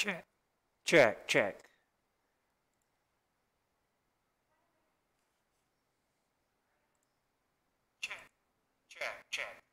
Check, check, check. Check, check, check.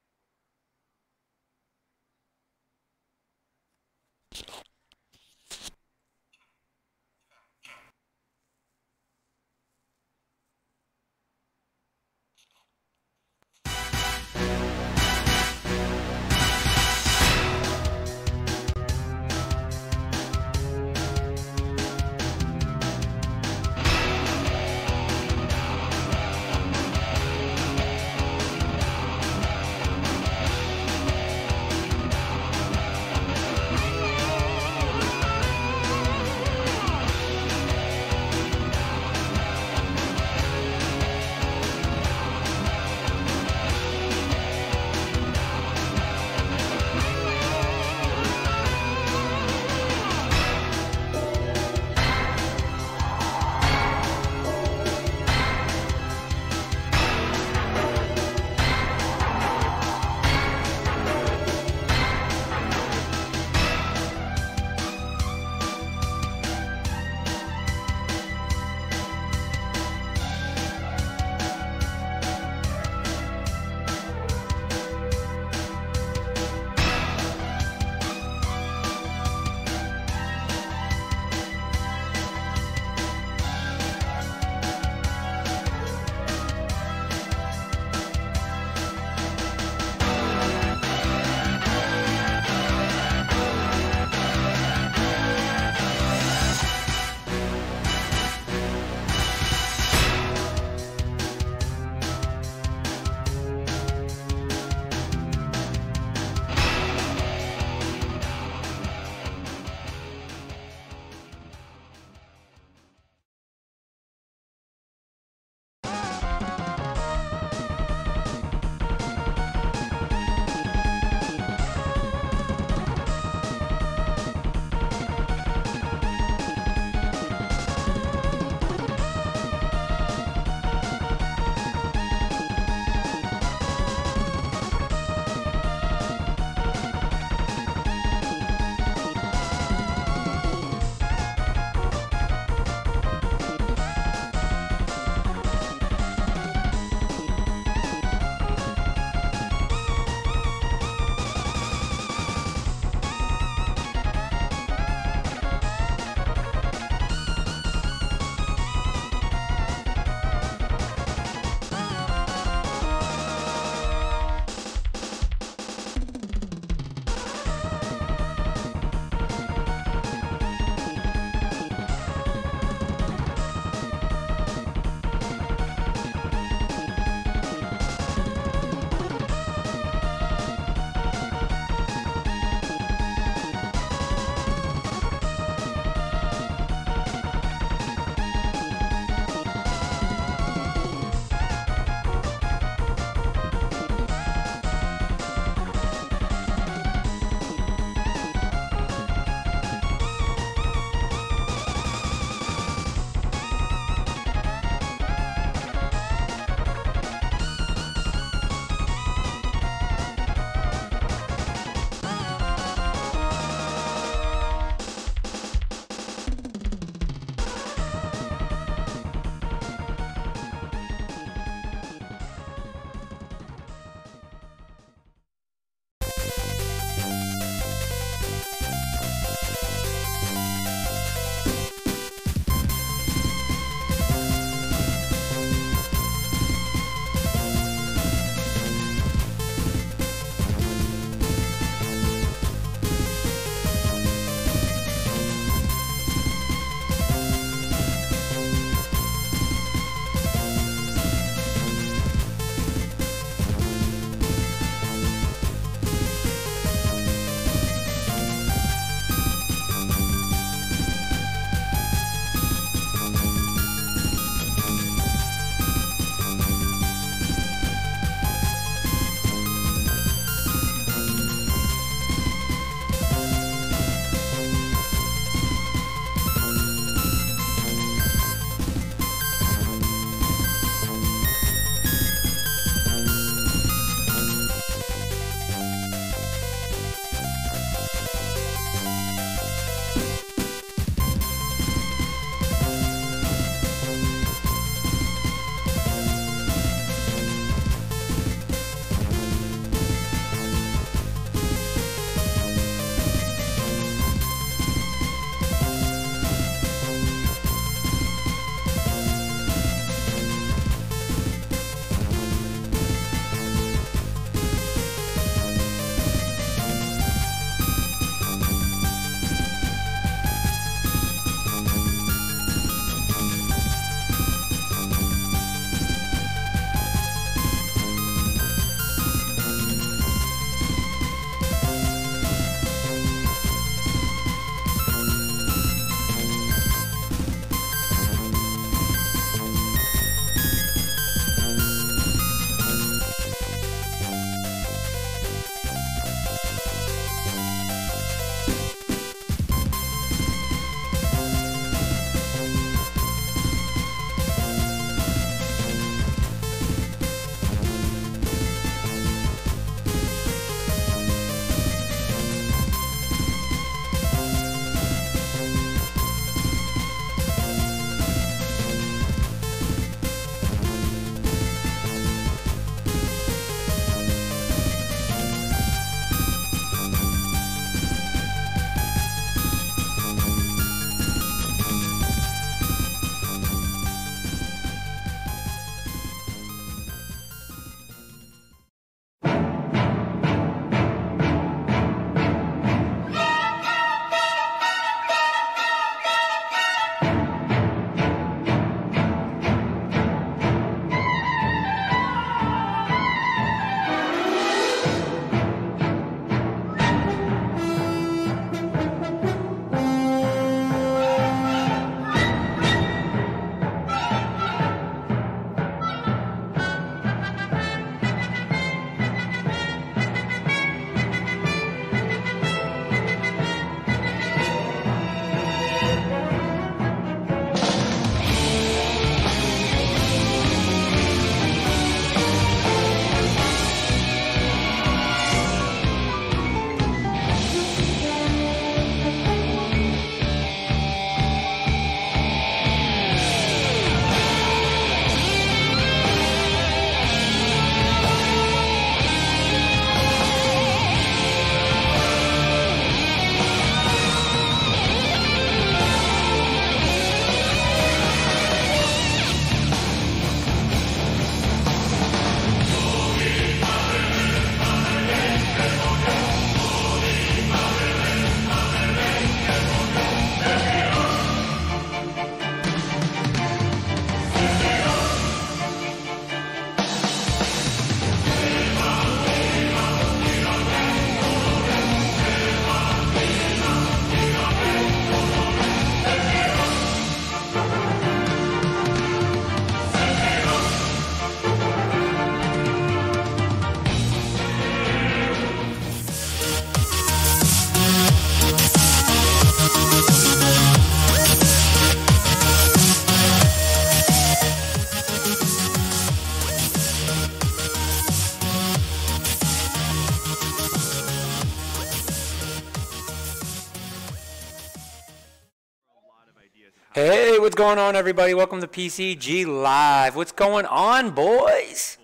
Hey, what's going on, everybody? Welcome to PCG Live. What's going on, boys?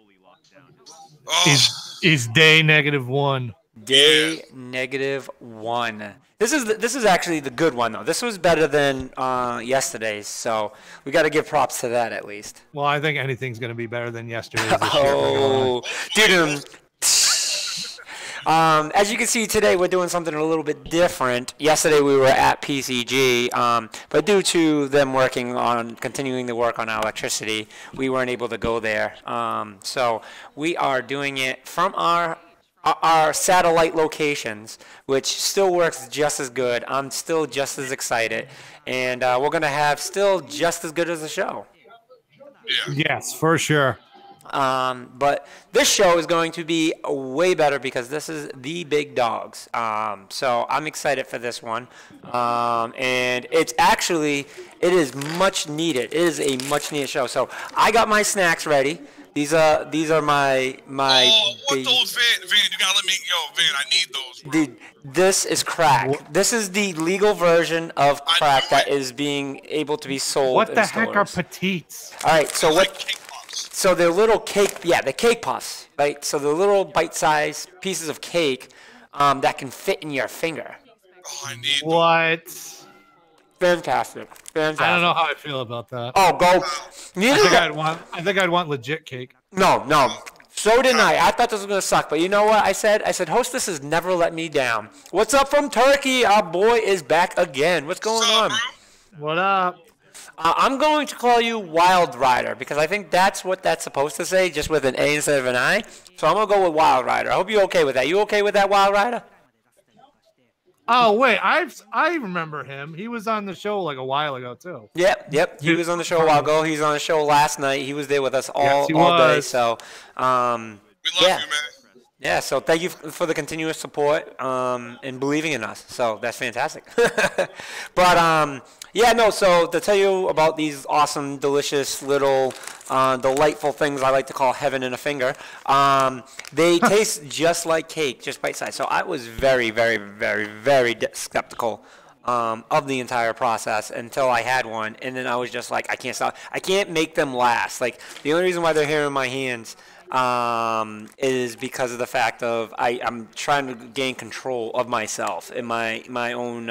Is day -1. Day -1. This is actually the good one though. This was better than yesterday's, so we got to give props to that at least. Well, I think anything's going to be better than yesterday's this year. Oh, dude. As you can see today, we're doing something a little bit different. Yesterday we were at PCG, but due to them continuing to work on our electricity, we weren't able to go there. So we are doing it from our satellite locations, which still works just as good. I'm still just as excited, and we're gonna have still just as good as the show. Yeah. Yes, for sure. But this show is going to be way better because this is the big dogs. So I'm excited for this one. And it is much needed. It is a much needed show. So I got my snacks ready. These are my. Oh, what those, Van? You gotta let me. Yo, Van, I need those, bro. Dude, this is crack. This is the legal version of crack that is being able to be sold. What the in stores. heck are petites? All right, so what? Like cake pops. So they're little cake, the cake puffs, right? So they're little bite-sized pieces of cake that can fit in your finger. Oh, I need What? Fantastic. I don't know how I feel about that. Oh, go. I think I'd want legit cake. No. So didn't I. I thought this was going to suck. But you know what I said? I said, Hostess has never let me down. What's up from Turkey? Our boy is back again. What's going on? What up? I'm going to call you Wild Rider because I think that's what that's supposed to say, just with an A instead of an I. So I'm going to go with Wild Rider. I hope you're okay with that. You okay with that, Wild Rider? Oh wait, I remember him. He was on the show like a while ago too. Yep. He was on the show a while ago. He was on the show last night. He was there with us all day. So, we love you, man. Yeah. So thank you for the continuous support and believing in us. So that's fantastic. But yeah, no. So to tell you about these awesome, delicious little delightful things I like to call heaven in a finger. They taste just like cake, just bite-sized. So I was very, very, very, very skeptical of the entire process until I had one, and then I was just like, I can't stop. I can't make them last. Like the only reason why they're here in my hands is because of the fact of I'm trying to gain control of myself and my own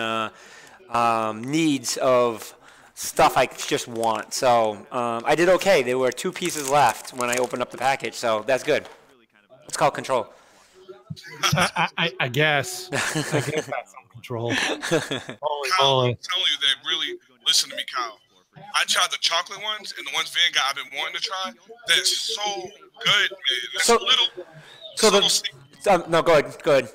needs of stuff I just want. So I did okay. There were 2 pieces left when I opened up the package, so that's good. It's called control. I guess. I guess that's some control. Kyle, I'm telling you, they really listen to me, Kyle. I tried the chocolate ones and the ones Van got. I've been wanting to try. They're so good, man. It's No, go ahead.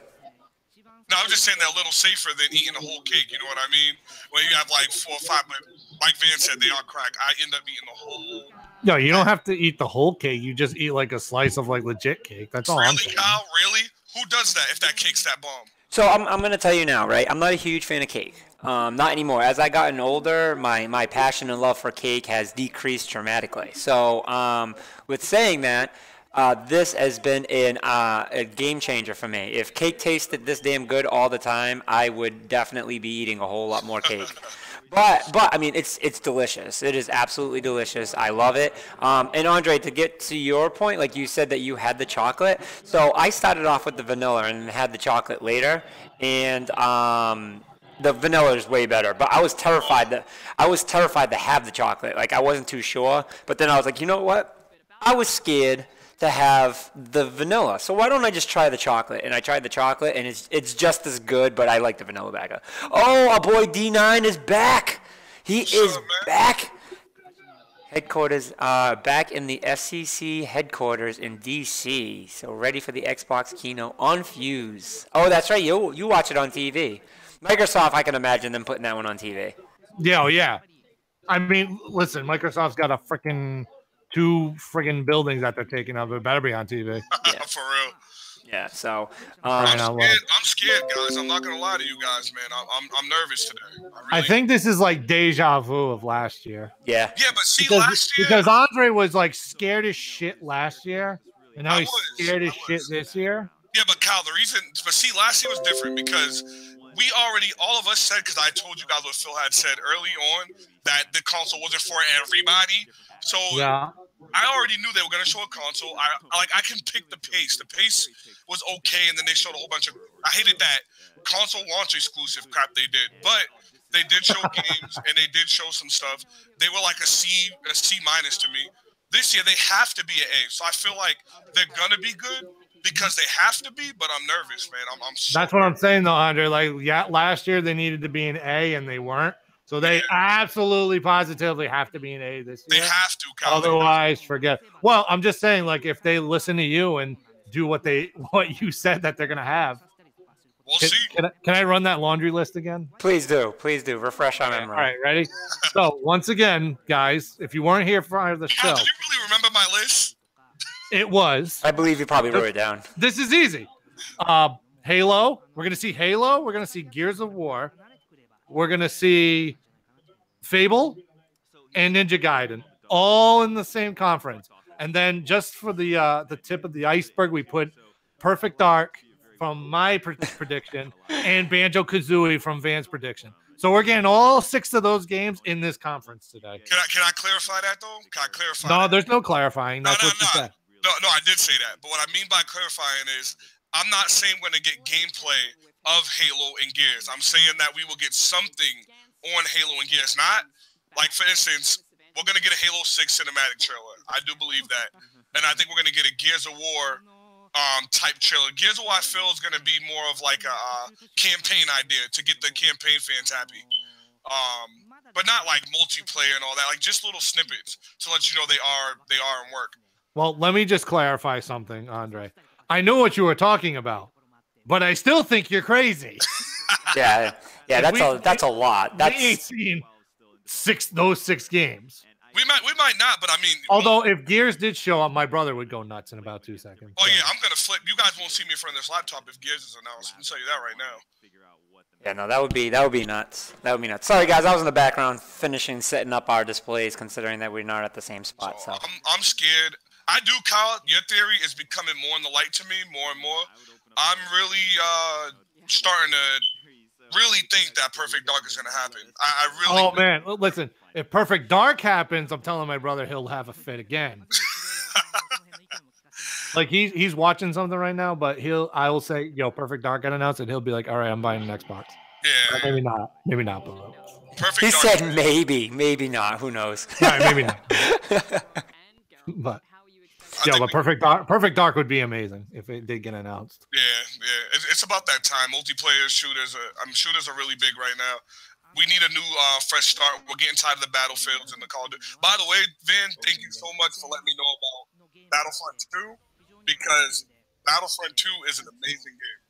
No, I'm just saying they're a little safer than eating a whole cake. You know what I mean? When you have like 4 or 5, but like Van said, they are crack. I end up eating the whole. No, you don't have to eat the whole cake. You just eat like a slice of like legit cake. That's all I'm saying. Really, Kyle? Really? Who does that if that cake's that bomb? So I'm going to tell you now, right? I'm not a huge fan of cake. Not anymore. As I gotten older, my passion and love for cake has decreased dramatically. So with saying that, this has been a game changer for me. If cake tasted this damn good all the time, I would definitely be eating a whole lot more cake. But I mean, it's delicious. It is absolutely delicious. I love it. And Andre, to get to your point, like you said that you had the chocolate. So I started off with the vanilla and had the chocolate later, and the vanilla is way better. But I was terrified to have the chocolate. Like I wasn't too sure. But then I was like, you know what? I was scared to have the vanilla. So why don't I just try the chocolate? And I tried the chocolate, and it's just as good, but I like the vanilla backer. Oh, our boy D9 is back. He is back. Headquarters, back in the FCC headquarters in DC. So ready for the Xbox keynote on Fuse. Oh, that's right. You watch it on TV. Microsoft, I can imagine them putting that one on TV. Yeah. I mean, listen, Microsoft's got a freaking 2 friggin' buildings that they're taking over. It better be on TV. Yeah. For real. Yeah, so I'm scared, guys. I'm not gonna lie to you guys, man. I'm nervous today. I think this is like deja vu of last year. Yeah. Yeah, but see, last year because Andre was like scared as shit last year, and now he's scared as shit this year. Yeah, but Kyle, but see, last year was different because all of us said, because I told you guys what Phil had said early on, that the console wasn't for everybody. So Yeah. I already knew they were going to show a console. I can pick the pace. The pace was okay, and then they showed a whole bunch of. I hated that console launch exclusive crap they did, but they did show games and they did show some stuff. They were like a C minus to me. This year they have to be an A, so I feel like they're gonna be good because they have to be. But I'm nervous, man. I'm so That's what I'm saying, though, Andre. Like, yeah, last year they needed to be an A and they weren't. So they absolutely, positively have to be an A this year. They have to, Kyle. Otherwise, forget. Well, I'm just saying, like, if they listen to you and do what you said that they're gonna have. We'll see. Can I run that laundry list again? Please do. Refresh our memory. All right, ready? So once again, guys, if you weren't here for the show, Kyle, do you really remember my list? it was. I believe you probably wrote it down. This is easy. Halo. We're gonna see Halo. We're gonna see Gears of War. We're gonna see Fable and Ninja Gaiden, all in the same conference. And then just for the tip of the iceberg, we put Perfect Dark from my prediction and Banjo-Kazooie from Van's prediction. So we're getting all 6 of those games in this conference today. Can I clarify that though? Can I clarify? No, that? there's no clarifying. That's what you said. No, I did say that. But what I mean by clarifying is I'm not saying we're going to get gameplay of Halo and Gears. I'm saying that we will get something on Halo and Gears. Not like, for instance, we're going to get a Halo 6 cinematic trailer. I do believe that. And I think we're going to get a Gears of War type trailer. Gears of War, I feel, is going to be more of like a campaign idea to get the campaign fans happy. But not like multiplayer and all that. Like just little snippets to let you know they are in work. Well, let me just clarify something, Andre. I know what you were talking about, but I still think you're crazy. Yeah, that's a lot. We ain't seen those 6 games. We might not, but I mean, although if Gears did show up, my brother would go nuts in about 2 seconds. Oh yeah, I'm gonna flip. You guys won't see me in front of this laptop if Gears is announced. I'll tell you that right now. Yeah, no, that would be nuts. That would be nuts. Sorry guys, I was in the background setting up our displays, considering that we're not at the same spot. So I'm scared. I do, Kyle. Your theory is becoming more in the light to me, more and more. I'm really starting to really think that Perfect Dark is gonna happen. I really. Oh man, listen. If Perfect Dark happens, I'm telling my brother he'll have a fit again. Like he's watching something right now, but I will say, yo, Perfect Dark got announced, and he'll be like, all right, I'm buying an Xbox. Yeah. Maybe not, but Perfect he Dark. said maybe not. Who knows? Right, maybe not. But but Perfect Dark would be amazing if it did get announced. Yeah. It's about that time. Multiplayer shooters are really big right now. We need a new fresh start. We're getting tired of the battlefields and the Call of Duty. By the way, Vin, thank you so much for letting me know about Battlefront 2, because Battlefront 2 is an amazing game.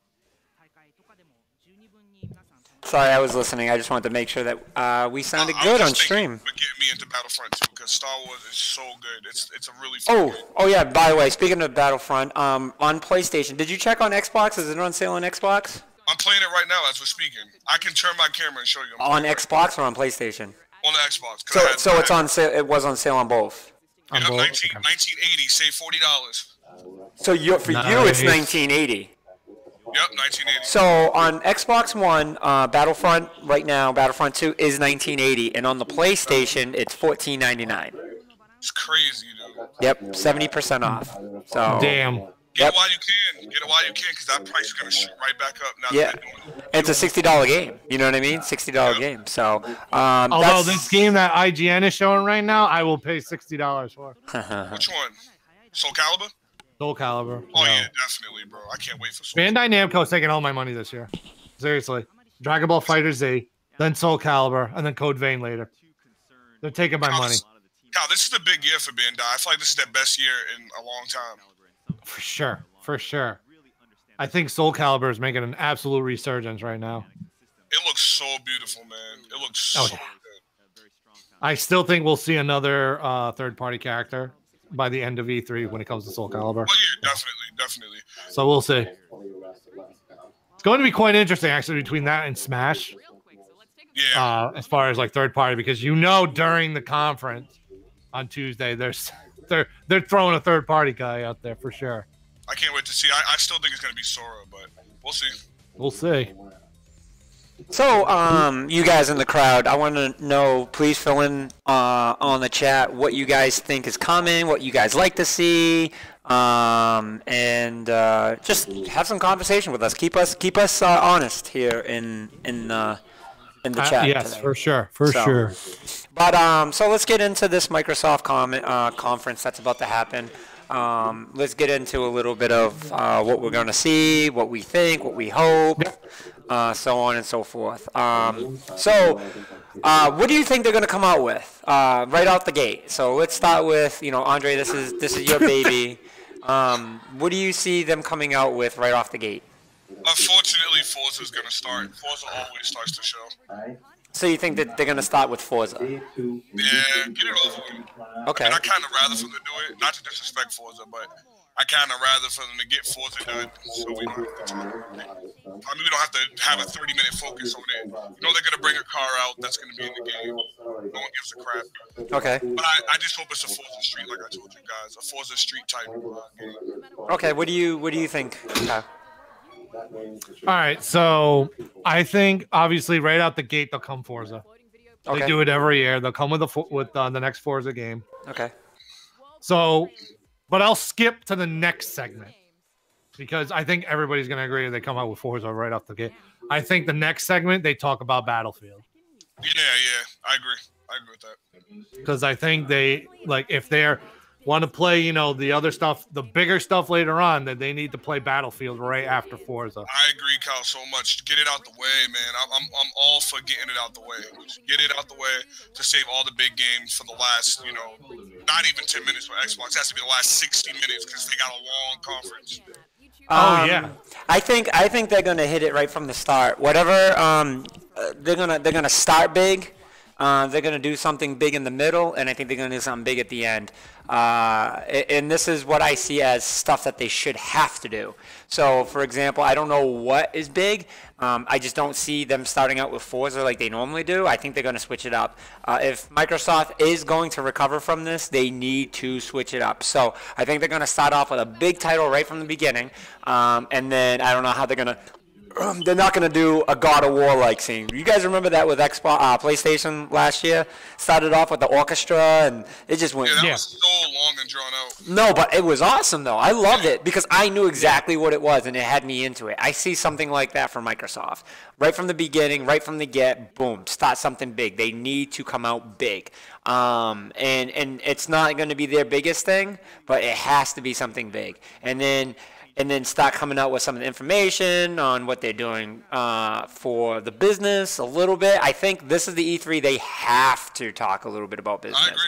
Sorry, I was listening. I just wanted to make sure that we sounded good on stream. For getting me into Battlefront 2, because Star Wars is so good. It's a really fun game. Oh yeah. By the way, speaking of Battlefront, on PlayStation, did you check on Xbox? Is it on sale on Xbox? I'm playing it right now as we're speaking. I can turn my camera and show you. On Xbox or on PlayStation? On the Xbox. So it's on sale. It was on sale on both. Yeah, 1980. Save $40. So for you, it's 1980. Yep, 1980. So on Xbox One, Battlefront right now, Battlefront 2 is 1980, and on the PlayStation, it's $14.99. It's crazy, dude. Yep, 70% off. So damn. Get it while you can. Get it while you can, because that price is going to shoot right back up. Now yeah, and it's a $60 game. You know what I mean? $60 game. So, although this game that IGN is showing right now, I will pay $60 for. Which one? Soul Calibur? Soul Calibur. Oh yeah, definitely, bro. I can't wait for Soul. Bandai Namco's taking all my money this year. Seriously, Dragon Ball Fighter Z, then Soul Calibur, and then Code Vein later. They're taking my money. Kyle, this is a big year for Bandai. I feel like this is their best year in a long time. For sure. I think Soul Calibur is making an absolute resurgence right now. It looks so beautiful, man. It looks so good. I still think we'll see another third-party character by the end of E3 when it comes to Soul Calibur. Oh yeah, definitely. So we'll see. It's going to be quite interesting, actually, between that and Smash. Yeah. As far as like third-party, because during the conference on Tuesday, they're throwing a third-party guy out there for sure. I can't wait to see. I still think it's going to be Sora, but we'll see. We'll see. So, you guys in the crowd, I want to know, please fill in on the chat what you guys think is coming, what you guys like to see, and just have some conversation with us. Keep us honest here in the chat Yes, today. for sure. But so let's get into this Microsoft conference that's about to happen. Let's get into a little bit of what we're going to see, what we think, what we hope, so on and so forth. What do you think they're going to come out with right out the gate? So let's start with, Andre. This is your baby. What do you see them coming out with right off the gate? Unfortunately, Forza's going to start. Forza always starts the show. So you think that they're going to start with Forza? Yeah, get it over with. Okay. I mean, I kind of rather for them to do it, not to disrespect Forza, but I kind of rather for them to get Forza done so we don't have to we don't have to have a 30-minute focus on it. They're going to bring a car out that's going to be in the game. No one gives a crap. Okay. But I just hope it's a Forza Street, like I told you guys, a Forza Street type game. Okay. What do you think? All right, so I think obviously right out the gate they'll come Forza. Okay. They do it every year. They'll come with the next Forza game. Okay. So, but I'll skip to the next segment because I think everybody's going to agree they come out with Forza right off the gate. I think the next segment they talk about Battlefield. Yeah, I agree with that. Because I think they if they're want to play, the other stuff, the bigger stuff later on, that they need to play Battlefield right after Forza. I agree, Kyle, so much. Get it out the way, man. I'm all for getting it out the way. Just get it out the way to save all the big games for the last, not even 10 minutes for Xbox. It has to be the last 60 minutes because they got a long conference. Yeah. I think they're gonna hit it right from the start. Whatever they're gonna start big. They're going to do something big in the middle, and I think they're going to do something big at the end. And this is what I see as stuff that they should have to do. So, for example, I don't know what is big. I just don't see them starting out with Forza like they normally do. I think they're going to switch it up. If Microsoft is going to recover from this, they need to switch it up. So I think they're going to start off with a big title right from the beginning, and then I don't know how they're going to they're not going to do a God of War like scene. You guys remember that with Xbox, PlayStation last year? Started off with the orchestra, and it just went. Yeah, that was so long and drawn out. No, but it was awesome, though. I loved it because I knew exactly what it was, and it had me into it. I see something like that from Microsoft. Right from the beginning, right from the get, boom, start something big. They need to come out big. And it's not going to be their biggest thing, but it has to be something big. And then start coming out with some of the information on what they're doing for the business a little bit. I think this is the E3 they have to talk a little bit about business. I agree,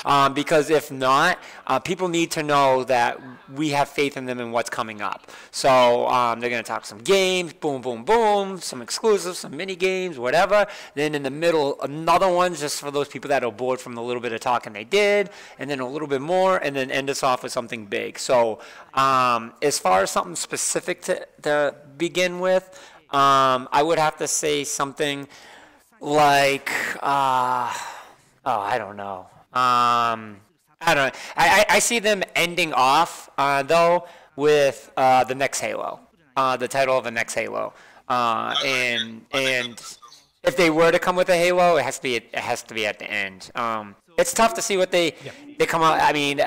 man. Because if not, people need to know that we have faith in them and what's coming up. So they're going to talk some games, boom, boom, boom, some exclusives, some mini games, whatever. Then in the middle, another one just for those people that are bored from the little bit of talking they did, and then a little bit more, and then end us off with something big. So as far as something specific to begin with, I would have to say something like, I don't know. I don't know. I see them ending off, though, with the next Halo, the title of the next Halo. And if they were to come with a Halo, it has to be at the end. It's tough to see what they come out. I mean,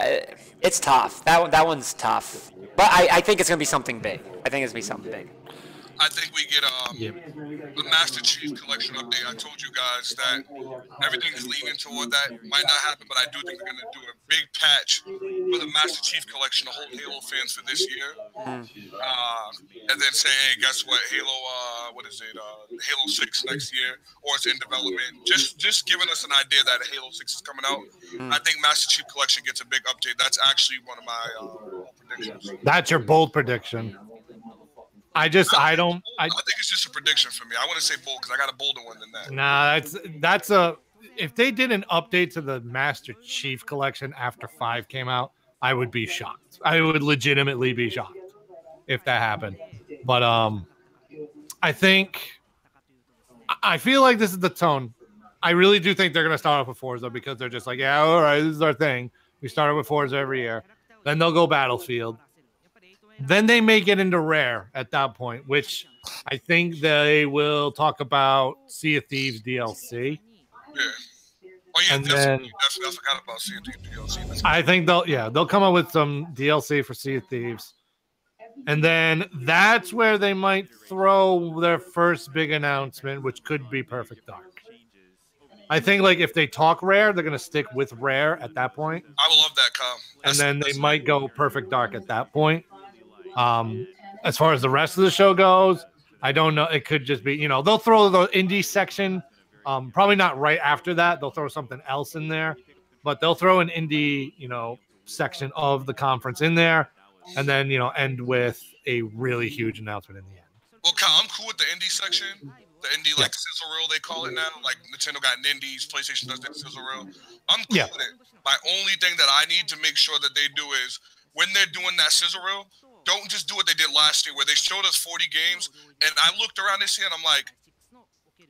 it's tough. That one's tough. But I think it's gonna be something big. I think it's gonna be something big. I think we get a Master Chief Collection update. I told you guys that everything's leaning toward that. Might not happen, but I do think we're going to do a big patch for the Master Chief Collection to hold Halo fans for this year. And then say, hey, guess what? Halo, Halo 6 next year, or it's in development. Just giving us an idea that Halo 6 is coming out. I think Master Chief Collection gets a big update. That's actually one of my predictions. That's your bold prediction. I think it's just a prediction for me. I want to say bold because I got a bolder one than that. Nah, that's if they did an update to the Master Chief Collection after 5 came out, I would be shocked. I would legitimately be shocked if that happened. But I feel like this is the tone. I really do think they're gonna start off with Forza because they're just like, yeah, all right, this is our thing. We started with Forza every year. Then they'll go Battlefield. Then they may get into rare at that point, which I think they will talk about Sea of Thieves DLC. Yeah. Oh yeah, And definitely, then I forgot about Sea of Thieves DLC. I think they'll come up with some DLC for Sea of Thieves. And then that's where they might throw their first big announcement, which could be Perfect Dark. I think like if they talk rare, they're gonna stick with rare at that point. I would love that, Kyle. And then they might go Perfect Dark at that point. As far as the rest of the show goes, I don't know. It could just be, they'll throw the indie section. Probably not right after that. They'll throw something else in there, but they'll throw an indie, section of the conference in there, and then end with a really huge announcement in the end. Well, Kyle, I'm cool with the indie section. The indie, like sizzle reel, they call it now. Like Nintendo got indies, PlayStation does that sizzle reel. I'm cool with it. My only thing that I need to make sure that they do is when they're doing that sizzle reel, don't just do what they did last year, where they showed us 40 games, and I looked around this year and I'm like,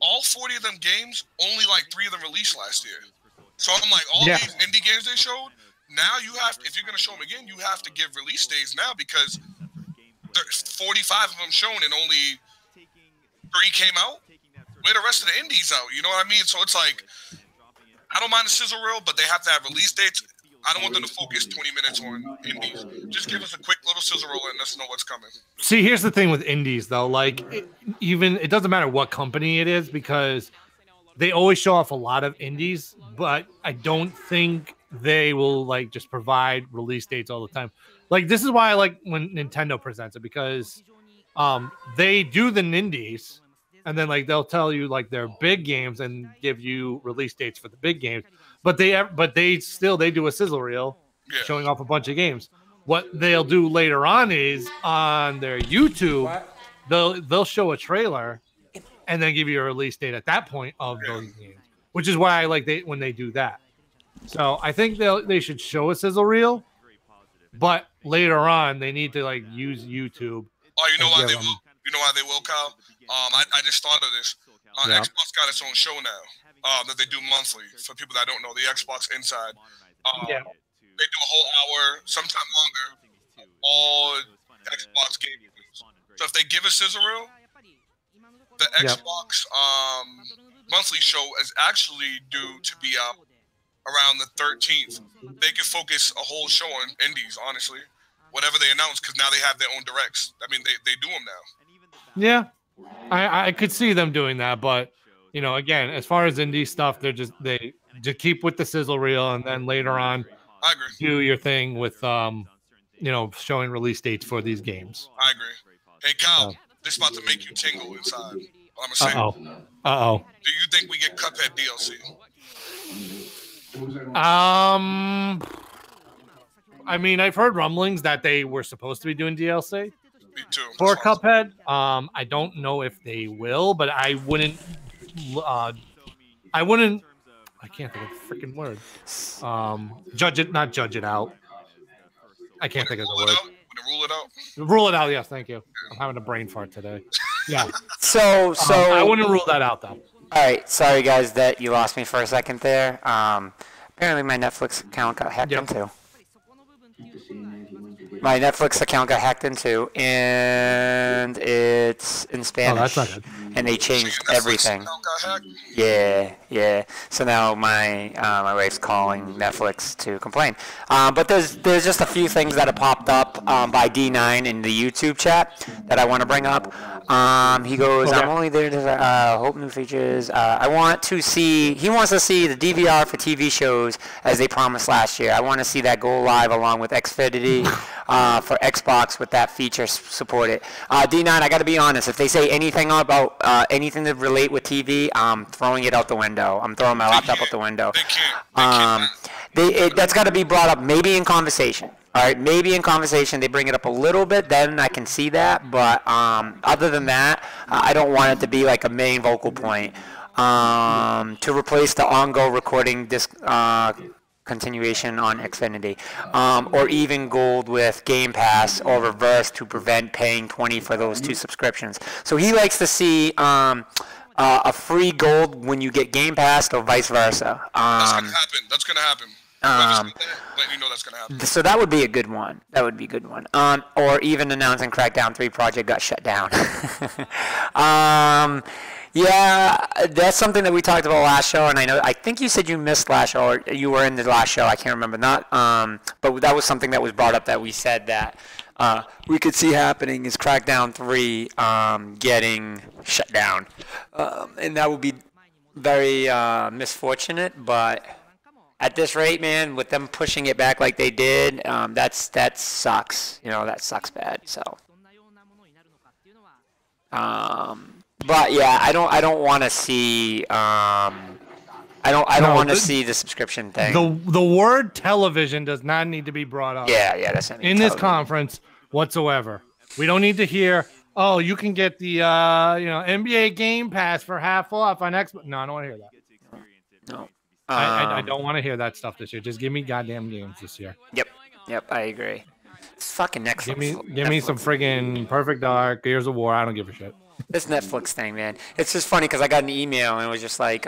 all 40 of them games, only like 3 of them released last year. So I'm like, all these indie games they showed, now you have, if you're gonna show them again, you have to give release days now because there's 45 of them shown and only 3 came out. Where the rest of the indies out? You know what I mean? So it's like, I don't mind the sizzle reel, but they have to have release dates. I don't want them to focus 20 minutes on indies. Just give us a quick little sizzle reel and let us know what's coming. See, here's the thing with indies, though. Like, it doesn't matter what company it is because they always show off a lot of indies, but I don't think they will, like, just provide release dates all the time. Like, this is why I like when Nintendo presents it because they do the indies, and then, like, they'll tell you, like, their big games and give you release dates for the big games. But they do a sizzle reel showing off a bunch of games. What they'll do later on is on their YouTube, they'll show a trailer and then give you a release date at that point of those games, which is why I like when they do that. So I think they should show a sizzle reel, but later on they need to like use YouTube. Oh, you know why they will? You know why they will, Kyle? I just thought of this. Xbox got its own show now. That they do monthly for people that don't know the Xbox Inside. They do a whole hour, sometime longer, all Xbox game reviews. So if they give a sizzle reel, the Xbox monthly show is actually due to be out around the 13th. They can focus a whole show on indies, honestly, whatever they announce, because now they have their own directs. I mean, they do them now. Yeah, I could see them doing that, but. Again, as far as indie stuff, they just keep with the sizzle reel, and then later on, I agree. Do your thing with showing release dates for these games. I agree. Hey, Kyle, this is about to make you tingle inside. I'm gonna say. Uh-oh. Do you think we get Cuphead DLC? I mean, I've heard rumblings that they were supposed to be doing DLC. Me too. For Cuphead. I don't know if they will, but I wouldn't. I can't think of the freaking word. Not judge it out. I can't think of the word. Rule it out. Rule it out. Yes, thank you. I'm having a brain fart today. Yeah. So I wouldn't rule that out though. All right. Sorry guys that you lost me for a second there. Apparently my Netflix account got hacked into. My Netflix account got hacked into, and it's in Spanish. Oh, that's not good. And they changed everything. Account got hacked? Yeah. So now my wife's calling Netflix to complain. But there's just a few things that have popped up by D9 in the YouTube chat that I want to bring up. He goes, I'm only there to hope new features. He wants to see the DVR for TV shows as they promised last year. I want to see that go live along with Xfinity for Xbox with that feature supported. D9, I got to be honest. If they say anything about anything to relate with TV, I'm throwing it out the window. I'm throwing my laptop out the window. They can't. That's got to be brought up maybe in conversation. All right, maybe in conversation they bring it up a little bit, then I can see that. But other than that, I don't want it to be like a main vocal point. To replace the on-go recording disc continuation on Xfinity, or even gold with Game Pass, or reverse to prevent paying $20 for those 2 subscriptions. So he likes to see a free gold when you get Game Pass, or vice versa. That's gonna happen. Um, Let you know that's gonna happen. so that would be a good one. That would be a good one. Or even announcing Crackdown 3 project got shut down. Yeah, that's something that we talked about last show, and I think you said you missed last show, or you were in the last show. I can't remember. But that was something that was brought up that we said that we could see happening is Crackdown 3 getting shut down, and that would be very misfortunate, but. At this rate, man, with them pushing it back like they did, that sucks. That sucks bad. So, but yeah, I don't want to see. I don't want to see the subscription thing. The word television does not need to be brought up. Yeah, that's in this conference whatsoever. We don't need to hear. Oh, you can get the NBA Game Pass for half off on Xbox. No, I don't want to hear that. No. I don't want to hear that stuff this year. Just give me goddamn games this year. Yep, I agree. It's fucking Netflix. Give me some friggin' Perfect Dark, Gears of War. I don't give a shit. This Netflix thing, man. It's just funny because I got an email and it was just like,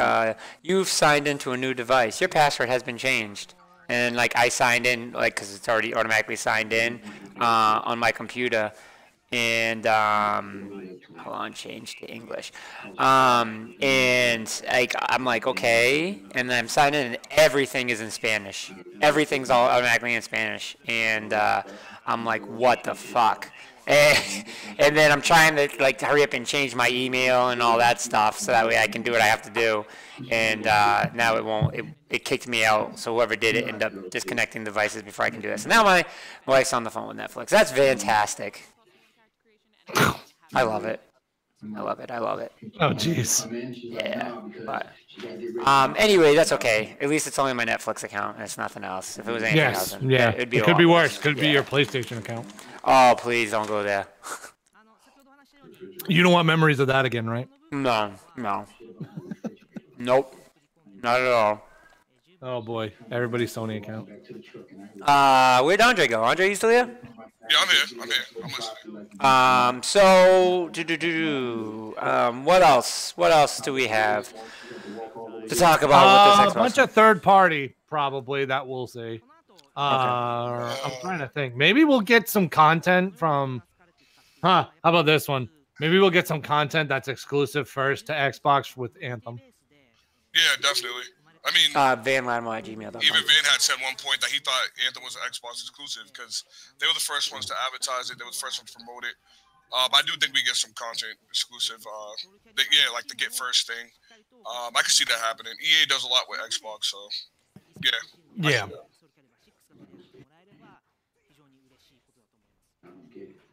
you've signed into a new device. Your password has been changed. And like I signed in, like, because it's already automatically signed in on my computer. And hold on, change to English. And like I'm like, okay, and then I'm signed in, and everything is in Spanish. Everything's all automatically in Spanish, and I'm like, what the fuck? And then I'm trying to like hurry up and change my email and all that stuff, so that way I can do what I have to do. And now it won't. It kicked me out. So whoever did it ended up disconnecting devices before I can do this. So now my wife's on the phone with Netflix. That's fantastic. I love it. I love it. Oh, jeez. Yeah, but anyway, that's okay. At least it's only my Netflix account, and it's nothing else. If it was anything else, it'd be it could be worse. Could be your PlayStation account. Oh, please don't go there. You don't want memories of that again, right? No. Nope. Not at all. Oh boy, everybody's Sony account. Where'd Andre go? Andre, you still here? Yeah, I'm here. I'm listening. So, what else? What else do we have to talk about with this Xbox? A bunch of third party, probably, that we'll see. I'm trying to think. Maybe we'll get some content from. How about this one? Maybe we'll get some content that's exclusive first to Xbox with Anthem. Yeah, definitely. I mean, vanlatimer@gmail.com. Even Van had said at one point that he thought Anthem was an Xbox exclusive because they were the first ones to advertise it. They were the first ones to promote it. But I do think we get some content exclusive. Like the get first thing. I can see that happening. EA does a lot with Xbox, so yeah. Yeah.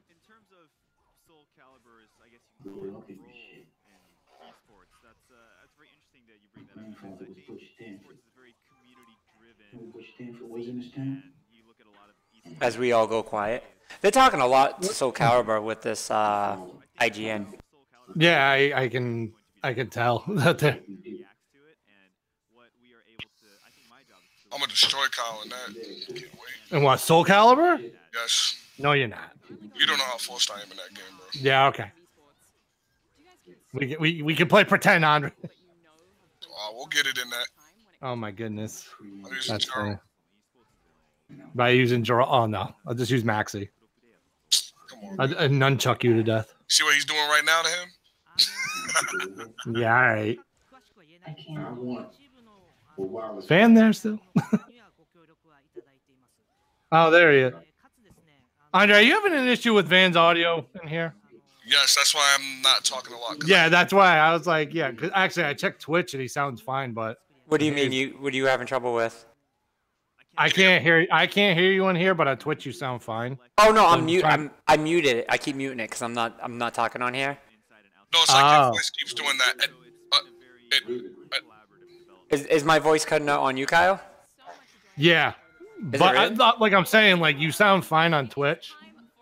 In terms of Soul Calibur's, I guess you can call it role in esports. That's very interesting that you bring that up because I think esports is very community-driven. And you look at a lot of esports. As we all go quiet, they're talking a lot to Soul Calibur with this IGN. Yeah, I can tell that they're. I'm gonna destroy Kyle in that. Can't wait. And what, Soul Calibur? Yes. No, you're not. You don't know how forced I am in that game, bro. Yeah, okay. We can play pretend, Andre. We'll get it in that. Oh my goodness. I'm using That's Jaro. funny. By using Jaro. Oh no, I'll just use Maxi. Come on. I nunchuck you to death. See what he's doing right now to him? Yeah, all right. Fan there still? Oh, there he is. Andre, are you having an issue with Van's audio in here? Yes, that's why I'm not talking a lot. Yeah, that's why I was like, yeah. Because actually, I checked Twitch and he sounds fine, but What do you mean? What are you having trouble with? I can't hear you in here, but on Twitch you sound fine. Oh no, I'm muted. I keep muting it because I'm not talking on here. No, it's like your voice keeps doing that. Is my voice cutting out on you, Kyle? Yeah, Is but it really? like I'm saying, like you sound fine on Twitch,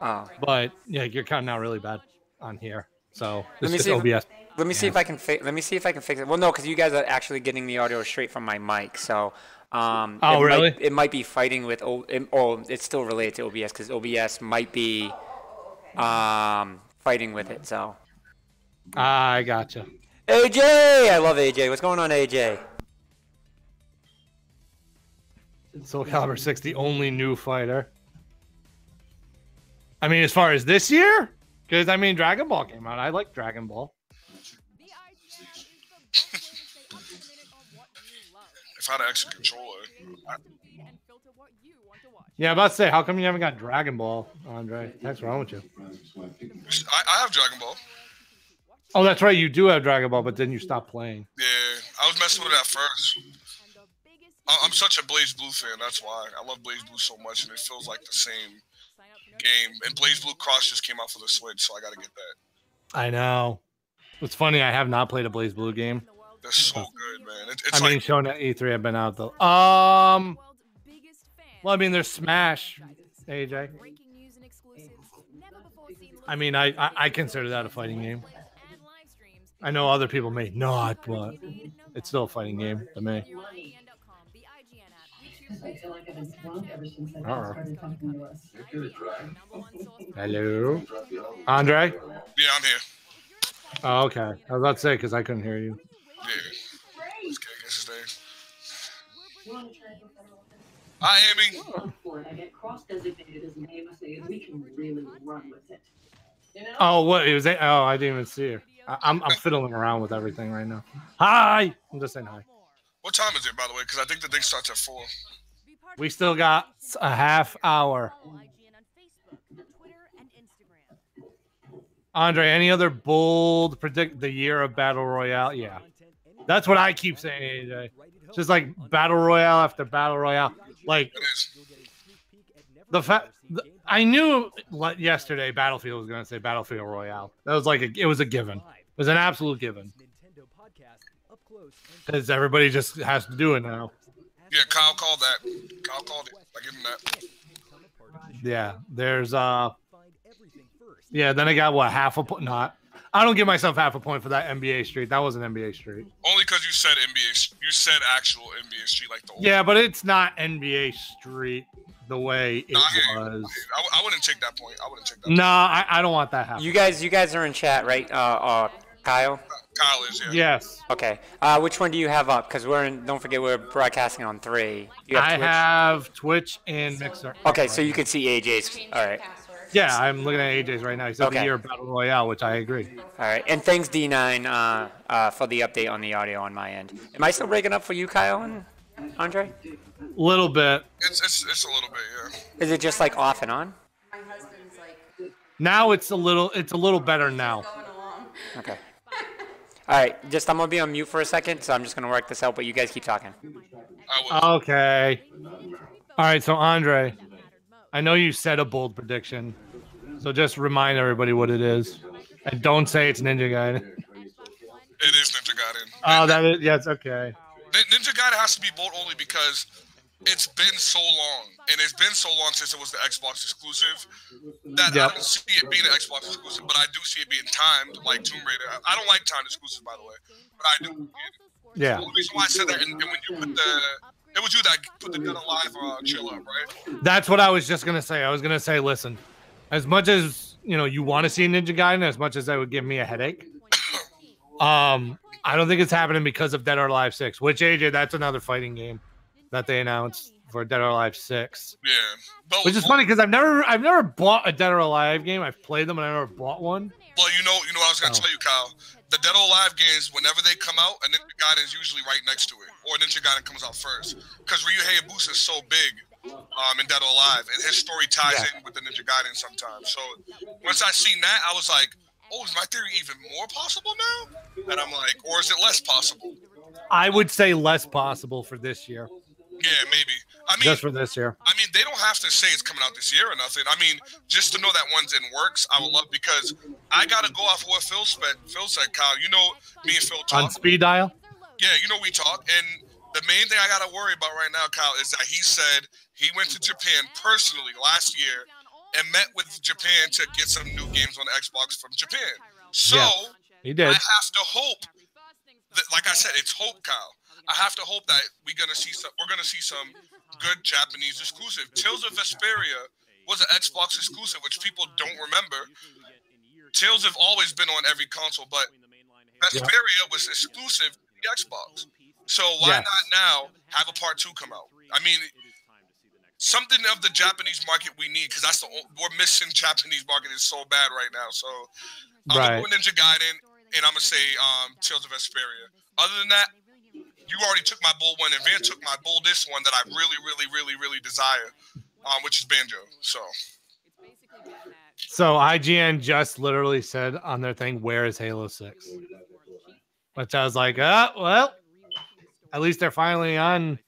Oh. but yeah, you're cutting out really bad on here. So Let me it's see just if- OBS. Let me see if I can fix it. Well, no, because you guys are actually getting the audio straight from my mic, so Oh, really? It might be fighting with it's still related to OBS because OBS might be fighting with it. So I gotcha. AJ, I love AJ. What's going on, AJ? Soul Calibur 6, the only new fighter. I mean, as far as this year, because I mean, Dragon Ball came out. I like Dragon Ball. If I had an extra controller, Yeah, I'm about to say, how come you haven't got Dragon Ball, Andre? What's wrong with you? I have Dragon Ball. Oh, that's right. You do have Dragon Ball, but then you stopped playing. Yeah, I was messing with it at first. I'm such a Blaze Blue fan. That's why I love Blaze Blue so much, and it feels like the same game. And Blaze Blue Cross just came out for the Switch, so I got to get that. I know. It's funny. I have not played a Blaze Blue game. They're so good, man. It's I mean, like shown at E3, I've been out though. Well, I mean, there's Smash, AJ. I mean, I consider that a fighting game. I know other people may not, but it's still a fighting game to me. Hello, Andre. yeah, I'm here. Oh, okay. I was about to say because I couldn't hear you. Yeah, let's get his name. Hi, Amy. Oh, what? It was. Oh, I didn't even see her. I'm fiddling around with everything right now. Hi. I'm just saying hi. What time is it, by the way? Because I think the thing starts at 4. We still got a half hour. Andre, any other bold predict the year of Battle Royale? Yeah. That's what I keep saying, AJ. Just like Battle Royale after Battle Royale. Like, the fact I knew yesterday Battlefield was going to say Battlefield Royale. That was like it was a given. It was an absolute given. Because everybody just has to do it now. Yeah, Kyle called that. Kyle called it. I give him that. Yeah, there's yeah, then I got what, half a point? Not. I don't give myself half a point for that NBA Street. That wasn't NBA Street. Only because you said NBA. You said actual NBA Street, like the old. Yeah, but it's not NBA Street the way it was. I wouldn't take that point. I wouldn't take that. Nah, I don't want that happen. You guys are in chat, right? Kyle. Kyle is, yeah. Yes. Okay. Which one do you have up? Because don't forget we're broadcasting on 3. You have I Twitch? have Twitch and Mixer. Okay, so you can see AJ's. All right. Yeah, I'm looking at AJ's right now. He said Okay. the year of Battle Royale, which I agree. All right. And thanks, D9, for the update on the audio on my end. Am I still breaking up for you, Kyle and Andre? Little bit. It's a little bit, yeah. Is it just like off and on? My husband's like Now it's a little better now. going along. Okay. All right. I'm gonna be on mute for a second, so I'm just gonna work this out. But you guys keep talking. I will. Okay. All right, so Andre, I know you said a bold prediction, so just remind everybody what it is, and don't say it's Ninja Gaiden. It is Ninja Gaiden. Oh, that is, yes, okay. Ninja Gaiden has to be bold only because it's been so long, and it's been so long since it was the Xbox exclusive that Yep. I don't see it being an Xbox exclusive, but I do see it being timed like Tomb Raider. I don't like timed exclusives, by the way, but I do. Yeah. The only reason why I said that, and when you put it was you that put the Dead Alive chill up, right? That's what I was just gonna say. I was gonna say, listen, as much as you want to see Ninja Gaiden, as much as that would give me a headache, I don't think it's happening because of Dead or Alive 6. Which AJ, that's another fighting game that they announced for Dead or Alive 6. Yeah, but Which is funny because I've never bought a Dead or Alive game. I've played them and I never bought one. Well, you know what I was gonna tell you, Kyle. The Dead or Alive games, whenever they come out, a Ninja Gaiden is usually right next to it, or Ninja Gaiden comes out first, because Ryu Hayabusa is so big in Dead or Alive, and his story ties in with the Ninja Gaiden sometimes. So once I seen that, I was like, oh, is my theory even more possible now? And I'm like, or is it less possible? I would say less possible for this year. Yeah, maybe. I mean, Just for this year. I mean, they don't have to say it's coming out this year or nothing. I mean, just to know that one's in works, I would love, because I gotta go off what Phil said, Kyle. You know, me and Phil talk. On speed dial? Yeah, you know we talk, and the main thing I gotta worry about right now, Kyle, is that he said he went to Japan personally last year and met with Japan to get some new games on the Xbox from Japan. So He did. I have to hope that, like I said, it's hope, Kyle. I have to hope that we're gonna see some good Japanese exclusive. Tales of Vesperia was an Xbox exclusive, which people don't remember. Tales have always been on every console, but Vesperia was exclusive to the Xbox. So why not now have a part 2 come out? I mean, something of the Japanese market we need, because we're missing Japanese market is so bad right now. So I'm gonna go Ninja Gaiden, and I'm gonna say Tales of Vesperia. Other than that, you already took my bold one, and Van took my boldest one that I really desire, which is Banjo. So IGN just literally said on their thing, "Where is Halo 6?" Which I was like, well, at least they're finally on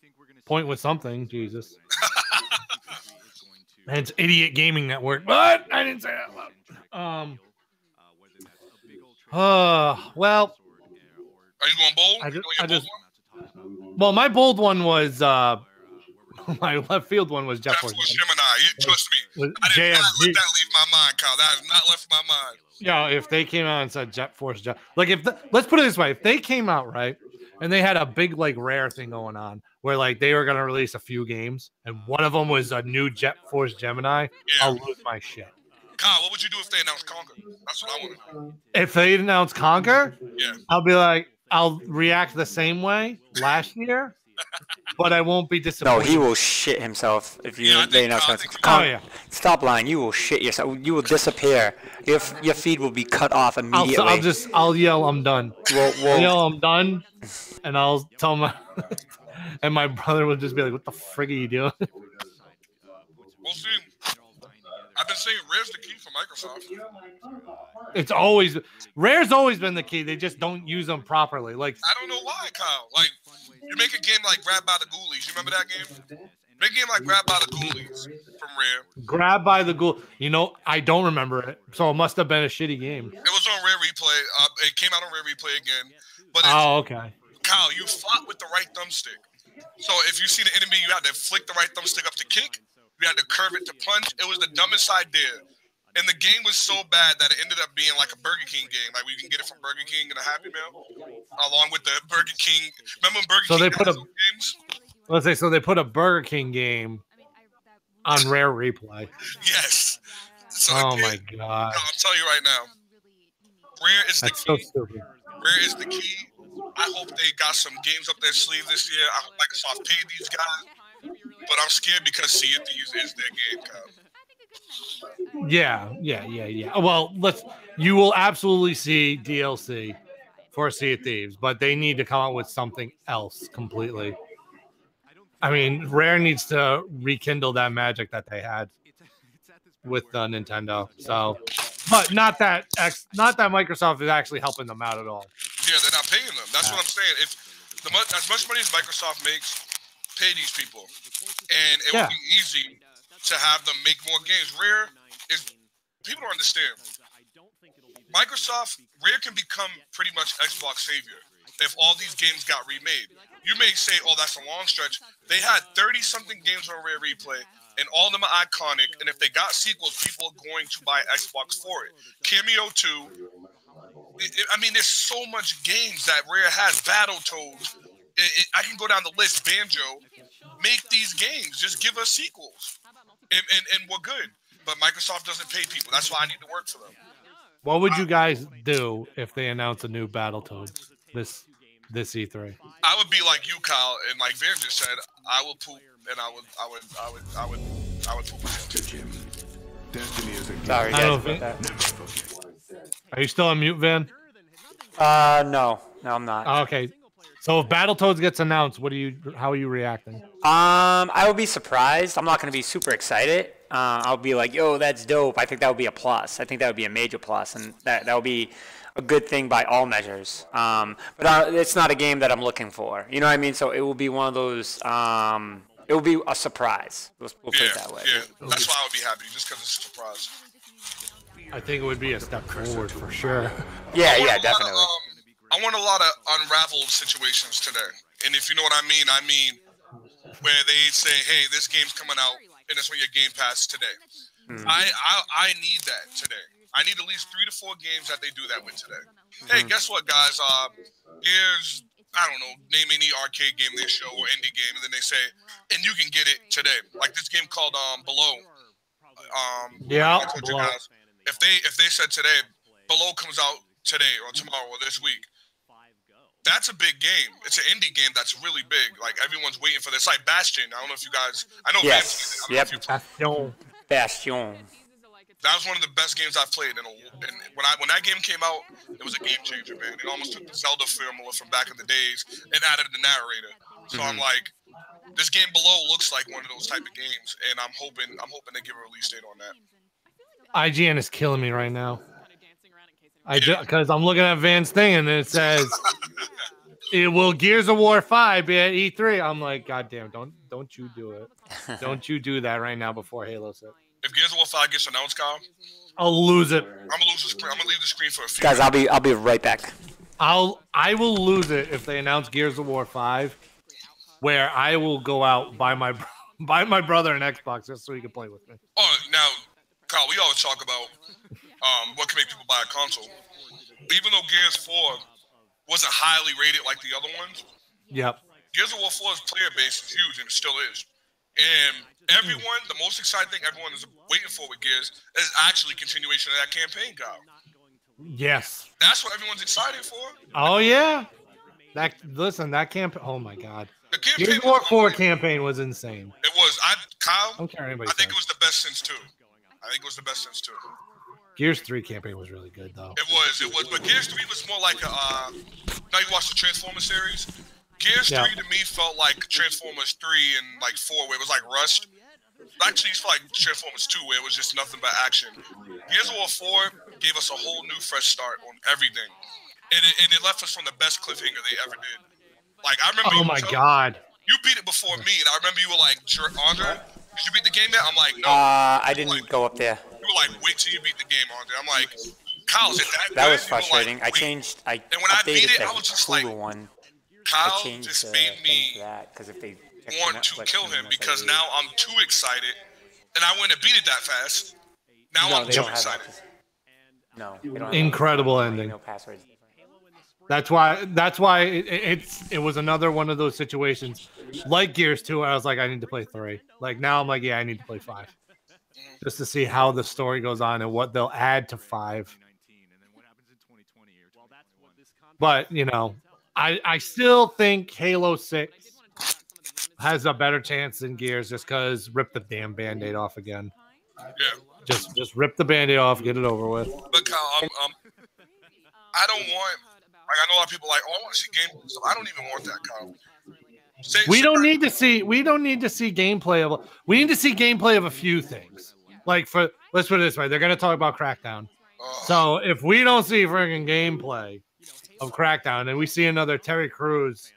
point with something. Jesus. And it's Idiot Gaming Network, but I didn't say that loud. Well, are you going bold? Well, my bold one was my left field one was Jeff Force Gemini. Trust me, I did not let that leave my mind, Kyle. That has not left my mind. Yeah, if they came out and said Jet Force, like let's put it this way, if they came out right and they had a big like rare thing going on where like they were gonna release a few games and one of them was a new Jet Force Gemini, I'll lose my shit. Kyle, what would you do if they announced Conquer? That's what I want to know. If they announced Conquer, yeah, I'll be like, I'll react the same way last year, but I won't be disappointed. No, he will shit himself if they announce Conquer. Oh yeah. Stop lying. You will shit yourself. You will disappear. Your feed will be cut off immediately. I'll yell, I'm done. I'll yell, I'm done, and I'll tell my and my brother would just be like, "What the frig are you doing?" We'll see. I've been saying Rare's the key for Microsoft. It's Rare's always been the key. They just don't use them properly. Like I don't know why, Kyle. Like you make a game like Grab by the Ghoulies. You remember that game? Make a game like Grab by the Ghoulies from Rare. Grab by the Ghoul. You know, I don't remember it, so it must have been a shitty game. It was on Rare Replay. It came out on Rare Replay again. But okay. Kyle, you fought with the right thumbstick. So if you see the enemy, you had to flick the right thumbstick up to kick. You had to curve it to punch. It was the dumbest idea. And the game was so bad that it ended up being like a Burger King game. Like, we can get it from Burger King in a Happy Meal, along with the Burger King. Remember when Burger King they put games? Let's say, so they put a Burger King game on Rare Replay. Yes. So my God. No, I'm telling you right now. Rare is the key. So stupid. Rare is the key. I hope they got some games up their sleeve this year. I hope Microsoft paid these guys. But I'm scared because Sea of Thieves is their game, Kyle. Yeah. Well, you will absolutely see DLC for Sea of Thieves, but they need to come out with something else completely. I mean, Rare needs to rekindle that magic that they had with Nintendo. So, but not that Microsoft is actually helping them out at all. Yeah, they're not paying them. That's what I'm saying. If as much money as Microsoft makes, pay these people, and it would be easy to have them make more games. Rare is people don't understand. Rare can become pretty much Xbox savior if all these games got remade. You may say, "Oh, that's a long stretch." They had 30-something games on Rare Replay, and all of them are iconic. And if they got sequels, people are going to buy Xbox for it. Cameo 2. I mean, there's so much games that Rare has. Battletoads. I can go down the list. Banjo. Make these games. Just give us sequels. And we're good. But Microsoft doesn't pay people. That's why I need to work for them. What would you guys do if they announce a new Battletoads this E3? I would be like you, Kyle, and like Van just said, I would poop, and I would poop myself. Sorry, guys. Are you still on mute, Van? No, I'm not. Okay. So if Battletoads gets announced, how are you reacting? I would be surprised. I'm not going to be super excited. I'll be like, yo, that's dope. I think that would be a plus. I think that would be a major plus, and that would be a good thing by all measures. But it's not a game that I'm looking for. You know what I mean? So it will be one of those. It will be a surprise. We'll put it that way. Yeah, that's why I would be happy, just because it's a surprise. I think it would be a step forward for sure. Yeah, definitely. I want a lot of unraveled situations today. And if you know what I mean where they say, hey, this game's coming out, and it's on your Game Pass today. I need that today. I need at least 3 to 4 games that they do that with today. Hey, guess what, guys? Here's, I don't know, name any arcade game they show or indie game, and then they say, and you can get it today. Like this game called Below. Below. Guys, if they said today, Below comes out today or tomorrow or this week, That's a big game. It's an indie game that's really big. Like everyone's waiting for this. Like Bastion. I don't know if you guys. I know. Yes. Vamp, I don't know if you Bastion. Bastion. That was one of the best games I've played. And when that game came out, it was a game changer, man. It almost took the Zelda formula from back in the days and added the narrator. So I'm like, this game below looks like one of those type of games, and I'm hoping they give a release date on that. IGN is killing me right now. Because I'm looking at Van's thing and it says it will Gears of War 5 be at E3. I'm like, God damn, don't you do it. Don't you do that right now before Halo 6. If Gears of War 5 gets announced, Kyle, I'll lose it. I'm gonna lose the screen. I'm gonna leave the screen for a few Guys, minutes. I'll be right back. I will lose it if they announce Gears of War 5, where I will go out buy my brother an Xbox just so he can play with me. Oh, now, Kyle, we always talk about what can make people buy a console. Even though Gears 4 wasn't highly rated like the other ones, Yep. Gears of War 4's player base is huge, and it still is. And everyone, the most exciting thing everyone is waiting for with Gears is actually continuation of that campaign, Kyle. Yes. That's what everyone's excited for. Oh yeah. That campaign. Oh my God. The campaign Gears of War 4 campaign was insane. It was. Kyle, I don't care what anybody I think says. it was the best since 2. Gears 3 campaign was really good though. It was. But Gears 3 was more like a. Now you watch the Transformers series. Gears 3 to me felt like Transformers 3 and like 4, where it was like rushed. Actually, it's like Transformers 2, where it was just nothing but action. Gears of War 4 gave us a whole new fresh start on everything. And it left us from the best cliffhanger they ever did. Like, I remember. Oh my God. You beat it before me, and I remember you were like, Andre, did you beat the game yet? I'm like, no. I didn't go up there. You were like, wait till you beat the game, Andre. I'm like, Kyle, is it that good? That was You were like, frustrating. I wait. changed. I And when I beat updated it, the I was just Hulu like, one. Kyle I changed just the made thing me for that because if they want to kill him because now I'm too excited, and I wouldn't have beat it that fast. Now I'm too excited. No, they don't have Incredible that. ending. No passwords. That's why it was another one of those situations like Gears 2 where I was like, I need to play 3. Like now I'm like, yeah, I need to play 5. Just to see how the story goes on and what they'll add to 5. But, you know, I still think Halo 6 has a better chance than Gears just because rip the damn Band-Aid off again. Yeah. Just rip the Band-Aid off, get it over with. But Kyle, I don't want. Like I know a lot of people are like, oh, I want to see gameplay. So I don't even want that, Kyle. We don't need to see gameplay of. We need to see gameplay of a few things. Like let's put it this way, they're gonna talk about Crackdown. So if we don't see friggin' gameplay of Crackdown and we see another Terry Crews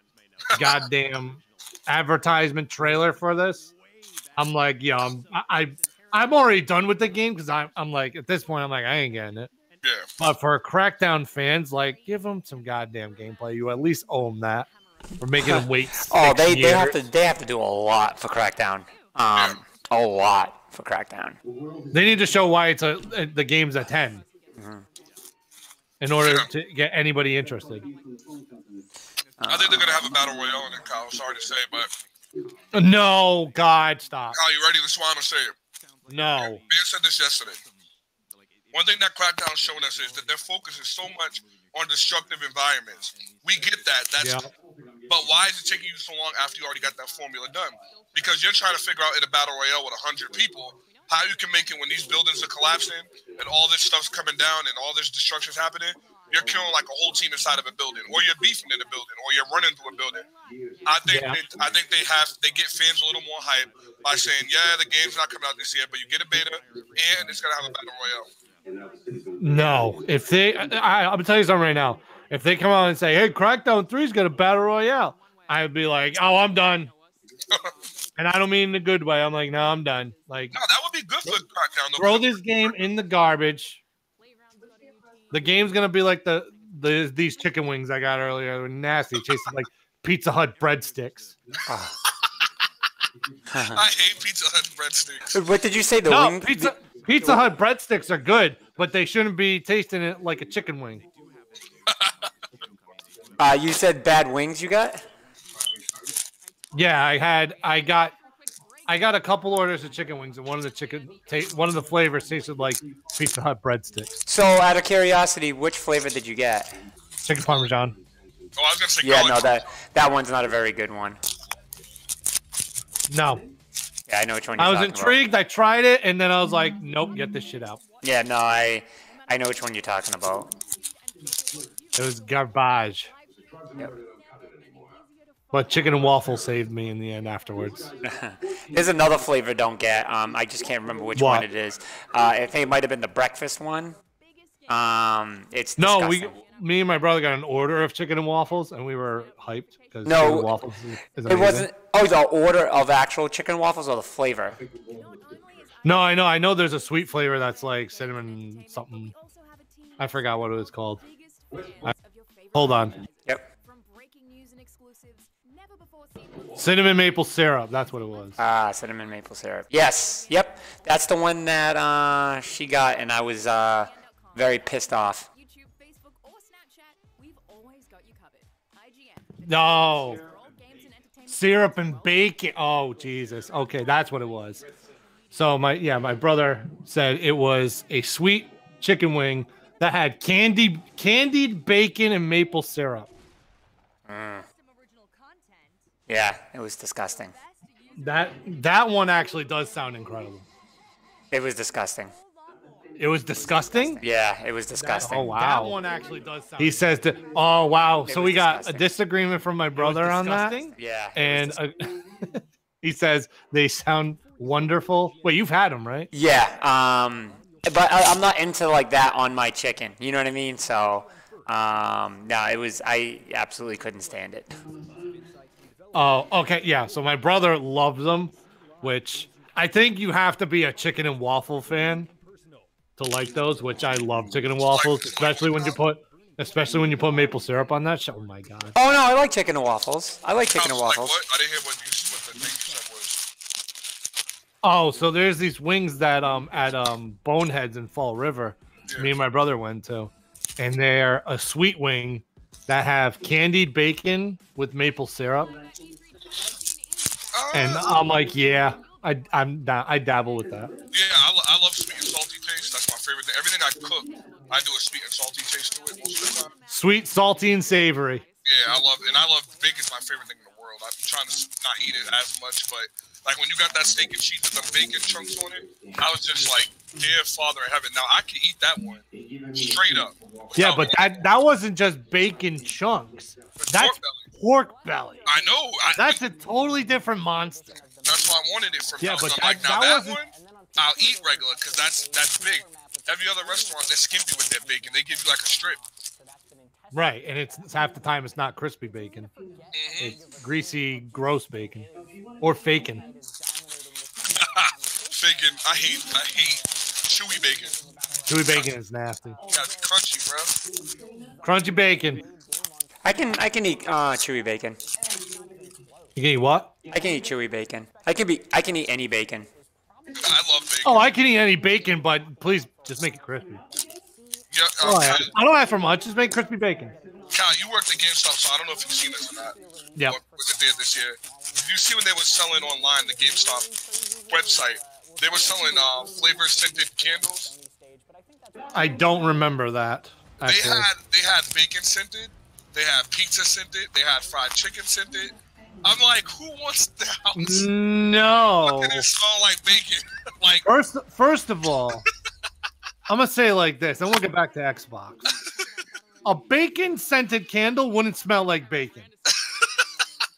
goddamn advertisement trailer for this, I'm like, yeah, I'm already done with the game because I'm like at this point I'm like I ain't getting it. Yeah. But for Crackdown fans, like give them some goddamn gameplay. You at least owe them that. We're making them wait. They have to do a lot for Crackdown. A lot for Crackdown. They need to show why the game's a 10 in order to get anybody interested. I think they're gonna have a battle royale in it, Kyle. Sorry to say, but No, God, stop. Kyle, you ready? This is why I'm gonna say it. No. Man said this yesterday. One thing that Crackdown's showing us is that their focus is so much on destructive environments. We get that. But why is it taking you so long after you already got that formula done? Because you're trying to figure out in a battle royale with 100 people how you can make it when these buildings are collapsing and all this stuff's coming down and all this destruction's happening. You're killing like a whole team inside of a building, or you're beefing in a building, or you're running through a building. I think they get fans a little more hype by saying, yeah, the game's not coming out this year, but you get a beta and it's gonna have a battle royale. No. If I'm gonna tell you something right now. If they come out and say, hey, Crackdown 3's got a battle royale, I'd be like, oh, I'm done. And I don't mean in a good way. I'm like, no, I'm done. Like, no, that would be good for Crackdown. Throw this game in the garbage. The game's gonna be like these chicken wings I got earlier. They were nasty, tasted like Pizza Hut breadsticks. I hate Pizza Hut breadsticks. What did you say? Pizza Hut breadsticks are good, but they shouldn't be tasting it like a chicken wing. You said bad wings you got? Yeah, I got a couple orders of chicken wings, and one of the flavors tasted like Pizza Hut breadsticks. So, out of curiosity, which flavor did you get? Chicken Parmesan. Oh, I was gonna say Yeah, garlic. no, that one's not a very good one. No. Yeah, I know which one you're I was talking intrigued. I tried it, and then I was like, nope, get this shit out. about. Yeah, no, I know which one you're talking about. It was garbage. Yep. But chicken and waffle saved me in the end afterwards. There's another flavor don't get. I just can't remember which What? one it is. I think it might have been the breakfast one. It's No, disgusting. me and my brother got an order of chicken and waffles, and we were hyped because No, chicken and waffles is It amazing. wasn't. Oh, the order of actual chicken waffles or the flavor? No, I know. There's a sweet flavor that's like cinnamon something. I forgot what it was called. Hold on. Yep. Cinnamon maple syrup. That's what it was. Ah, cinnamon maple syrup. Yes. Yep. That's the one that she got, and I was very pissed off. No. Syrup and bacon. Oh, Jesus. Okay, that's what it was. So my brother said it was a sweet chicken wing that had candied bacon and maple syrup. Yeah, it was disgusting. That one actually does sound incredible. It was disgusting. It was disgusting? Yeah, it was disgusting. Oh, wow. That one actually does sound. He says that. Oh, wow. So we got a disagreement from my brother on that. Yeah. And he says they sound wonderful. Wait, you've had them, right? Yeah. But I'm not into like that on my chicken. You know what I mean? So, no, it was. I absolutely couldn't stand it. Oh, okay. Yeah. So my brother loves them, which I think you have to be a chicken and waffle fan to like those, which I love chicken and waffles, especially when you put maple syrup on that shit. Oh my god. Oh no, I like chicken and waffles. I like chicken and Like waffles. what? I didn't hear what the thing you said was. Oh, so there's these wings that at Boneheads in Fall River, me and my brother went to, and they're a sweet wing that have candied bacon with maple syrup. And I'm like, yeah, I dabble with that. Yeah, I love sweet and salty taste. That's my favorite thing. Everything I cook, I do a sweet and salty taste to it most of the time. Sweet, salty, and savory. Yeah, I love bacon's my favorite thing in the world. I'm trying to not eat it as much, but like when you got that steak and cheese with the bacon chunks on it, I was just like, dear Father in heaven. Now I can eat that one straight up. Yeah, but that wasn't just bacon chunks. That's pork belly. I know. That's a totally different monster. That's why I wanted it from. Yeah, but I'm like, now that that one, I'll eat regular because that's big. Every other restaurant, they're skimpy with their bacon. They give you like a strip. Right, and it's half the time it's not crispy bacon. Mm-hmm. It's greasy, gross bacon, or fakin. Bacon. I hate chewy bacon. Chewy bacon is nasty. That's crunchy, bro. Crunchy bacon. I can eat chewy bacon. You can eat what? I can eat chewy bacon. I can eat any bacon. I love bacon. Oh, I can eat any bacon, but please just make it crispy. Yeah, I don't ask for much. Just make crispy bacon. Cal, you worked at GameStop, so I don't know if you've seen this or not. Yeah. What was it there this year? You see when they were selling online, the GameStop website, they were selling flavor scented candles. I don't remember that. Actually. They had bacon scented, they had pizza scented, they had fried chicken scented. I'm like, who wants that? No. It smell like bacon. Like first of all, I'm gonna say it like this, and we'll get back to Xbox. A bacon scented candle wouldn't smell like bacon,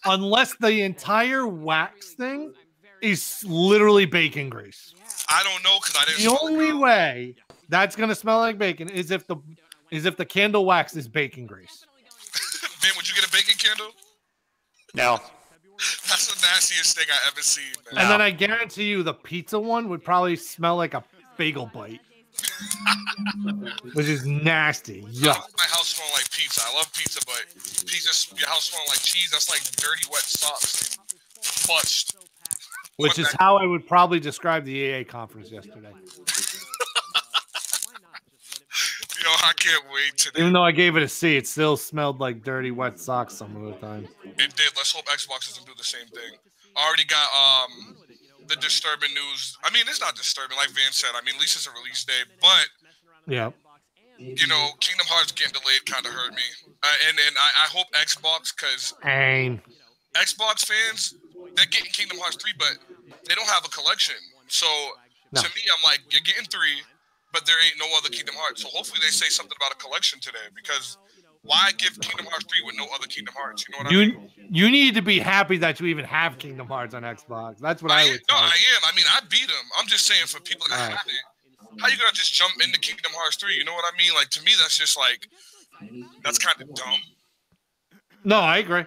unless the entire wax thing is literally bacon grease. I don't know because I didn't. The only way that's gonna smell like bacon is if the candle wax is bacon grease. Ben, would you get a bacon candle? No. That's the nastiest thing I ever seen. Man. And then I guarantee you the pizza one would probably smell like a bagel bite. Which is nasty. Yuck. My house smelling like pizza. I love pizza, but your house smelling like cheese. That's like dirty, wet socks and butched. Which is how I would probably describe the EA conference yesterday. Yo, I can't wait today. Even though I gave it a C, it still smelled like dirty, wet socks some of the time. It did. Let's hope Xbox doesn't do the same thing. I already got the disturbing news. I mean, it's not disturbing, like Van said. I mean, at least it's a release date, but yeah, you know, Kingdom Hearts getting delayed kind of hurt me. And I hope Xbox, because Xbox fans, they're getting Kingdom Hearts 3, but they don't have a collection. So to me, I'm like, you're getting 3, but there ain't no other Kingdom Hearts. So hopefully they say something about a collection today, because why give Kingdom Hearts 3 with no other Kingdom Hearts? You know what I mean? You need to be happy that you even have Kingdom Hearts on Xbox. That's what I would say. No, I am. I mean, I beat them. I'm just saying for people that have it, how you gonna just jump into Kingdom Hearts 3? You know what I mean? Like, to me, that's just like, that's kind of dumb. No, I agree.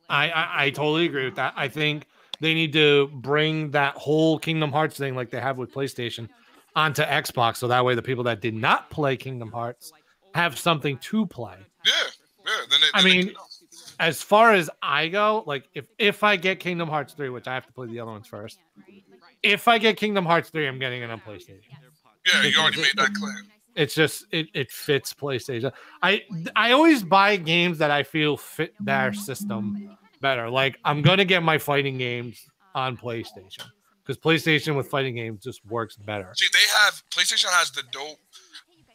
I totally agree with that. I think they need to bring that whole Kingdom Hearts thing like they have with PlayStation onto Xbox, so that way the people that did not play Kingdom Hearts have something to play. Yeah. Then I mean, as far as I go, like if I get Kingdom Hearts 3, which I have to play the other ones first, if I get Kingdom Hearts 3, I'm getting it on PlayStation. Yeah, you already made that clear. It's just it fits PlayStation. I always buy games that I feel fit their system better. Like I'm gonna get my fighting games on PlayStation because PlayStation with fighting games just works better. See, PlayStation has the dope,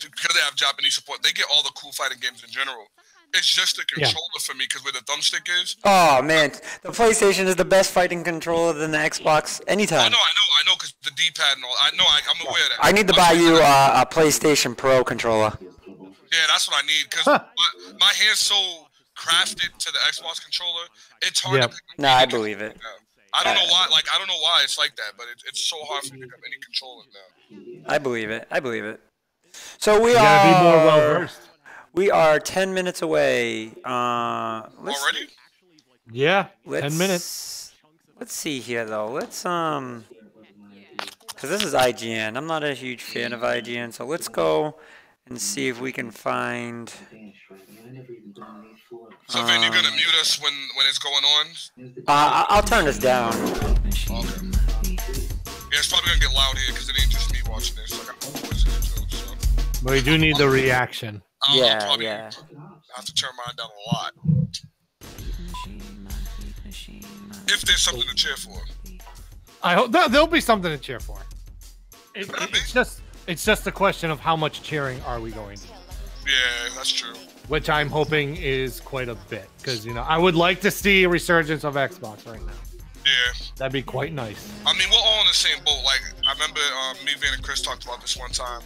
because they have Japanese support. They get all the cool fighting games in general. It's just the controller for me, because where the thumbstick is. Oh man, the PlayStation is the best fighting controller than the Xbox anytime. I know, because the D-pad and all. I'm aware of that. I need to buy you a PlayStation Pro controller. Yeah, that's what I need, because my hand's so crafted to the Xbox controller. It's hard to pick up. No, I believe it. I don't know why. Like, I don't know why it's like that, but it's so hard for me to pick up any controller now. I believe it. So we gotta be more well versed. We are 10 minutes away. Already? Yeah, 10 minutes. Let's see here, though. Let's because this is IGN. I'm not a huge fan of IGN, so let's go and see if we can find. So, Vin, you're gonna mute us when it's going on? I'll turn this down. Okay. Yeah, it's probably gonna get loud here because it ain't just me watching this. I got boys here too, so. But we do need the reaction. Yeah. I have to turn mine down a lot. If there's something to cheer for. I hope there'll be something to cheer for. It's just a question of how much cheering are we going to do. Yeah, that's true. Which I'm hoping is quite a bit, because I would like to see a resurgence of Xbox right now. Yeah, that'd be quite nice. I mean, we're all in the same boat. Like, I remember me, Van, and Chris talked about this one time.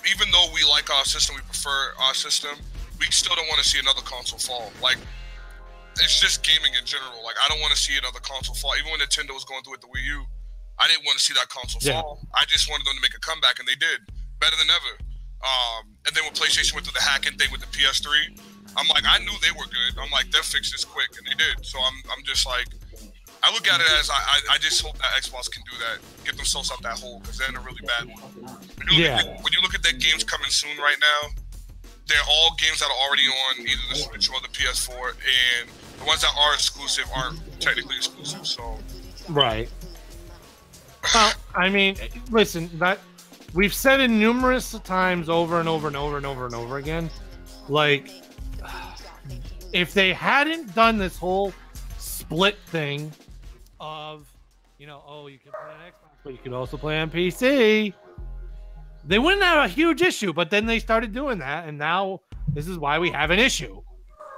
Even though we like our system, we prefer our system, we still don't want to see another console fall. Like, it's just gaming in general. Like, I don't want to see another console fall. Even when Nintendo was going through with the WiiU, I didn't want to see that console fall. I just wanted them to make a comeback, and they did. Better than ever. And then when PlayStation went through the hacking thing with the PS3, I'm like, I knew they were good. I'm like, they'll fix this quick, and they did. So I'm just like, I look at it as I just hope that Xbox can do that, get themselves out that hole, because they're in a really bad one. When you look at their games coming soon right now, they're all games that are already on either the Switch or the PS4, and the ones that are exclusive aren't technically exclusive. So right. Well, I mean, listen, that we've said it numerous times over and over and over and over and over again. Like, if they hadn't done this whole split thing of, you can play on Xbox, but you can also play on PC, they wouldn't have a huge issue. But then they started doing that, and now this is why we have an issue.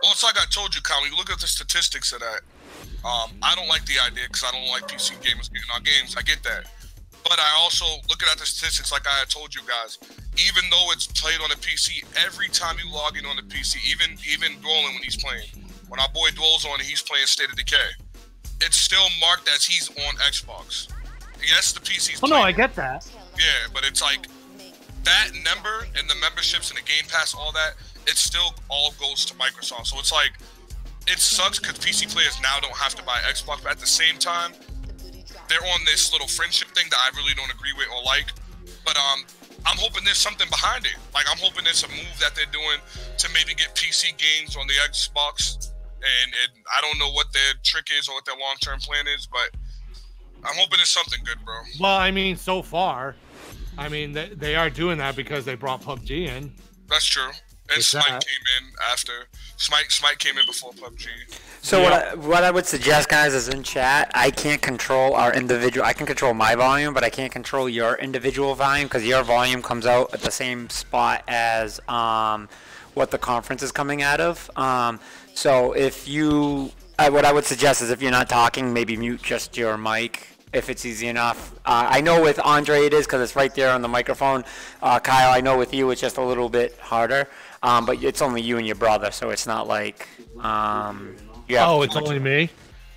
Well, it's like I told you, Kyle, when you look at the statistics of that, I don't like the idea because I don't like PC gamers getting our games. I get that. But I also, looking at the statistics, like I had told you guys, even though it's played on a PC, every time you log in on the PC, even Dwelling when he's playing, when our boy Dwell's on and he's playing State of Decay, it's still marked as he's on Xbox. Yes, the PC's playing. Oh, no, I get that. Yeah, but it's like, that number and the memberships and the Game Pass, all that, it still all goes to Microsoft. So it's like, it sucks because PC players now don't have to buy Xbox, but at the same time, they're on this little friendship thing that I really don't agree with or like. But I'm hoping there's something behind it. Like, I'm hoping it's a move that they're doing to maybe get PC games on the Xbox. And I don't know what their trick is or what their long-term plan is, but I'm hoping it's something good, bro. Well, I mean, so far, I mean, they are doing that because they brought PUBG in. That's true. And What's Smite that? came in after. Smite came in before PUBG. So Yeah. what I would suggest, guys, is in chat. I can't control our individual. I can control my volume, but I can't control your individual volume because your volume comes out at the same spot as what the conference is coming out of. So if you, what I would suggest is if you're not talking, maybe mute just your mic if it's easy enough. I know with Andre it is because it's right there on the microphone. Kyle, I know with you it's just a little bit harder, but it's only you and your brother, so it's not like. Oh, it's only me?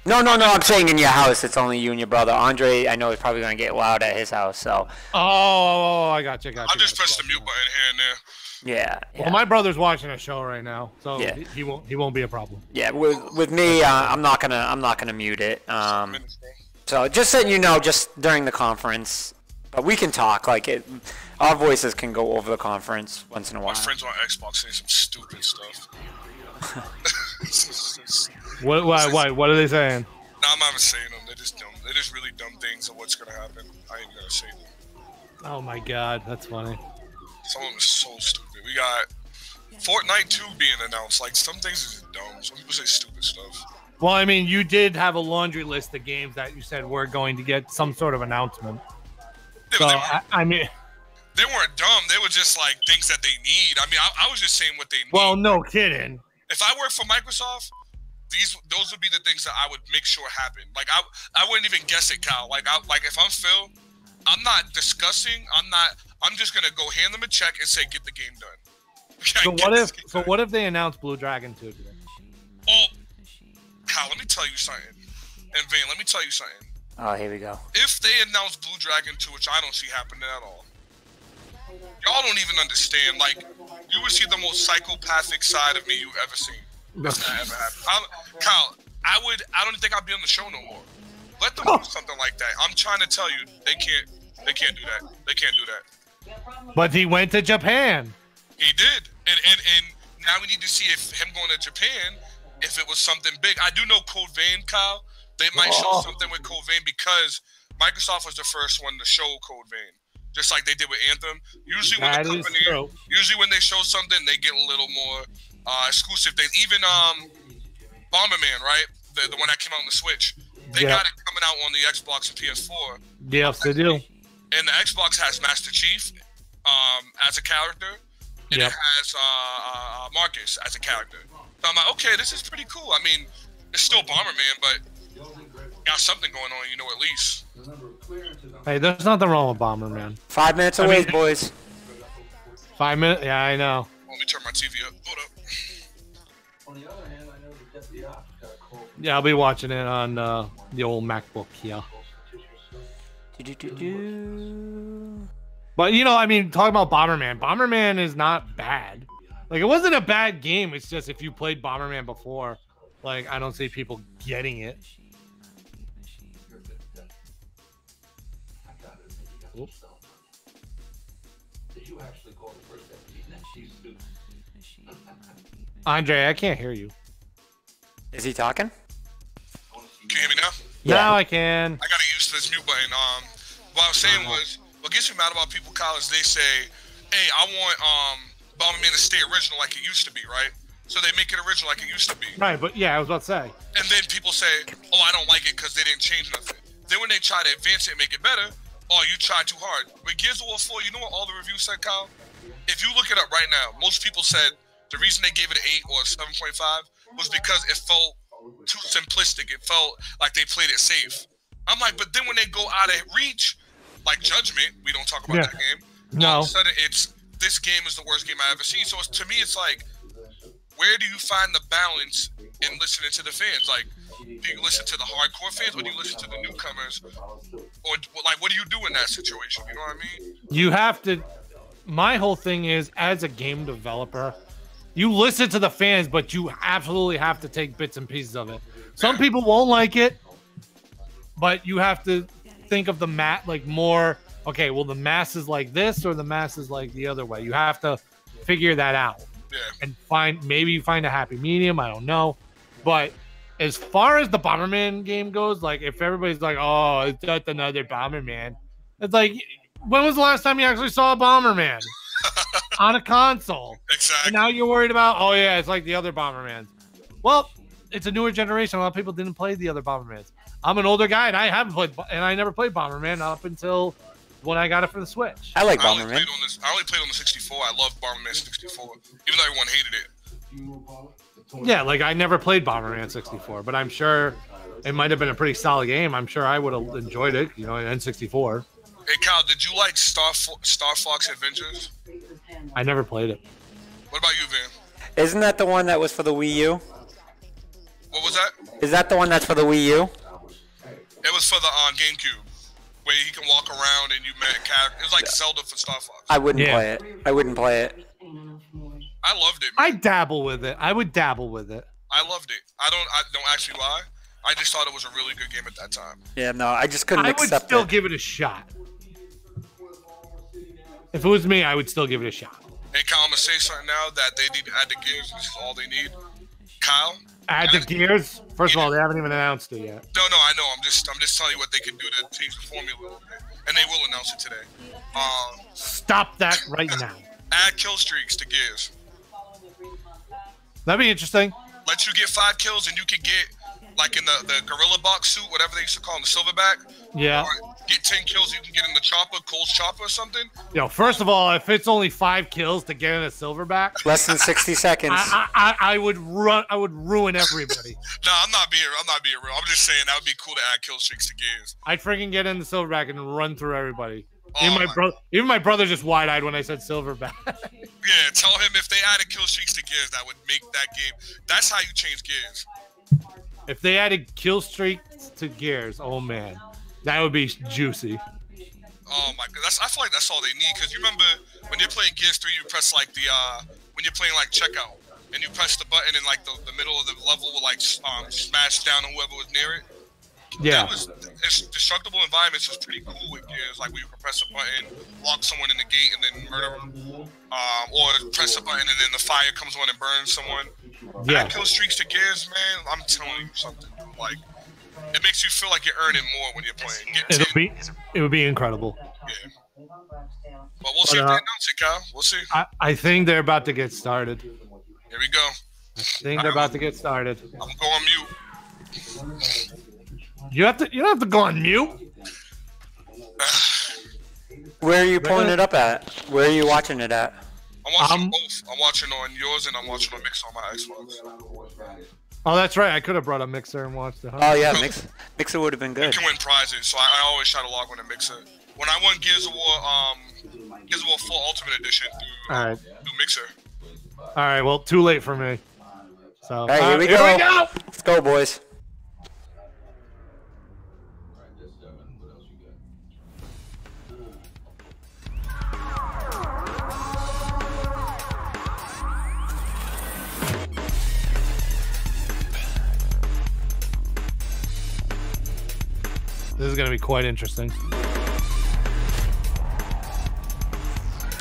No, I'm saying in your house, it's only you and your brother. Andre, I know is probably going to get loud at his house, so. Oh, I got you. I'll just press the mute button here and there. Yeah. Well, my brother's watching a show right now, so Yeah. he won't be a problem. Yeah, with me, I'm not gonna mute it. Minutes, bro. So just letting you know, just during the conference, but we can talk. Like our voices can go over the conference once in a My while. friends on Xbox saying some stupid stuff. What are they saying? No, I'm not even saying them. They're just dumb. They're just really dumb things of what's gonna happen. I ain't gonna say them. Oh my god, that's funny. Some of them are so stupid. We got Fortnite 2 being announced. Like, some things is just dumb. Some people say stupid stuff. Well, I mean, you did have a laundry list of games that you said were going to get some sort of announcement. So, I mean, they weren't dumb. They were just like things that they need. I mean, I was just saying what they need. well, no kidding. If I worked for Microsoft, those would be the things that I would make sure happen. Like I wouldn't even guess it, Cal. Like if I'm Phil, I'm not discussing. I'm just gonna go hand them a check and say get the game done. So what if they announced Blue Dragon 2 today? Oh, Cal, let me tell you something. And Vane, let me tell you something. Oh, here we go. If they announce Blue Dragon 2, which I don't see happening at all, y'all don't even understand. Like, you would see the most psychopathic side of me you've ever seen. That's not ever happened. Kyle, I don't think I'd be on the show no more. Let them do something like that. I'm trying to tell you, they can't do that. They can't do that. But he went to Japan. He did. And now we need to see if him going to Japan, if it was something big. I do know Code Vein, Kyle. They might show something with Code Vein because Microsoft was the first one to show Code Vein. Just like they did with Anthem. Usually when they show something, they get a little more exclusive things. Even Bomberman, right? The one that came out on the Switch. They got it coming out on the Xbox and PS4. Yes, they do. And the Xbox has Master Chief as a character. And it has Marcus as a character. So I'm like, okay, this is pretty cool. I mean, it's still Bomberman, but got something going on, at least. Hey, there's nothing wrong with Bomberman. 5 minutes away, boys. 5 minutes? Yeah, I know. Let me turn my TV up. Hold up. Yeah, I'll be watching it on the old MacBook here. But, I mean, talking about Bomberman. Bomberman is not bad. Like, it wasn't a bad game. It's just if you played Bomberman before, like, I don't see people getting it. Oops. Andre, I can't hear you. Is he talking? Can you hear me now? Yeah. Now I can. I gotta use this mute button. What I was saying was, what gets me mad about people, Kyle, is they say, hey, I want Bomberman to stay original like it used to be, right? So they make it original like it used to be. Right, but yeah, I was about to say. And then people say, oh, I don't like it because they didn't change nothing. Then when they try to advance it and make it better, oh, you tried too hard. With Gears of War 4, you know what all the reviews said, Kyle? If you look it up right now, most people said the reason they gave it an 8 or 7.5 was because it felt too simplistic. It felt like they played it safe. I'm like, but then when they go out of reach, like Judgment, we don't talk about that game. All of a sudden, this game is the worst game I've ever seen. So to me, it's like, where do you find the balance in listening to the fans? Like, do you listen to the hardcore fans or do you listen to the newcomers? Or like, what do you do in that situation? You know what I mean? You have to. My whole thing is, as a game developer, you listen to the fans, but you absolutely have to take bits and pieces of it. Some people won't like it, but you have to think of the like more. Okay, well, the mass is like this, or the mass is like the other way. You have to figure that out and maybe find a happy medium. I don't know, but as far as the Bomberman game goes, like if everybody's like, "Oh, it's just another Bomberman," it's like, when was the last time you actually saw a Bomberman? on a console. Exactly. And now you're worried about, oh yeah, it's like the other Bombermans. Well, it's a newer generation. A lot of people didn't play the other Bombermans. I'm an older guy, and I never played Bomberman up until when I got it for the Switch. I like I only Bomberman. played on the 64. I love Bomberman 64, even though everyone hated it. Yeah, like I never played Bomberman 64, but I'm sure it might have been a pretty solid game. I'm sure I would have enjoyed it, you know, in N64. Hey, Kyle, did you like Star Fox Adventures? I never played it. What about you, Van? Isn't that the one that was for the Wii U? What was that? Is that the one that's for the Wii U? It was for the GameCube, where you can walk around and you met characters. It was like Zelda for Star Fox. I wouldn't Yeah. play it. I wouldn't play it. I loved it. Man. I dabble with it. I would dabble with it. I loved it. I don't actually lie. I just thought it was a really good game at that time. Yeah, no, I just couldn't I would accept still it. give it a shot. If it was me, I would still give it a shot. Hey, Kyle, I'm gonna say something now that they need to add the gears. This is all they need. Kyle. Add the gears. First of all, they haven't even announced it yet. No, I know. I'm just telling you what they can do to change the formula a little bit, and they will announce it today. Stop that right now. Add kill streaks to gears. That'd be interesting. Let you get 5 kills, and you can get like in the gorilla box suit, whatever they used to call them, the silverback. Yeah. Or get 10 kills, you can get in the chopper, Cole's chopper or something. Yo, first of all, if it's only 5 kills to get in a silverback, Less than 60 seconds. I would run. I would ruin everybody. No, I'm not being real. I'm just saying that would be cool to add kill streaks to gears. I'd freaking get in the silverback and run through everybody. Oh, Even my brother just wide-eyed when I said silverback. Yeah, tell him if they added kill streaks to gears, that would make that game. That's how you change gears. If they added kill streaks to Gears, oh man, that would be juicy. Oh my god, I feel like that's all they need. Cause you remember when you're playing Gears 3, you press like the when you're playing like checkout, and you press the button and like the middle of the level will like smash down on whoever was near it. Yeah. It's destructible environments was pretty cool with Gears, like where you can press a button, lock someone in the gate, and then murder them, or press a button and then the fire comes on and burns someone. Yeah. Add kill streaks to Gears, man. I'm telling you something. Like, it makes you feel like you're earning more when you're playing. It would be incredible. Yeah. But we'll see if they announce it, Kyle. We'll see. I think they're about to get started. Here we go. I think they're about to get started. I'm going to go on mute. You don't have to go on mute. Where are you pulling it up at? Where are you watching it at? I'm watching both. I'm watching on yours and I'm watching on Mix on my Xbox. Oh, that's right. I could have brought a mixer and watched it. Huh? Oh yeah, Mixer would have been You good. can win prizes, so I always try to log on to Mixer. When I won Gears of War 4 Ultimate Edition through Mixer. All right. Well, too late for me. So All right, here we go. Let's go, boys. This is going to be quite interesting.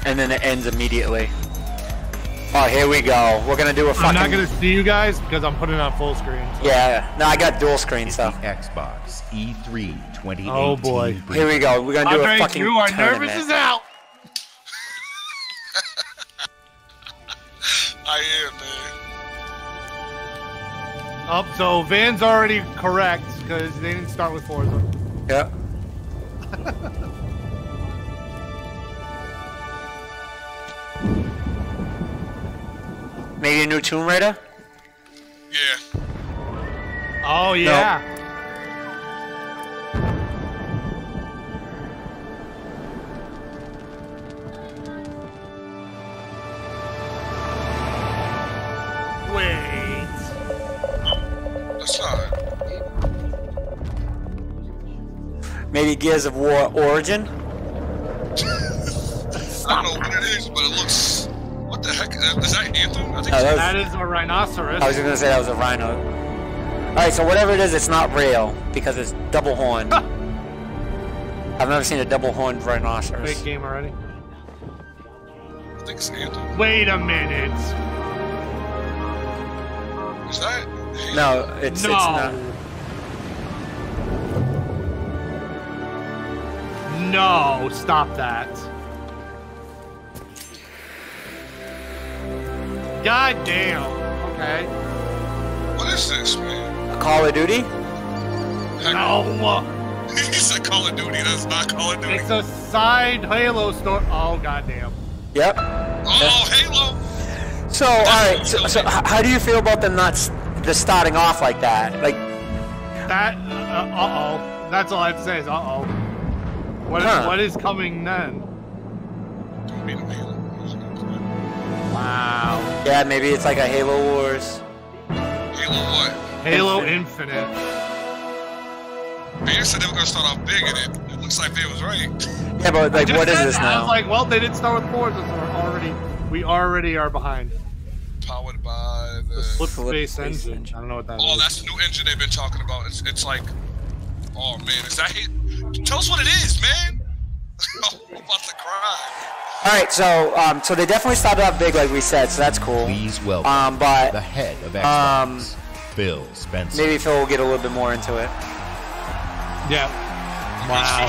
And then it ends immediately. Oh, here we go. We're gonna do a fucking. I'm not going to see you guys because I'm putting it on full screen. So. Yeah, no, I got dual screen stuff. Xbox E3 2018. Oh boy. Here we go. We're gonna do a fucking you are tournament. nervous as hell. I am, man. Oh, so Van's already correct because they didn't start with Forza. Yeah. Maybe a new Tomb Raider? Yeah. Oh yeah. Wait. That's not. Maybe Gears of War Origin? I don't know what it is, but it looks. What the heck? Is that Anthem? I think Oh, That is a rhinoceros. I was gonna say that was a rhino. Alright, so whatever it is, it's not real because it's double horned. I've never seen a double horned rhinoceros. Fake game already. I think it's Anthem. Wait a minute. Is that? No, it's not. No, stop that. God damn. Okay. What is this, man? A Call of Duty? No. He said Call of Duty. That's not Call of Duty. It's a side Halo story. Oh, goddamn. Yep. Oh, Halo. So, all right. So how do you feel about them not just starting off like that? Like that. Uh-oh. That's all I have to say is uh-oh. What is coming then? Don't beat him, Halo. Wow. Yeah, maybe it's like a Halo Wars. Halo what? Halo Infinite. Beer said they were gonna start off big in it. It looks like Beer was right. Yeah, but like, what is this I now? was like, well, they didn't start with Forza, so we already are behind. Powered by the Flip space engine. I don't know what that is. Oh, that's the new engine they've been talking about. It's like, oh man, is that it? Tell us what it is, man. I'm about to cry. All right, so they definitely started off big, like we said, so that's cool. Please welcome but the head of Xbox, Phil Spencer. maybe Phil will get a little bit more into it. Yeah. Wow.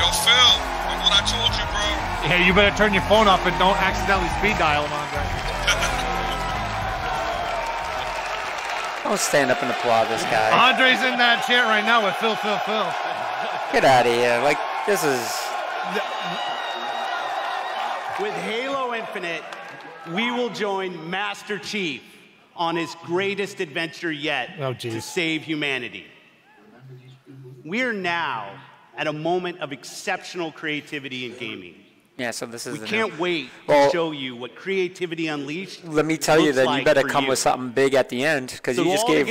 Yo, Phil, look what I told you, bro. Yeah, you better turn your phone off and don't accidentally speed dial him, Andre. Don't stand up and applaud this guy. Andre's in that chair right now with Phil. Get out of here. Like, this is... With Halo Infinite, we will join Master Chief on his greatest adventure yet to save humanity. We're now at a moment of exceptional creativity in gaming. Yeah, so this is... We can't wait to show you what Creativity Unleashed Let me tell you that you better come with something big at the end, because you just gave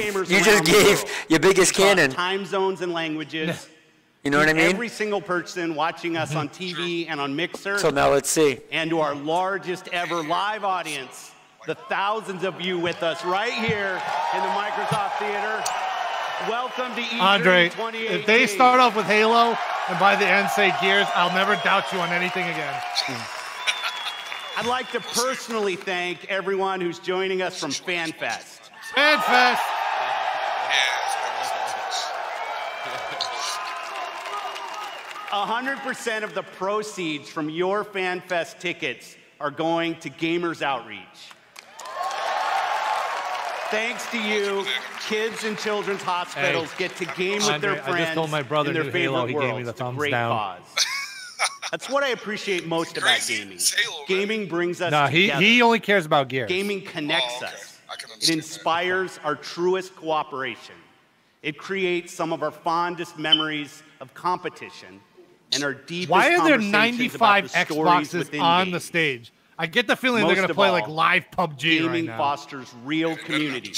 your biggest cannon. Time zones and languages. You know what I mean? Every single person watching us on TV and on Mixer. So now let's see. And to our largest ever live audience, the thousands of you with us right here in the Microsoft Theater. Welcome to E3 Andre, 2018. if they start off with Halo and by the end say Gears, I'll never doubt you on anything again. I'd like to personally thank everyone who's joining us from FanFest. FanFest! 100% of the proceeds from your FanFest tickets are going to Gamers Outreach. Thanks to you, kids in children's hospitals get to game with their friends I just told my brother in their knew favorite Halo. He worlds. gave me the thumbs Great down. cause. That's what I appreciate most about gaming. Gaming brings us together. He only cares about Gears. Gaming connects us. It inspires our truest cooperation. It creates some of our fondest memories of competition and our deepest Why are there conversations about 95 the stories Xboxes within on games. the stage? I get the feeling they're Most going to of play all, like live PUBG gaming right now. fosters real community.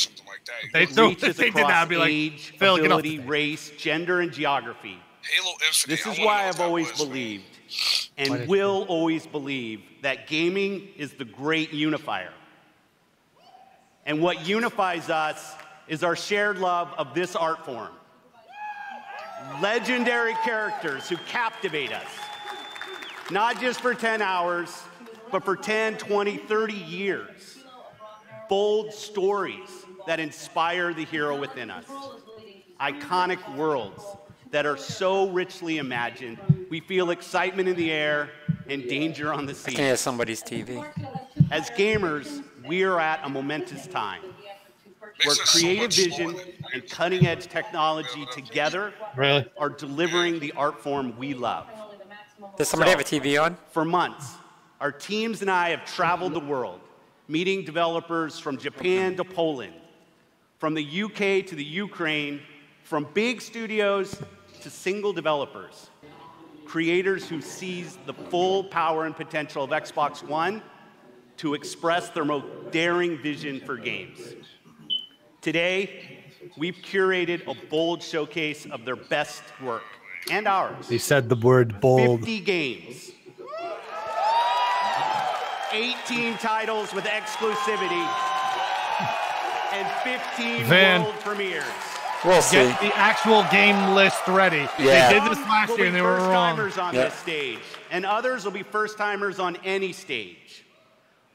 They It did reaches that, across I'd be like, age, Phil, get off the ability, stage. race, gender, and geography. Halo Infinite. This is why I've always believed and will always believe that gaming is the great unifier. And what unifies us is our shared love of this art form. Legendary characters who captivate us, not just for 10 hours, but for 10, 20, 30 years. Bold stories that inspire the hero within us. Iconic worlds that are so richly imagined, we feel excitement in the air and danger on the sea. I can hear somebody's TV. As gamers, we are at a momentous time where creative vision and cutting-edge technology together are delivering the art form we love. Does somebody have a TV on? For months, our teams and I have traveled the world, meeting developers from Japan to Poland, from the UK to the Ukraine, from big studios to single developers, creators who seize the full power and potential of Xbox One to express their most daring vision for games. Today, we've curated a bold showcase of their best work, and ours. He said the word bold. 50 games. 18 titles with exclusivity, and 15 world premieres. We'll see. Get the actual game list ready. Yeah. They did this last year and they were wrong. First-timers on this stage, and others will be first-timers on any stage.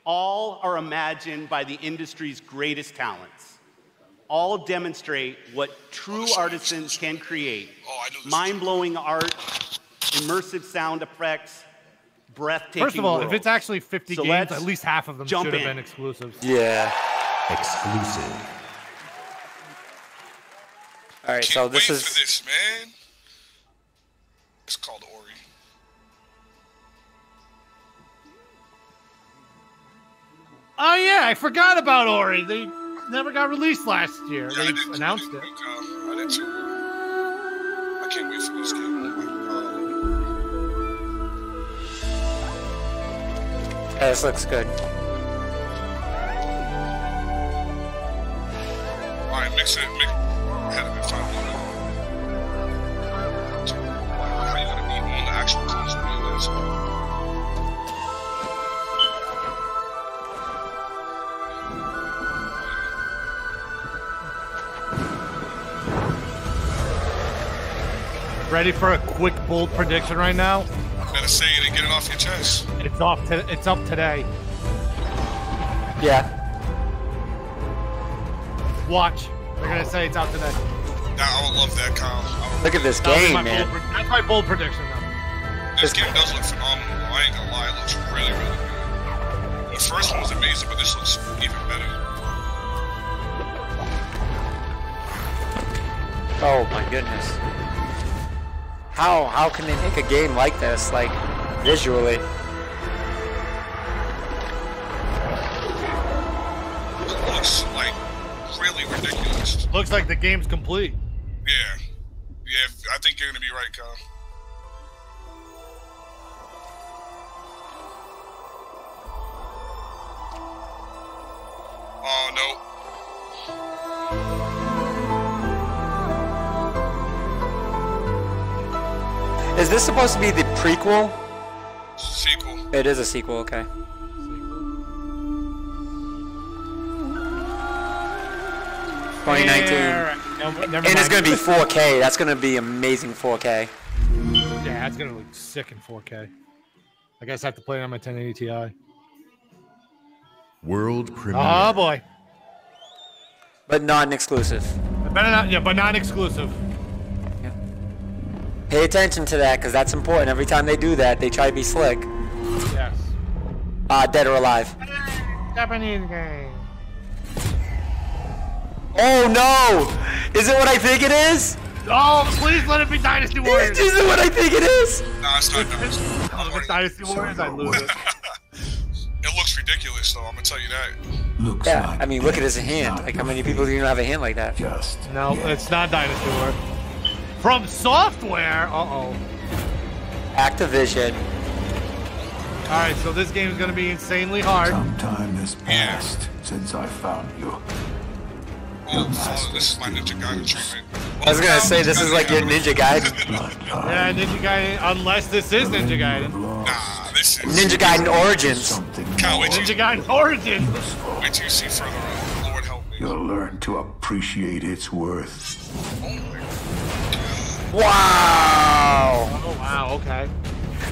All are imagined by the industry's greatest talents. All demonstrate what true artisans can create. Mind-blowing art, immersive sound effects, breathtaking First of all, world. if it's actually 50 So games, let's at least half of them jump should have in. been exclusives. Yeah. Exclusive. All right, Can't so this wait is. for this, man. It's called Ori. Oh yeah, I forgot about Ori. They never got released last year. Yeah, I They did too, announced I it. did too. I can't wait for this game. Oh my god. Yeah, this looks good. Alright, mix it. I had a good time doing it. How you gonna be on the actual console doing this? Ready for a quick bold prediction right now? Better say it and get it off your chest. It's up today. Yeah. Watch. They're gonna say it's out today. I would love that, Kyle. Look at this That'll be game, my man. that's my bold prediction now. This game does look phenomenal. I ain't gonna lie, it looks really, really good. The first one was amazing, but this looks even better. Oh my goodness. How can they make a game like this, like visually? It looks like really ridiculous. Looks like the game's complete. Yeah. Yeah, I think you're gonna be right, Kyle. Oh no. Is this supposed to be the prequel? Sequel. It is a sequel, okay. Never And it's mind. gonna be 4K. That's gonna be amazing 4K. Yeah, it's gonna look sick in 4K. I guess I have to play it on my 1080 Ti. World premiere. Oh boy. But not an exclusive. Better not, yeah, but not exclusive. Pay attention to that, because that's important. Every time they do that, they try to be slick. Yes. Dead or alive. Japanese game. Oh no! Is it what I think it is? Oh, please let it be Dynasty Warriors. Is it what I think it is? Nah, it's not Dynasty. If it's Dynasty Warriors, I lose it. It looks ridiculous, though. I'm gonna tell you that. Looks Yeah, like I mean, look at his this is hand. not Like, how many people do you have a hand like that? just No, yet. it's not Dynasty Warriors. From Software. Uh-oh. Activision. All right, so this game is going to be insanely hard. Some time has passed since I found you. Oh, this is my Ninja Gaiden treatment. I was gonna say, this is like your Ninja Gaiden. Bloodline. Yeah, Ninja Gaiden, unless this is Ninja Gaiden. Nah, this is Ninja Gaiden Origins. Something Can't wait Ninja till Gaiden Origins. wait till you see further on. Lord help me. You'll learn to appreciate its worth. Oh my Wow! Oh, wow, okay.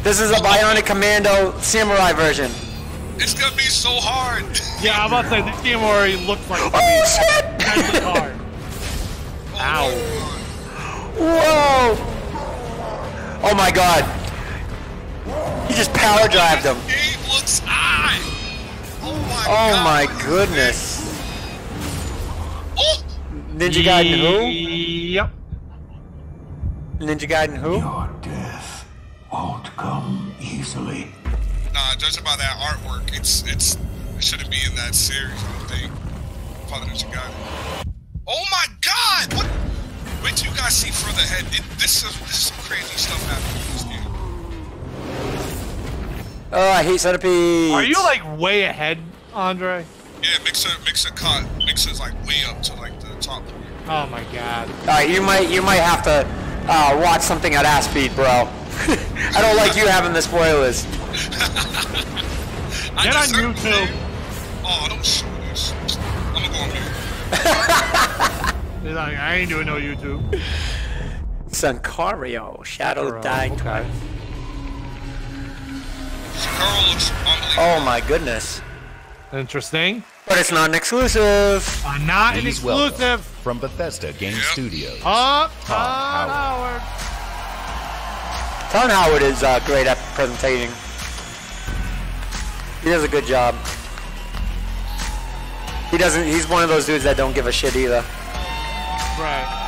This is a Bionic Commando Samurai version. It's gonna be so hard. Yeah, I'm about to say, this game already looks like it's Oh shit! intensely hard. Ow. Whoa! Oh my god. He just power drived him. Game looks high. Oh my Oh god. my goodness. Oh! Ninja Gaiden who? Yep. Ninja Gaiden who? Your death won't come easily. Nah, judging by that artwork, it shouldn't be in that series, I don't think. Probably Ninja Gaiden. Oh my god! What? Wait till you guys see further ahead. This is some crazy stuff happening in this game. Oh, I hate centipedes. Are you like way ahead, Andre? Yeah, Mixer's like way up to like the top. Oh my god. Alright, you might have to watch something at ass speed, bro. I don't like you having the spoilers. Get on deserve YouTube. it. Oh, don't show this. I'm gonna go on mute. He's like, I ain't doing no YouTube. Sankario, Shadow Sakura, Die okay. Card. Sakura looks unbelievable. Oh my goodness. Interesting. But it's not an exclusive. Not an Please welcome, exclusive. from Bethesda Game Yep. Studios. Todd Howard. Howard. Todd Howard is great at presenting. He does a good job. He doesn't. He's one of those dudes that don't give a shit either. Right.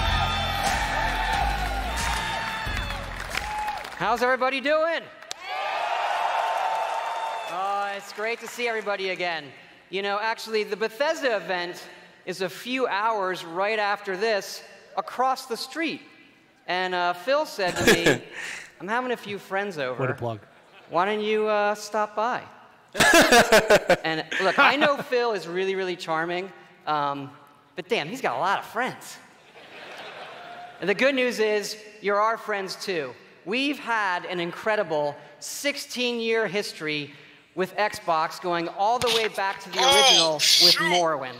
How's everybody doing? It's great to see everybody again. You know, actually, the Bethesda event is a few hours right after this across the street. And Phil said to me, I'm having a few friends over. What a plug. Why don't you stop by? And look, I know Phil is really, really charming, but damn, he's got a lot of friends. And the good news is, you're our friends too. We've had an incredible 16-year history with Xbox going all the way back to the original with Morrowind.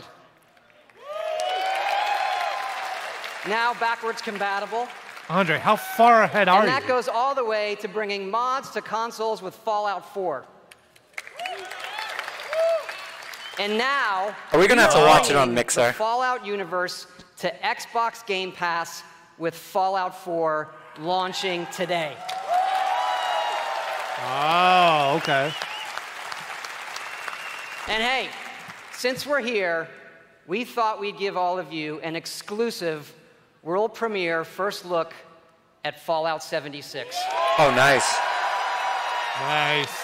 Now backwards compatible. Andre, how far ahead are you? And that goes all the way to bringing mods to consoles with Fallout 4. And now, are we gonna have to watch it on Mixer? The Fallout universe to Xbox Game Pass with Fallout 4 launching today. Oh, okay. And hey, since we're here, we thought we'd give all of you an exclusive world premiere first look at Fallout 76. Oh, nice. Nice.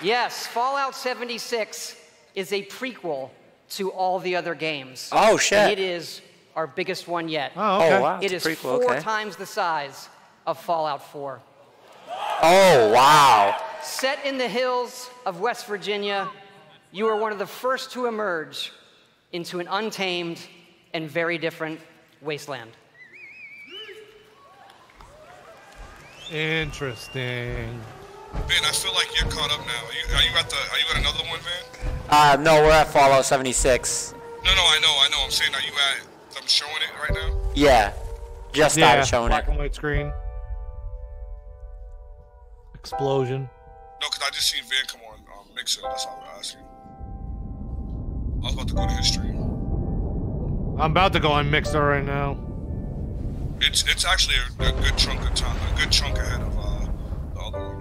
Yes, Fallout 76 is a prequel to all the other games. Oh, shit. And it is our biggest one yet. Oh, okay. Oh, wow. It It's is a prequel, 4 okay. times the size of Fallout 4. Oh, wow. Set in the hills of West Virginia, you are one of the first to emerge into an untamed and very different wasteland. Interesting. Ben, I feel like you're caught up now. Are you at another one, Ben? No, we're at Fallout 76. No, I know. I'm saying, are you at? I'm showing it right now. Yeah, just started showing black it. and white screen. Explosion. No, because I just seen Van come on Mixer. That's all I was asking. I was about to go to history. I'm about to go on Mixer right now. It's actually a good chunk of time, a good chunk ahead of the other one.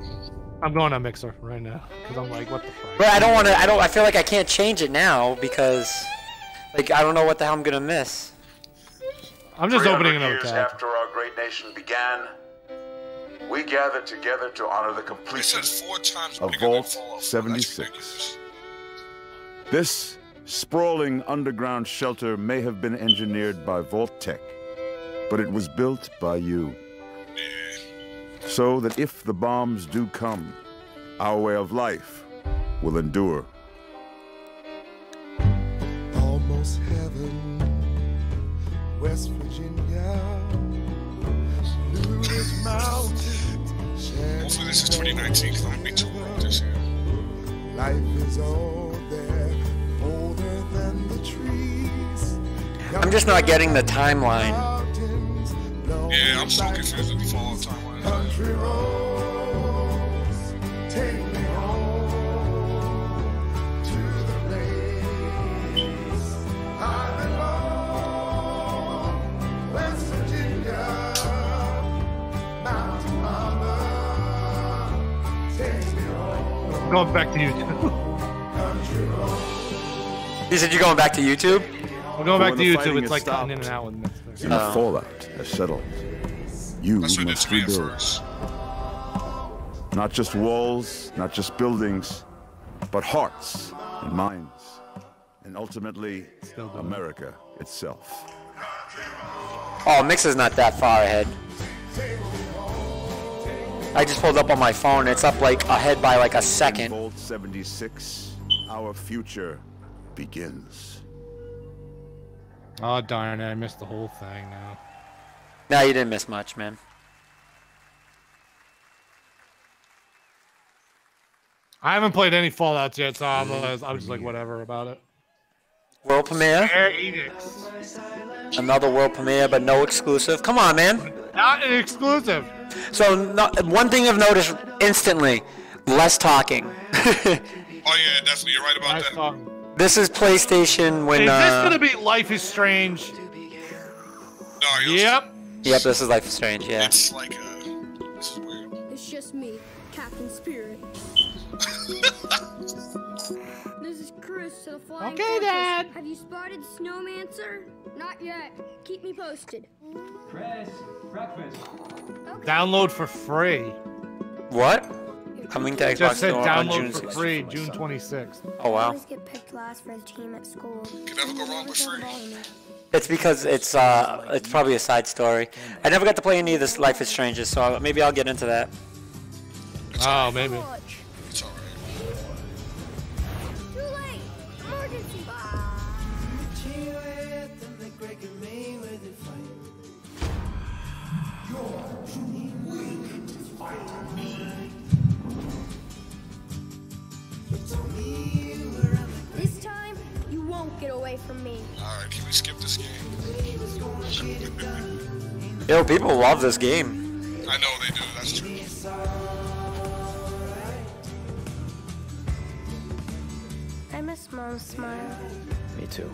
I'm going on Mixer right now because I'm like, what the fuck? But I don't want to. I feel like I can't change it now because, like, I don't know what the hell I'm gonna miss. I'm just opening another years tab. after our great nation began, we gathered together to honor the It completion says 4 times of bigger than Vault Fallout 4. That's 76. ridiculous. This sprawling underground shelter may have been engineered by Vault Tech, but it was built by you. Yeah. So that if the bombs do come, our way of life will endure. Almost heaven, West Virginia, Blue Ridge Mountain. Hopefully this is 2019 because I'm gonna be too broke this year. Life is all there, older than the trees. I'm just not getting the timeline. Yeah, I'm so confused with the Fallout timeline. Country roads, take me home to the place I belong. West Virginia, Mountain Mama, take me home. I'm going back to YouTube. Country roads. You said you're going back to YouTube? I'm going back When to the YouTube. fighting It's is like cutting stopped in and out with Mixer. and the fallout has settled, you That's what it did must to me at rebuild. first. Not just walls, not just buildings, but hearts and minds, and ultimately America itself. Oh, Mixer's not that far ahead. I just pulled up on my phone. It's up like ahead by like a In second. Vault 76, our future begins. Oh, darn it. I missed the whole thing now. No, you didn't miss much, man. I haven't played any Fallouts yet, so I'm just like, whatever about it. World premiere? Air Edicts. Another world premiere, but no exclusive. Come on, man. Not an exclusive. So, one thing I've noticed instantly, less talking. Oh yeah, definitely. You're right about Nice that. talking. This is PlayStation when... Is this going to be Life is Strange? No, Yep. Yep, this is Life is Strange, yeah. It's like this is weird. It's just me. Captain Spirit. This is Chris to the Flying Okay, Fortress. Dad. Have you spotted Snowmancer? Not yet. Keep me posted. Chris, breakfast. Download for free. What? Coming to Xbox Just said Store on June download for 6th. free, June 26th. Oh I wow. always get picked last for the team at school. Can never go wrong with free. It's because it's probably a side story. I never got to play any of this Life is Strange, so maybe I'll get into that. Oh, maybe. It's alright. Too late. Emergency. This time, you won't get away from me. Alright, can we skip this game? Yo, people love this game. I know they do, that's true. I miss Mom's smile. Me too.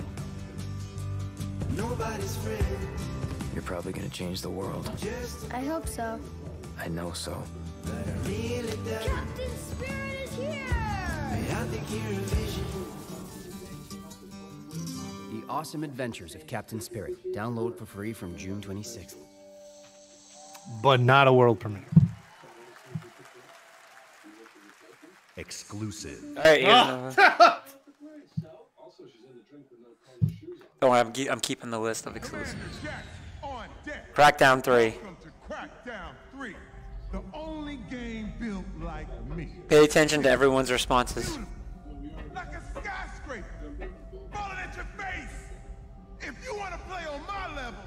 You're probably gonna change the world. I hope so. I know so. Captain Spirit is here! The Awesome Adventures of Captain Spirit. Download for free from June 26th. But not a world premiere. Exclusive. All right, here's don't worry, I'm keeping the list of exclusives. Crackdown 3. Welcome to Crackdown 3, the only game built like me. Pay attention to everyone's responses. Like a skyscraper, falling at your face. If you want to play on my level,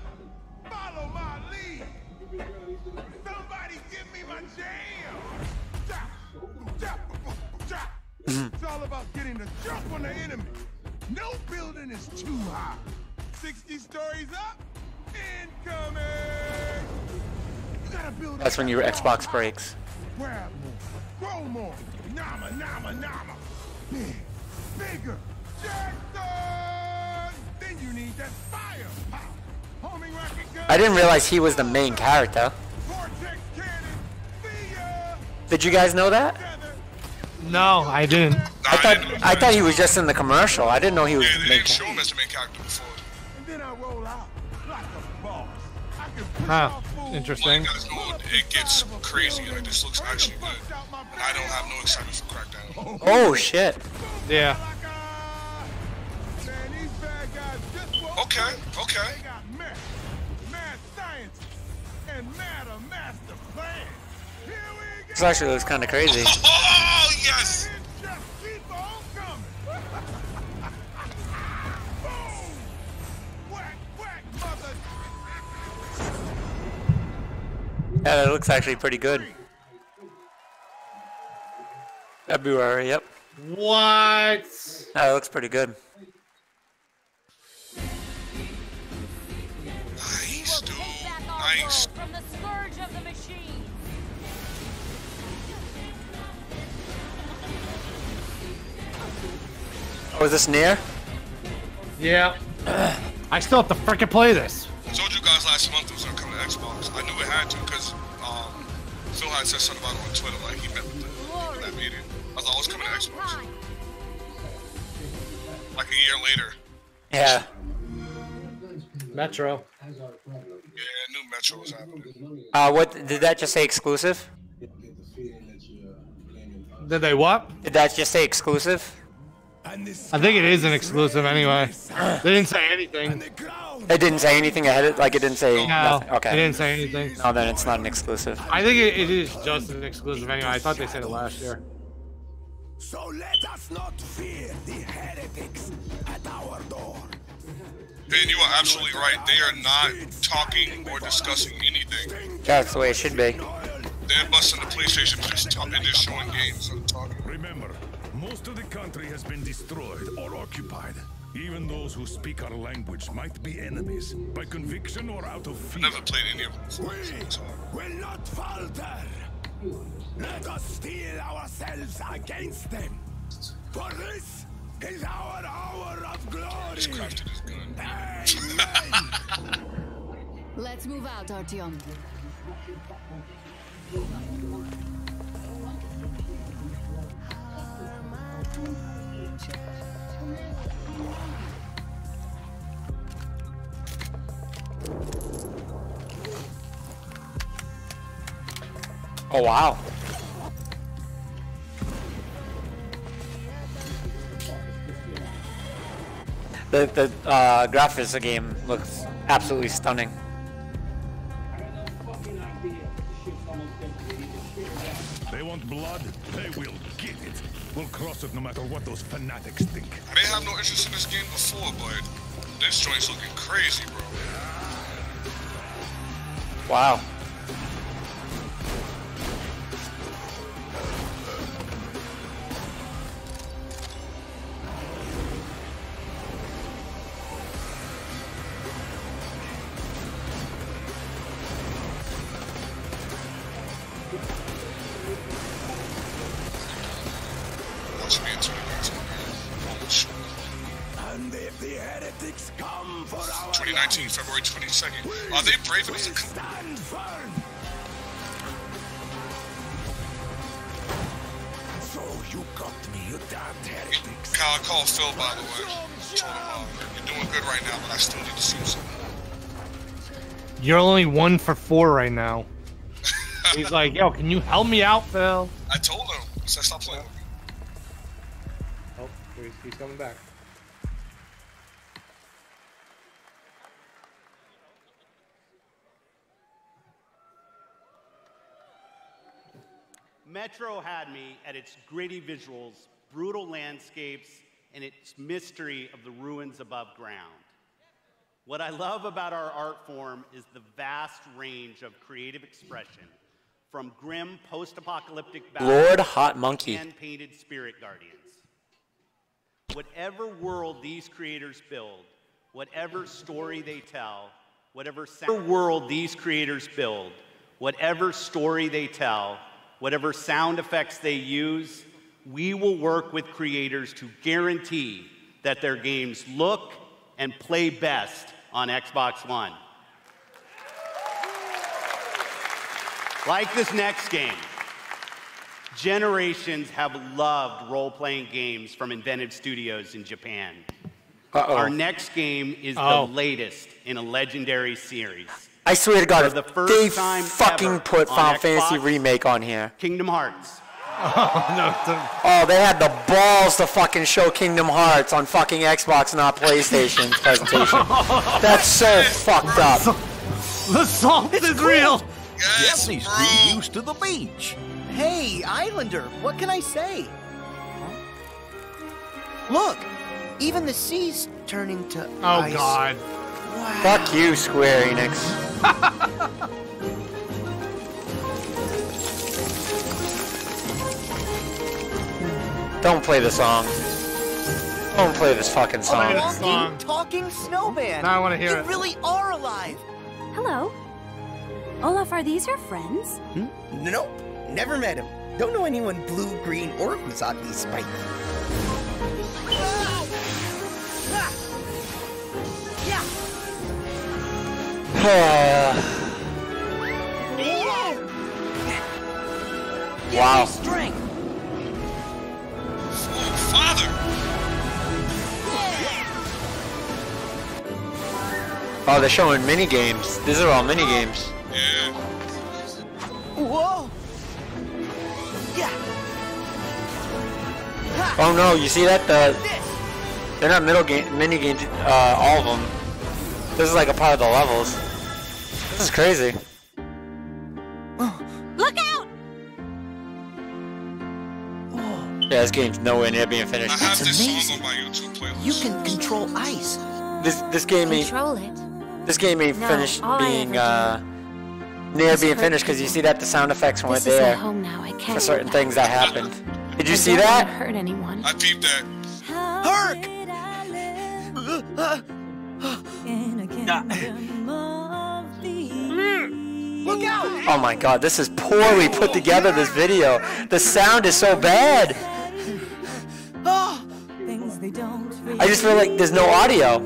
follow my lead. Somebody give me my jam. Chop, chop, chop. It's all about getting the jump on the enemy. No building is too high. 60 stories up, incoming. You gotta build. That's when your Xbox breaks. Grab more, grow more. Nama, nama, nama. Big, bigger. Jackson! Then you need that fire power. Homing rocket gun. I didn't realize he was the main character. Vortex cannon. See ya. Did you guys know that? No, I didn't. I thought he was just in the commercial. I didn't know he was Yeah, the they main didn't show character. him as the main character before. And then I roll out like a boss. I can push Huh. off fools. Interesting. Like, guys know it gets crazy. Like, this looks actually good. And I don't have no excitement for Crackdown. Oh shit. Yeah. Man, these bad guys just woke Okay, up. okay. They got math, mad science, and mad a master plan. Here we go. This actually looks kind of crazy. Oh, yes! Just keep on coming. Boom! Whack, whack, mother. Yeah, that looks actually pretty good. February, yep. What? That looks pretty good. Nice, dude. Nice. From the scourge of the machine. Oh, is this near? Yeah. I still have to frickin' play this. I told you guys last month it was gonna come to Xbox. I knew it had to because Phil had said something about it on Twitter, like he met with that meeting. I was like, oh, it's coming to Xbox. Like a year later. Yeah. Metro. Yeah, I knew Metro was happening. What did that just say? Exclusive? Did they what? Did that just say exclusive? I think it is an exclusive anyway. They didn't say anything. It didn't say anything ahead of like it didn't say No, nothing. Okay. it didn't say anything. No, then it's not an exclusive. I think it is just an exclusive anyway. I thought they said it last year. So let us not fear the heretics at our door. Ben, you are absolutely right. They are not talking or discussing anything. That's the way it should be. They're busting the PlayStation just and just showing games and talking. Remember, most of the country has been destroyed or occupied. Even those who speak our language might be enemies, by conviction or out of fear. I've never played any of them before. We will not falter. Let us steel ourselves against them. For this is our hour of glory. This crafted is good. Let's move out, Artyom. Oh wow. The graphics of the game looks absolutely stunning. They want blood, they will get it. We'll cross it no matter what those fanatics think. I didn't have no interest in this game before, but this joint's looking crazy, bro. Wow. Watch me in 2019, man. Oh, shit. And if the heretics come for our 2019, February 22nd. Are they brave enough to come? stand firm. So you got me, you damned heretics. Kyle, I called Phil, by the way. Told him, you're doing good right now, but I still need to see something. You're only 1 for 4 right now. He's like, yo, can you help me out, Phil? I told him. I said, stop playing with me. Oh, he's coming back. Metro had me at its gritty visuals, brutal landscapes, and its mystery of the ruins above ground. What I love about our art form is the vast range of creative expression, from grim post-apocalyptic battles Lord Hot Monkey. to hand-painted spirit guardians. Whatever world these creators build, whatever story they tell, whatever whatever sound effects they use, we will work with creators to guarantee that their games look and play best on Xbox One. Like this next game, generations have loved role-playing games from inventive studios in Japan. Our next game is the latest in a legendary series. I swear to God, For the if first they time fucking ever put on Final Fantasy Xbox, Remake on here. Kingdom Hearts. Oh, they had the balls to fucking show Kingdom Hearts on fucking Xbox, not PlayStation's presentation. That's so fucked up. The salt is real. Yes, Jeffrey's bro. too used to the beach. Hey, Islander, what can I say? Look, even the sea's turning to ice. Oh, God. Wow. Fuck you, Square Enix. Don't play the song. Don't play this fucking song. Walking, talking snowman. Now I want to hear you it. really are alive. Hello. Olaf, are these your friends? Nope, never met him. Don't know anyone blue, green, or Kusaki Spike. Wow. Strength. Father! Oh, they're showing mini games. These are all mini games. Yeah. Whoa. Yeah. Oh no, you see that? They're not mini games. All of them. This is like a part of the levels. This is crazy. Look out! Yeah, this game's nowhere near being finished. I have this song on my YouTube playlist. You can control ice. This game ain't. Control it. This game ain't No, finished all I being ever near is being hurt finished because you see that the sound effects weren't This is my there home now. I can't for certain go things that happened. Did you I see don't wanna that? hurt anyone. I peeped that. Herc! Look out! Oh my God, this is poorly put together. This video. The sound is so bad. Oh. I just feel like there's no audio.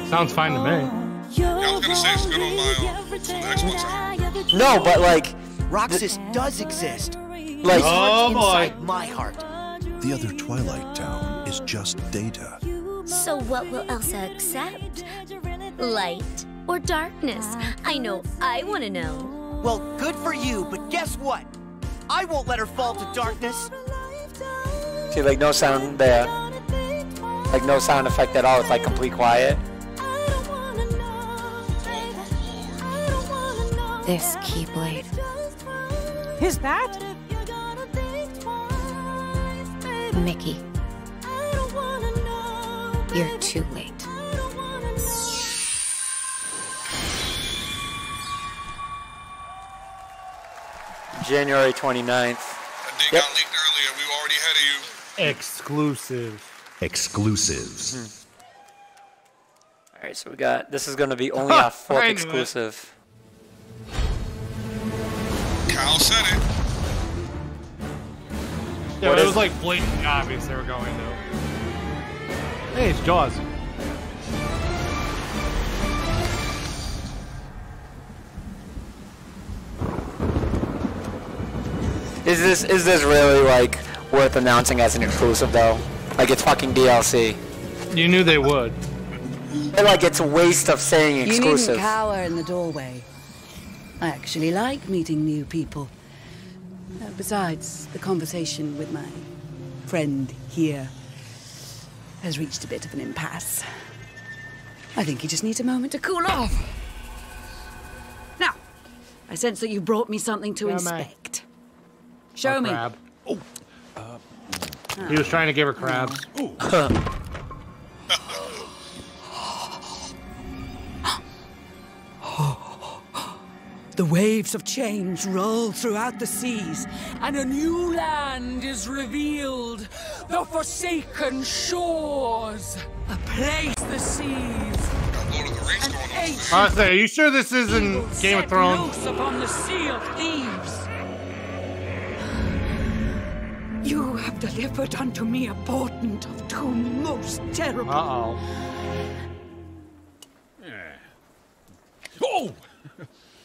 Sounds fine to me. Yeah, I was gonna say it's good on my on the Xbox. No, but like. Roxas does exist. Like. Oh boy. Inside my heart. The other Twilight Town is just data. So what will Elsa accept? Light or darkness? I know I want to know. Well, good for you, but guess what? I won't let her fall to darkness. See, like no sound there. Like no sound effect at all. It's like complete quiet. This Keyblade. Who's that? Mickey. You're too late. January 29th. That got leaked earlier. We were already ahead of you. Exclusive. Exclusives. All right, so we got. This is going to be only our fourth exclusive. Kyle said it. Yeah, but it was like blatantly obvious they were going to. Hey, it's Jaws. Is this really like worth announcing as an exclusive though? Like it's fucking DLC. You knew they would. And like it's a waste of saying You exclusive. needn't cower in the doorway. I actually like meeting new people. Besides, the conversation with my friend here has reached a bit of an impasse. I think he just needs a moment to cool off. Now, I sense that you brought me something to inspect. Show me. Crab. He was trying to give her crabs. The waves of change roll throughout the seas, and a new land is revealed. The forsaken shores, a place the seas. Honestly, are you sure this isn't Game of Thrones? Loose upon the Sea of Thieves. You have delivered unto me a portent of two most terrible. Uh-oh. Oh!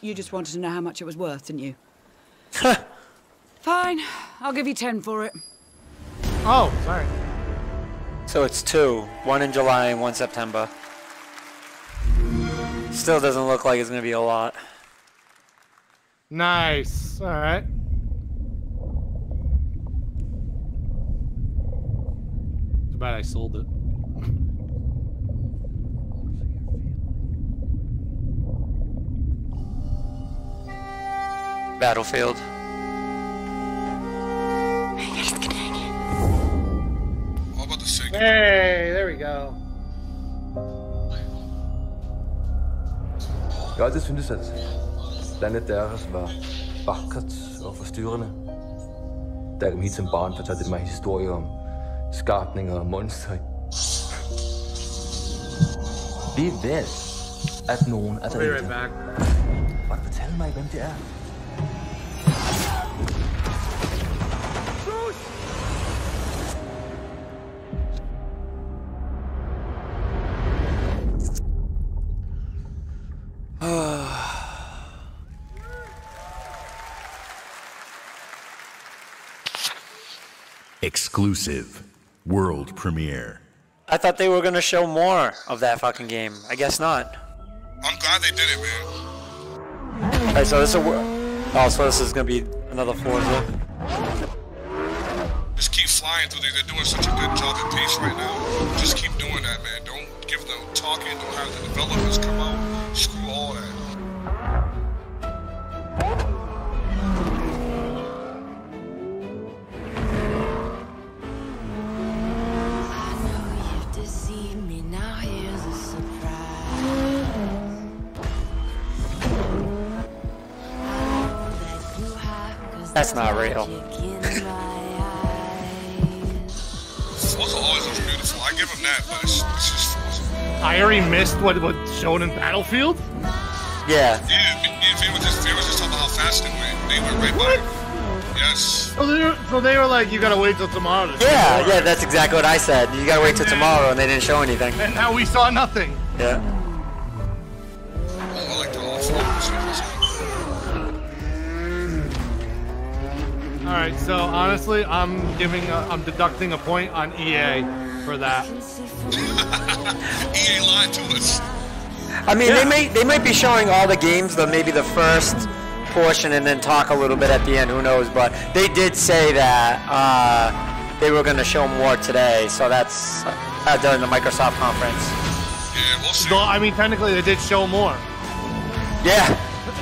You just wanted to know how much it was worth, didn't you? Fine, I'll give you 10 for it. Oh, sorry. So it's two. One in July and one September. Still doesn't look like it's gonna be a lot. Nice. All right. Too bad I sold it. Battlefield. All about the sink. Hey, there we go. Jeg har altid syntes, at landet deres var vakkert og forstyrrende. Da jeg kom hit som barn, fortalte de mig historier om skabninger og monstre. Vi ved, at nogen er I'll be right back. Bare fortæl mig, hvem det er. Exclusive. World premiere. I thought they were gonna show more of that fucking game. I guess not. I'm glad they did it, man. Alright, so this is so this is gonna be another Forza. Just keep flying through these. They're doing such a good job at pace right now. Just keep doing that, man. Don't give them talking. Don't have the developers come out. Screw all that. That's not real. Forza always looks beautiful. I give them that, but it's just Forza. I already missed what was shown in Battlefield. Yeah. Yeah, if it was just talking about how fast it went. They went right by. Yes. So they were like, you gotta wait till tomorrow. Yeah, that's exactly what I said. You gotta wait till tomorrow, and they didn't show anything. And now we saw nothing. Yeah. Oh, I like the off-road. All right, so honestly, I'm deducting a point on EA for that. EA lied to us. I mean, they might be showing all the games, maybe the first portion, and then talk a little bit at the end. Who knows? But they did say that they were going to show more today, so that's during the Microsoft conference. Yeah, we'll see. Well, I mean, technically, they did show more. Yeah.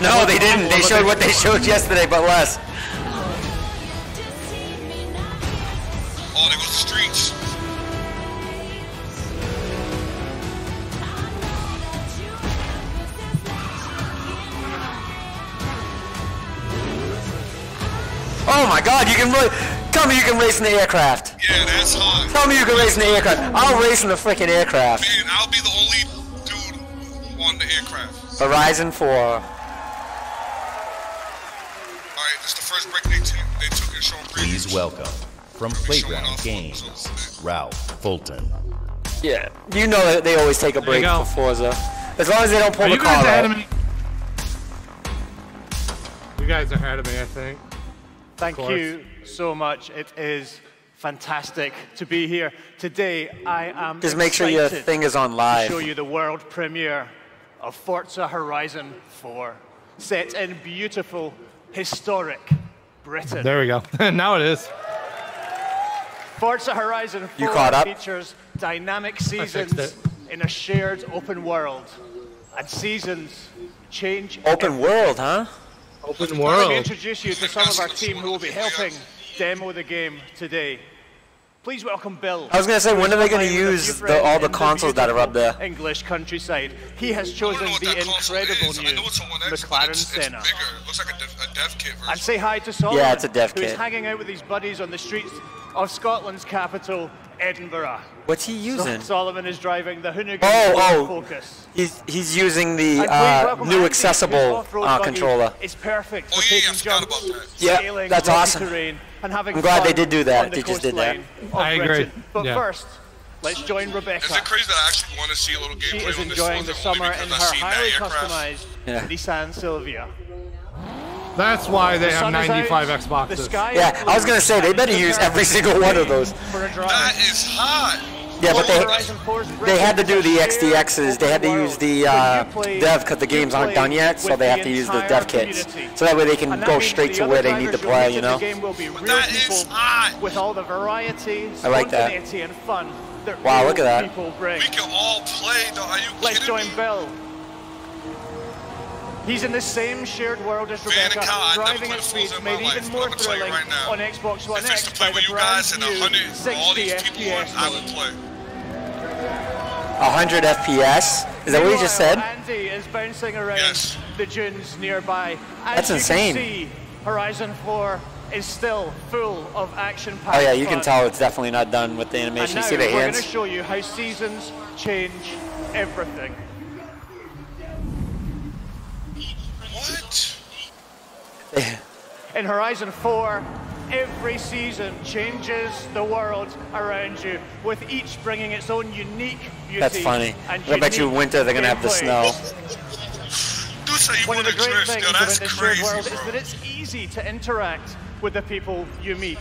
No, they didn't. They showed what they showed yesterday, but less. Oh, there goes the streets. Oh my God! You can tell me you can race in the aircraft. Yeah, that's hot. Tell me you can race in the aircraft. I'll race in the freaking aircraft. Man, I'll be the only dude on the aircraft. Horizon 4. Alright, this is the first break they took and shown previews. Please welcome, from Playground Games, Ralph Fulton. Yeah, you know that they always take a break for Forza. As long as they don't pull the car out. You guys are ahead of me, I think. Thank you so much. It is fantastic to be here today. I am Just make sure your excited thing is on live. to show you the world premiere of Forza Horizon 4, set in beautiful, historic Britain. There we go. Now it is. Forza Horizon 4 You caught up? features dynamic seasons in a shared open world. And seasons change. Open world, huh? Open Let me world. introduce you to some of our team who will be helping demo the game today. Please welcome Bill. I was gonna say, when are they gonna use all the consoles that are up there? English countryside. He has chosen the incredible new McLaren Senna. It looks like a dev kit version. And say hi to Solomon, Yeah, it's a dev who's kit. hanging out with his buddies on the streets of Scotland's capital, Edinburgh. What's he using? Solomon is driving the Hoonigan Focus. He's using the And please welcome new Andy, accessible whose off-road buggy controller. It's perfect for taking jumps, Yeah, scaling that's rocky awesome. terrain, and having I'm glad fun they did do that. on the They just did that. coastline of I agree. Britain. But Yeah. first, let's join Rebecca. Is it crazy that I actually want to see a little She gameplay is on this enjoying the Forza only summer in because her I've seen that highly aircraft? customized Nissan Silvia. That's why they The have sun is 95 out, Xboxes. the sky Yeah, is I was blue, gonna say they better and use the every single one of those. for a drive. That is hot. Yeah, but Horizon 4's they had to do the shared XDXs. They had to open use the world. So you dev because the play games aren't done yet, so with they the have to use the entire dev kits. community. So that way they can And that go means straight the to other where they need to drivers you'll play, meet you in know? The game will be real That is people hot. with all the variety, I like that. spontaneity, and fun that Wow, real look at that. people bring. We can all play, though. Are you Let's kidding join me? Bill. He's in the same shared world as Van Rebecca, and Kyle, I never driving played at Forza speeds in my made life, even but more I'm gonna tell you thrilling right now, on Xbox One If it's X to play by with the you guys brand and new 100, all 60 these people on, FPS I mode. would play. 100 FPS? Is that what you just said? Meanwhile, Andy is bouncing around Yes. the dunes nearby. As That's you insane. Can see, Horizon 4 is still full of action-packed Oh yeah, you can fun. tell it's definitely not done with the animation. And You see now the we're going hands? to show you how seasons change everything. What? In Horizon 4, every season changes the world around you, with each bringing its own unique beauty. That's funny. And I bet you unique winter they're gonna have the gameplay. snow. Dude say you One of want the to great drift, things yo, about that's this shared crazy, world is bro. that it's easy to interact with the people you meet.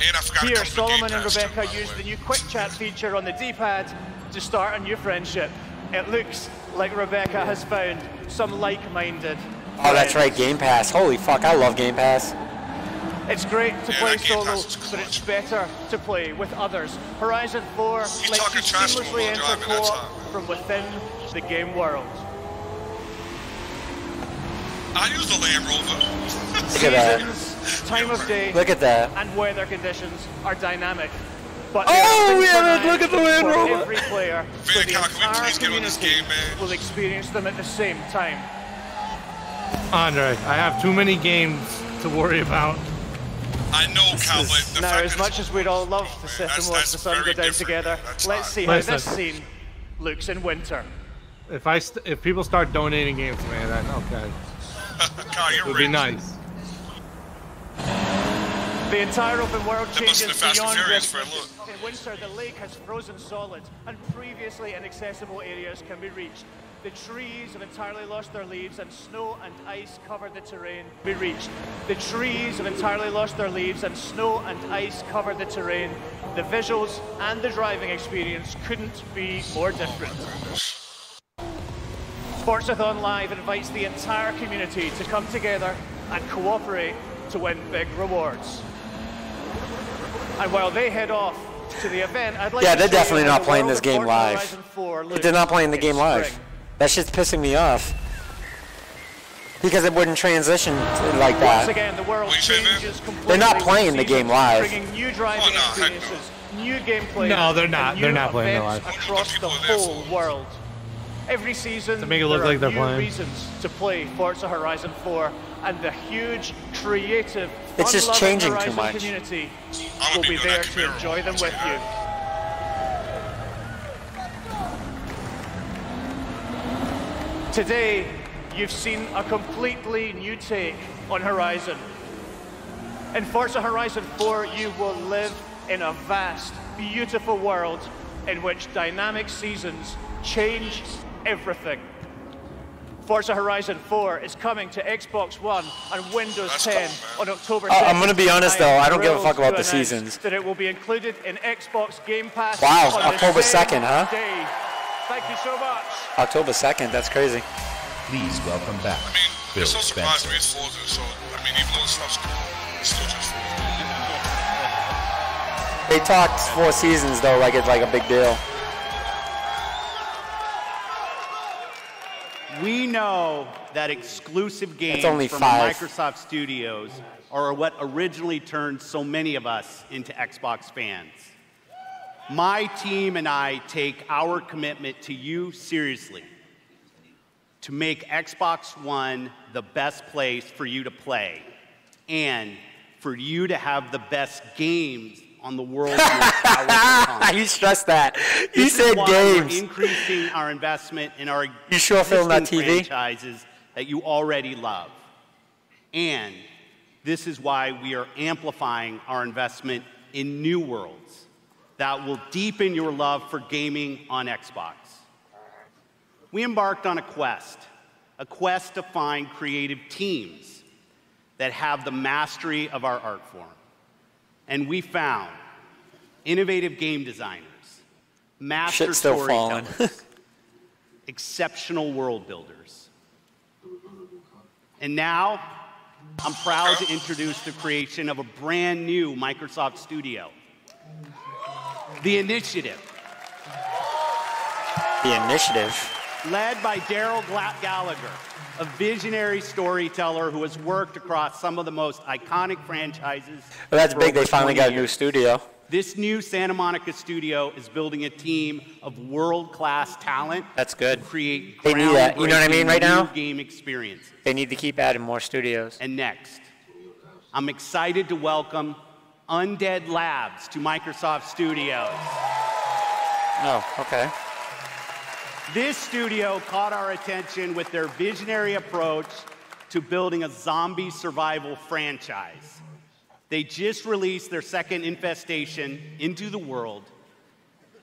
And I forgot Here, to come to Solomon Game and Pass, too, Rebecca by the used way. the new quick chat feature on the D-pad to start a new friendship. It looks like Rebecca has found some like-minded. Oh, that's friends. right, Game Pass. Holy fuck, I love Game Pass. It's great to Yeah, play that Game solo, Pass is but it's better to play with others. Horizon 4 lets you talking trash to him seamlessly while enter driving, that's co-op from within the game world. I use the Land Rover. Look at that. Seasons, time of day, Look at that. and weather conditions are dynamic. But Oh, they are yeah, look at the Land synchronized Rover. for every player, so Van the Kyle, can we entire please get on this community game, man? will experience them at the same time. Andre, I have too many games to worry about. I know, Kyle, but the Now, fact as that much it's- as we'd all love to man, sit and that's- watch that's the sun go very down different, together, man. That's let's hot. see how Listen. this scene looks in winter. If people start donating games to me, then okay, Kyle, it you're would be rich. nice. The entire open world That must changes have been Fast and beyond Furious this. for a look. In winter, the lake has frozen solid, and previously inaccessible areas can be reached. The trees have entirely lost their leaves, and snow and ice cover the terrain. Be reached. The trees have entirely lost their leaves, and snow and ice cover the terrain. The visuals and the driving experience couldn't be more different. Forzathon Live invites the entire community to come together and cooperate to win big rewards. And while they head off to the event, I'd like to they're show definitely you how not the playing world this of game Forza live. Horizon 4 looks They're not playing the in game live. spring. That shit's pissing me off. Because it wouldn't transition like that. Once again, the world changes completely. They're not playing the game live. Bringing new driving experiences, new gameplay. No, they're not. and They're new not playing it events live. across the whole world. Every season, To make it look there like are they're new playing. reasons to play Forza Horizon 4, and the huge, creative, It's just fun-loving changing too Horizon much. community will be there to enjoy them with you. Today, you've seen a completely new take on Horizon. In Forza Horizon 4, you will live in a vast, beautiful world in which dynamic seasons change everything. Forza Horizon 4 is coming to Xbox One and Windows 10 on October 2nd. I'm gonna be honest though, I don't give a fuck about the thrilled to seasons. announce that it will be included in Xbox Game Pass. Wow, on October the same 2nd, huh? day. Thank you so much. October 2nd, that's crazy. Please welcome back Bill It's so surprised Spencer. me it's Forza, so, I mean, even though the stuff's cool, it's still just Forza. They talked 4 seasons though, like it's like a big deal. We know that exclusive games only from 5. Microsoft Studios are what originally turned so many of us into Xbox fans. My team and I take our commitment to you seriously, to make Xbox One the best place for you to play and for you to have the best games on the world's most powerful console. You stressed that. You This is said why games. we're increasing our investment in our You sure film that existing TV? franchises that you already love. And this is why we are amplifying our investment in new worlds that will deepen your love for gaming on Xbox. We embarked on a quest to find creative teams that have the mastery of our art form. And we found innovative game designers, master Shit's still falling. storytellers, exceptional world builders. And now, I'm proud to introduce the creation of a brand new Microsoft studio, The Initiative. The Initiative. Led by Daryl Gallagher, a visionary storyteller who has worked across some of the most iconic franchises. Well, that's for big. They over finally 20 got a new years. studio. This new Santa Monica studio is building a team of world-class talent. That's good. To create They need that. You know what I mean groundbreaking right now? new game experiences. They need to keep adding more studios. And next, I'm excited to welcome Undead Labs to Microsoft Studios. Oh, okay. This studio caught our attention with their visionary approach to building a zombie survival franchise. They just released their second Infestation into the world,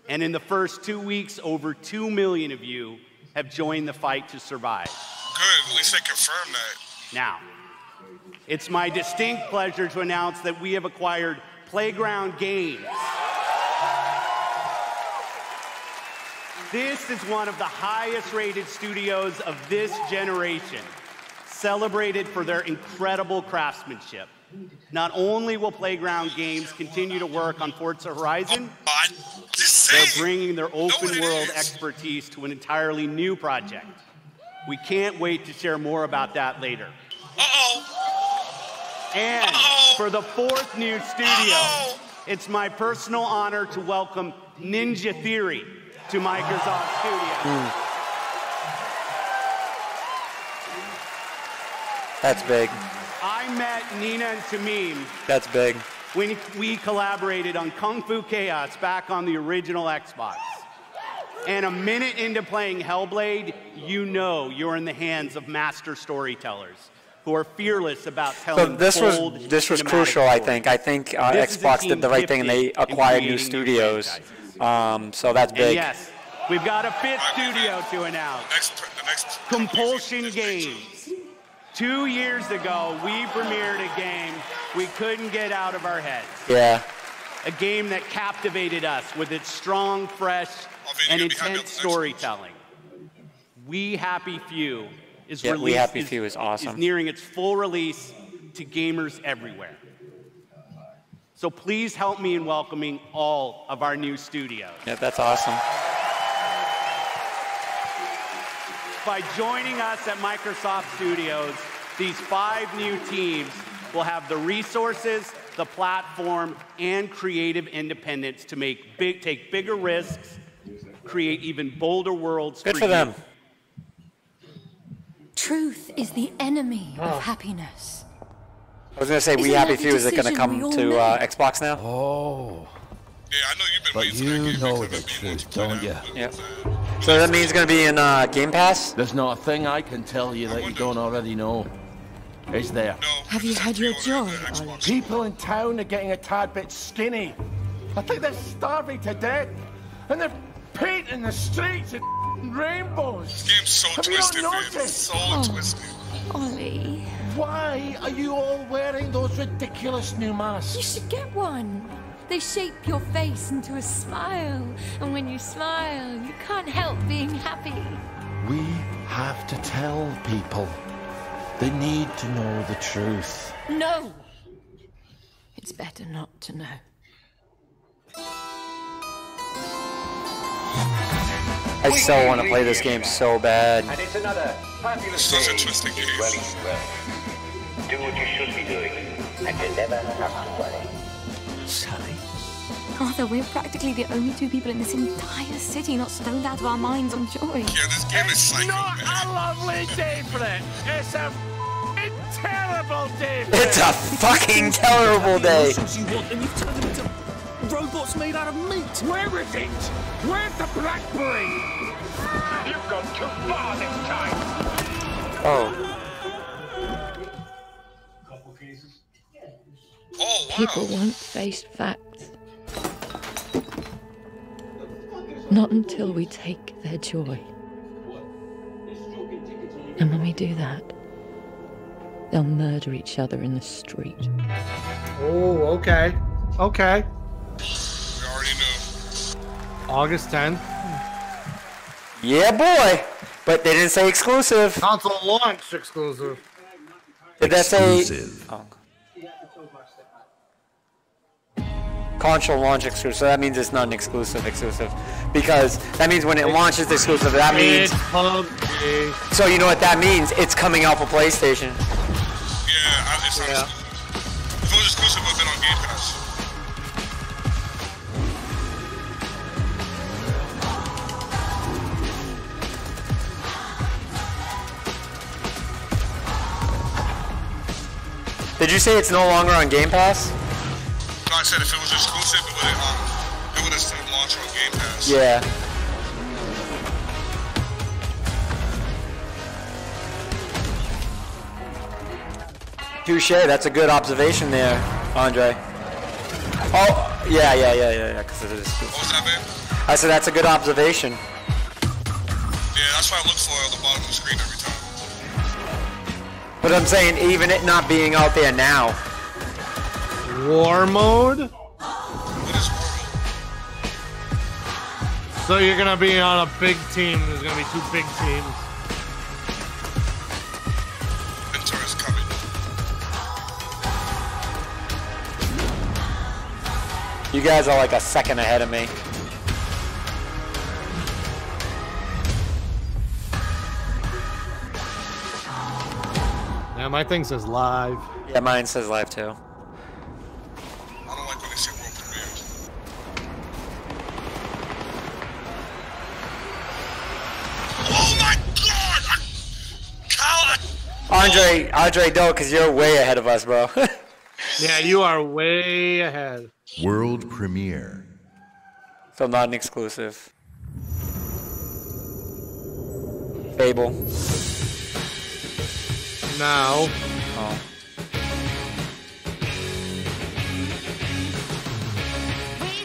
and in the first 2 weeks, over 2 million of you have joined the fight to survive. Good, at least they confirmed that. Now, it's my distinct pleasure to announce that we have acquired Playground Games. This is one of the highest-rated studios of this generation, celebrated for their incredible craftsmanship. Not only will Playground Games continue to work on Forza Horizon, they're bringing their open-world expertise to an entirely new project. We can't wait to share more about that later. And for the 4th new studio, it's my personal honor to welcome Ninja Theory to Microsoft Studios. That's big. I met Nina and Tamim That's big. when we collaborated on Kung Fu Chaos back on the original Xbox. And a minute into playing Hellblade, you know you're in the hands of master storytellers who are fearless about telling bold, this was cinematic crucial. I stories. think This is a Xbox team did the right thing and they gifted in acquired new creating studios. franchises. So that's And big. yes, we've got a 5th studio to announce. Compulsion Games. 2 years ago, we premiered a game we couldn't get out of our heads. Yeah. A game that captivated us with its strong, fresh, and intense storytelling. We Happy Few is Yeah, released. We Happy Few is awesome. Is nearing its full release to gamers everywhere. So please help me in welcoming all of our new studios. Yeah, that's awesome. By joining us at Microsoft Studios, these 5 new teams will have the resources, the platform, and creative independence to take bigger risks, create even bolder worlds. Good for them. Truth is the enemy of happiness. I was going to say, We Happy Few, is it going to come to Xbox now? Oh. Yeah, I know you've been But waiting for that you game know because the I've been truth, don't you? Yep. So that means it's going to be in Game Pass? There's not a thing I can tell you that you don't already know. Is there? Have you had your joy, Ollie? People in town are getting a tad bit skinny. I think they're starving to death. And they're painting the streets in rainbows. This game's so Have twisted, you not man. noticed? So twisted. Ollie. Why are you all wearing those ridiculous new masks? You should get one. They shape your face into a smile. And when you smile, you can't help being happy. We have to tell people. They need to know the truth. No! It's better not to know. I so want to play this game so bad. And it's another fabulous Such a day twisted to game. dwell each well. Do what you should be doing, and you never have to worry. Sally? Arthur, we're practically the only 2 people in this entire city not stoned out of our minds on joy. Yeah, this game is psycho, Not man. a lovely day for it. It's a terrible day for It's a fucking terrible day. You want, and you've turned them into robots made out of meat. Where is it? Where's the blackberry? You've gone too far this time. Oh. Oh, wow. People won't face facts. Not until we take their joy. And when we do that, they'll murder each other in the street. Oh, okay. Okay. We already knew. August 10th. Yeah, boy. But they didn't say exclusive. Console launch exclusive. Did that say... Oh. Console launch exclusive. So that means it's not an exclusive. Because that means when it launches exclusive, that means... So you know what that means? It's coming out for PlayStation. Yeah, it's not exclusive. If it was exclusive, it would have been on Game Pass. Did you say it's no longer on Game Pass? No, I said if it was exclusive, it would have still launched on Game Pass. Yeah. Touche, that's a good observation there, Andre. Oh, yeah, because it is exclusive. What was that, man? I said that's a good observation. Yeah, that's what I look for on the bottom of the screen every time. But I'm saying even it not being out there now. War mode? What is war mode? So you're gonna be on a big team. There's gonna be 2 big teams. Winter is coming. You guys are like a second ahead of me. Yeah, my thing says live. Yeah, mine says live too. I don't like when they say world premieres. Oh my god! Andre, don't, because you're way ahead of us, bro. Yeah, you are way ahead. World premiere. So not an exclusive. Fable. Now. Oh.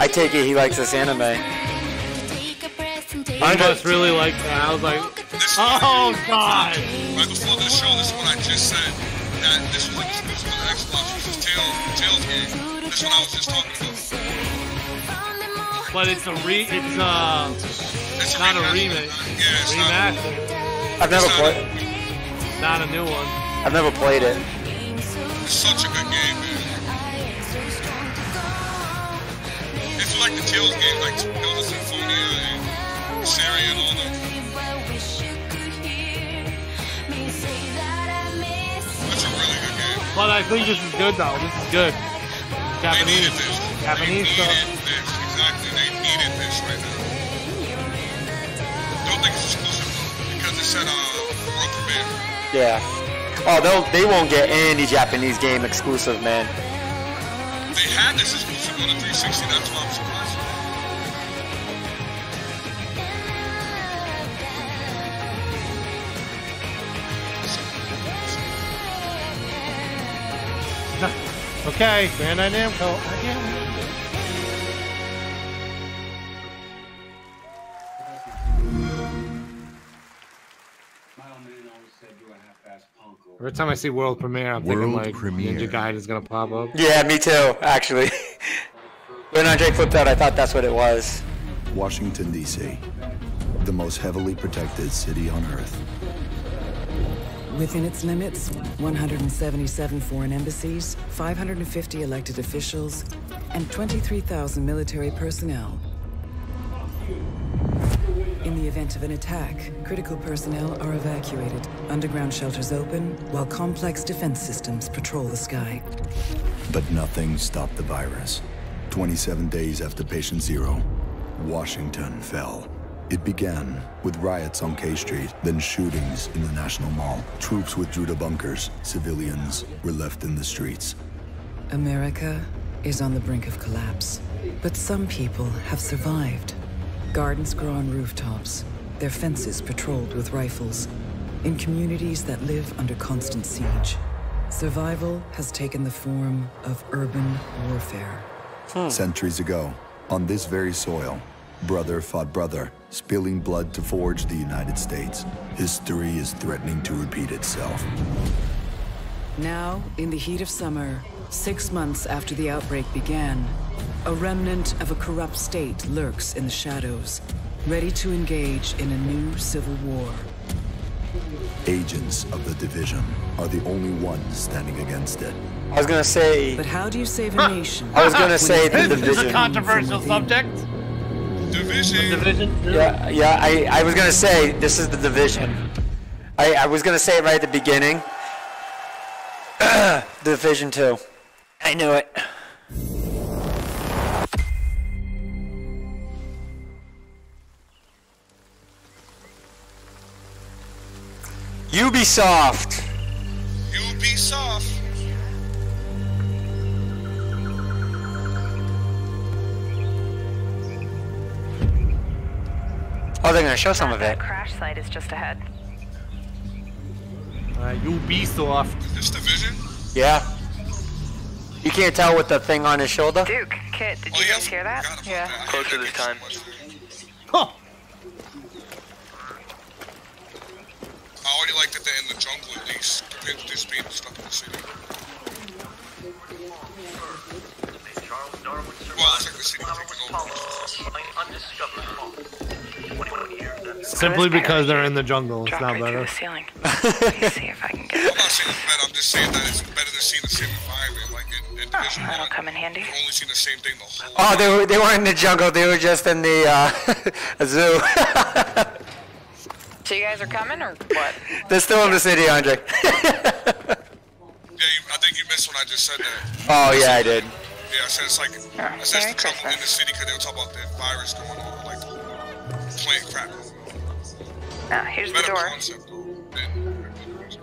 I take it he likes this anime. I must really like that. I was like, oh god! Right before the show, this is what I just said. That this was exclusive to the Xbox versus Tails game. This is what I was just talking about. But it's a it's not a remake. Yeah, it's remaster. I've never played. Not a new one. I've never played it. It's such a good game, man. If you like the Tales game, like Tales of Symphonia and Syria and all them. That's a really good game. But I think this is good though. This is good. Japanese. Japanese stuff. Exactly. They needed this right now. Don't think it's exclusive though, because it said world premiere. Yeah. Oh, they won't get any Japanese game exclusive, man. They had this exclusive on the 360. That's why I'm surprised. Okay, Bandai Namco. Every time I see world premiere, I'm thinking like Ninja Gaiden's gonna pop up. Yeah, me too, actually. When Andre flipped out, I thought that's what it was. Washington, D.C., the most heavily protected city on Earth. Within its limits, 177 foreign embassies, 550 elected officials, and 23,000 military personnel. In the event of an attack, critical personnel are evacuated, underground shelters open, while complex defense systems patrol the sky. But nothing stopped the virus. 27 days after patient zero, Washington fell. It began with riots on K Street, then shootings in the National Mall. Troops withdrew to bunkers. Civilians were left in the streets. America is on the brink of collapse, but some people have survived. Gardens grow on rooftops, their fences patrolled with rifles, in communities that live under constant siege. Survival has taken the form of urban warfare. Centuries ago, on this very soil, brother fought brother, spilling blood to forge the United States. History is threatening to repeat itself. Now, in the heat of summer, 6 months after the outbreak began, a remnant of a corrupt state lurks in the shadows, ready to engage in a new civil war. Agents of the Division are the only ones standing against it. I was gonna say. But how do you save a nation? I was gonna say the Division. This is a controversial subject. Division. Yeah. I was gonna say this is the Division. I was gonna say it right at the beginning. Division 2. I knew it. Ubisoft. Ubisoft. Oh, they're gonna show some of it. Crash site is just ahead. Ubisoft. This Division? Yeah. You can't tell with the thing on his shoulder? Duke, Kit, did you guys hear that? Yeah. Closer this time. Huh. I already like that they're in the jungle at least, compared to this being stuck in the city. Well, it's like the city Simply because they're in the jungle, it's not better. Let me see if I can get it. I'm not saying it's better, I'm just saying that it's better than seeing the same environment. Like in Division 1, that'll come in handy. you only see the same thing the whole Oh, they weren't in the jungle, they were just in the zoo. So you guys are coming, or what? They're still in the city, Andre. I think you missed when I just said that. Oh, yeah, I did. Yeah, I said it's like, I said it's the trouble in the city because they were talking about the virus going on, like playing crap. Here's the door. Concept, though.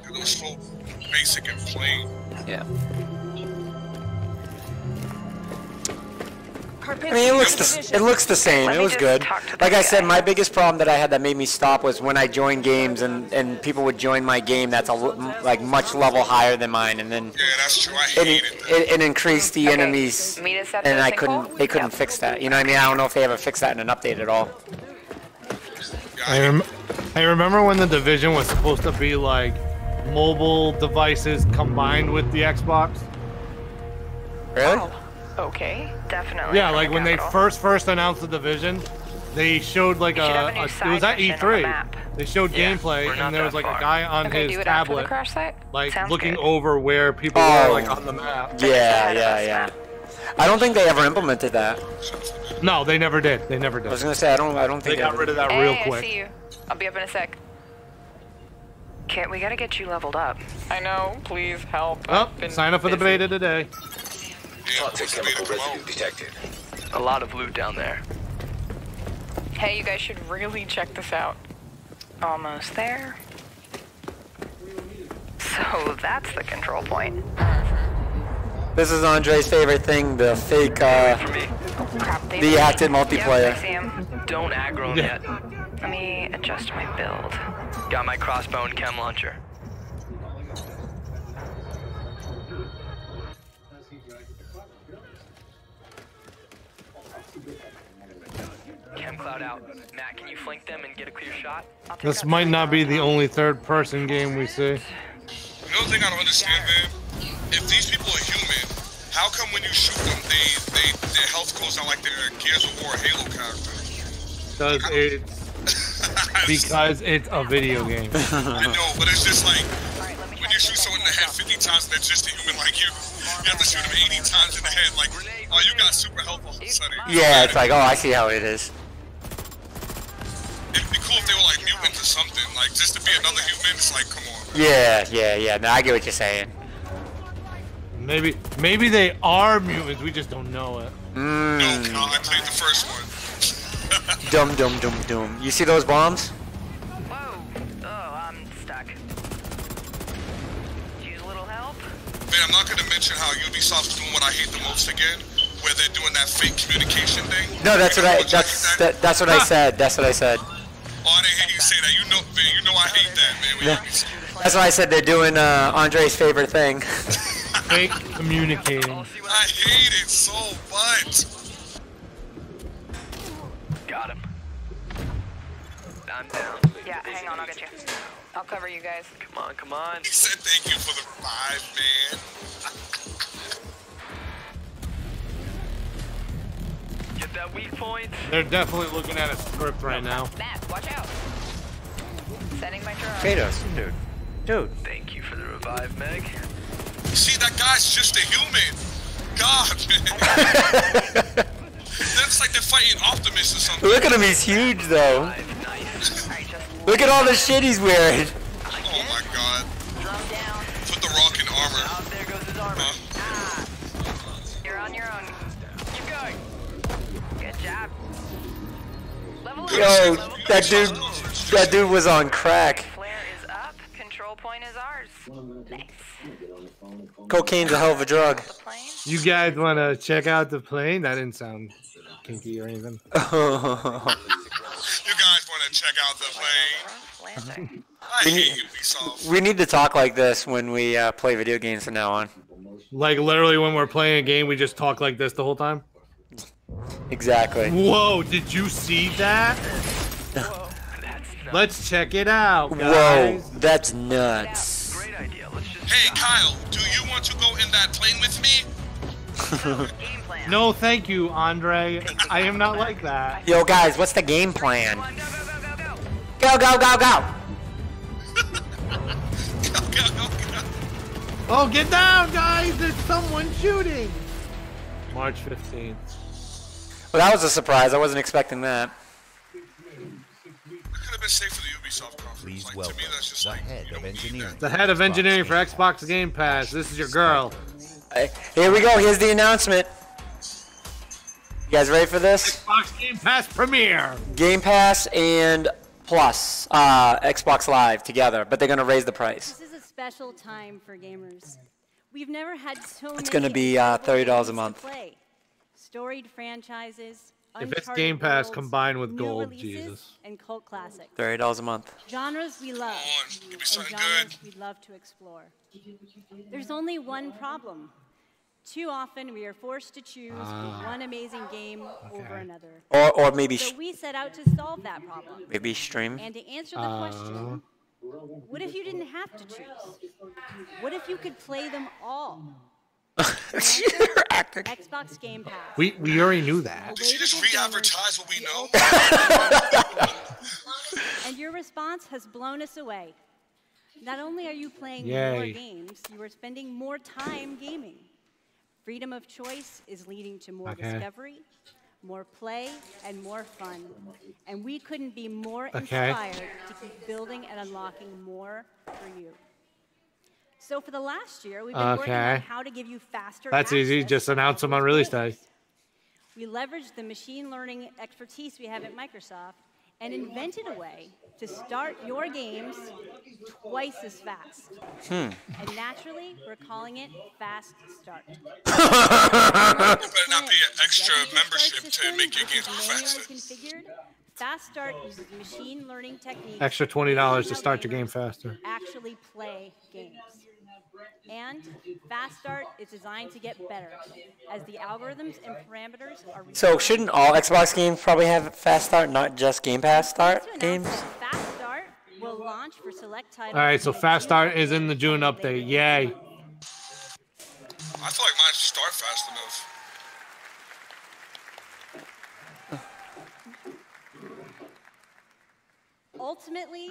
It was so basic and plain. Yeah. I mean, it looks the same. It was good. Like I said, my biggest problem that I had that made me stop was when I joined games and people would join my game that's like much level higher than mine, and then that's true. I hated that. It increased the enemies, and they couldn't fix that. You know what I mean? I don't know if they ever fixed that in an update at all. I remember when the Division was supposed to be like mobile devices combined with the Xbox. Really? Okay, definitely. Yeah, like when they first announced the Division, they showed like it was at E3. They showed Yeah, gameplay, we're not and there was that like far. a guy on Okay, his do it after the tablet, crash site? like Sounds looking good. over where people Oh. were like on the map. Yeah. I don't think they ever implemented that. No, they never did. They never did. I was gonna say I don't think they got rid of that Hey, real I quick. see you. I'll be up in a sec. Kit, we gotta get you leveled up. I know. Please help. Oh, sign up for the beta today. Toxic chemical residue detected. A lot of loot down there. Hey, you guys should really check this out. Almost there. So that's the control point. This is Andre's favorite thing, the fake, the active multiplayer. Yep, I see him. Don't aggro him yet. Let me adjust my build. Got my crossbow and chem launcher. Chem cloud out. Matt, can you flank them and get a clear shot? This might not be the only third-person game we see. You know the thing I don't understand, man? If these people are human, how come when you shoot them, their health goes down like they're Gears of War Halo character? Because it's a video game. I know, but it's just like, when you shoot someone in the head 50 times and they're just a human like you have to shoot them 80 times in the head, like, oh, you got super health all of a sudden. Yeah, it's like, oh, I see how it is. It'd be cool if they were like mutants or something, like, just to be another human, it's like, come on. Yeah. No, I get what you're saying. Maybe they are mutants, we just don't know it. No, I played the first one. Dum. You see those bombs? Whoa. Oh, I'm stuck. Use a little help? Man, I'm not gonna mention how Ubisoft's doing what I hate the most again, where they're doing that fake communication thing. No, that's what I said. That's what I said. Oh, I didn't hear you say that. You know, man, you know I hate that, man. Yeah. That's why I said they're doing Andre's favorite thing. Fake communicating. I hate it so much. Got him. I'm down. Yeah, hang on, I'll get you. I'll cover you guys. Come on. He said thank you for the revive, man. Get that weak point. They're definitely looking at a script right now. Matt, watch out. Setting my drone. Kratos, dude. Thank you for the revive, Meg. See, that guy's just a human. God, man. That's like they're fighting Optimus or something. Look at him, he's huge though. Look at all the shit he's wearing. Oh my god. Put the rock in armor. Oh, there goes his armor. You're on your own. Keep going. Good job. Level up. Yo, that dude was on crack. Flare is up. Control point is ours. Nice. Cocaine's a hell of a drug. You guys want to check out the plane? That didn't sound kinky or anything. You guys want to check out the plane? I hate Ubisoft. We need to talk like this when we play video games from now on. Like literally when we're playing a game, we just talk like this the whole time? Exactly. Whoa, did you see that? Whoa, Let's check it out, guys. Whoa, that's nuts. Great idea. Let's just Hey, Kyle, do you want to go in that plane with me? No, thank you, Andre. I am not like that. Yo, guys, what's the game plan? Go. Oh, get down, guys! There's someone shooting! March 15th. Well, that was a surprise. I wasn't expecting that. It could have been safe for the Ubisoft conference. Please Like, welcome to me, that's just like, head of engineering. The head of engineering for Xbox Game Pass. This is your girl. Here we go. Here's the announcement. You guys ready for this? Xbox Game Pass premiere. Game Pass and Plus, Xbox Live together, but they're gonna raise the price. This is a special time for gamers. We've never had so many. It's gonna be $30 a month. Play. Storied franchises. If it's Game Pass worlds, combined with new gold, releases, Jesus. and cult classics. $30 a month. Genres we love, Give me and something genres good. we'd love to explore. There's only one problem. Too often we are forced to choose one amazing game over another. Or maybe So we set out to solve that problem. maybe stream. And to answer the question, what if you didn't have to choose? What if you could play them all? Xbox Game Pass. We already knew that. Did she just re-advertise what we know? And your response has blown us away. Not only are you playing Yay. more games, you are spending more time gaming. Freedom of choice is leading to more discovery, more play, and more fun. And we couldn't be more inspired to keep building and unlocking more for you. So for the last year, we've been working on how to give you faster That's easy. access Just to announce them on those release games. day. We leveraged the machine learning expertise we have at Microsoft and invented a way to start your games twice as fast. And naturally, we're calling it Fast Start. There better not be an extra membership to make your games move faster. Configured, Fast Start uses machine learning techniques. Extra $20 to start your game faster. Actually play games. And Fast Start is designed to get better as the algorithms and parameters are. So shouldn't all Xbox games probably have Fast Start, not just Game Pass Start games? Fast Start will launch for select titles. All right, so Fast Start is in the June update. Yay. I feel like mine should start fast enough. Ultimately,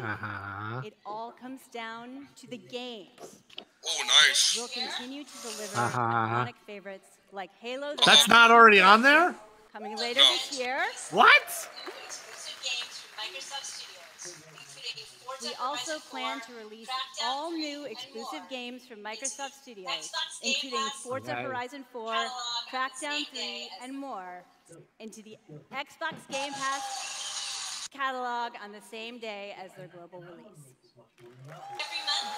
it all comes down to the games. Oh, nice. We'll continue to deliver iconic favorites like Halo. That's not already on there? Coming later this year. What? We also plan to release all new exclusive games from Microsoft Studios, including Forza Horizon 4, Crackdown 3, and more, into the Xbox Game Pass catalog on the same day as their global release. Every month,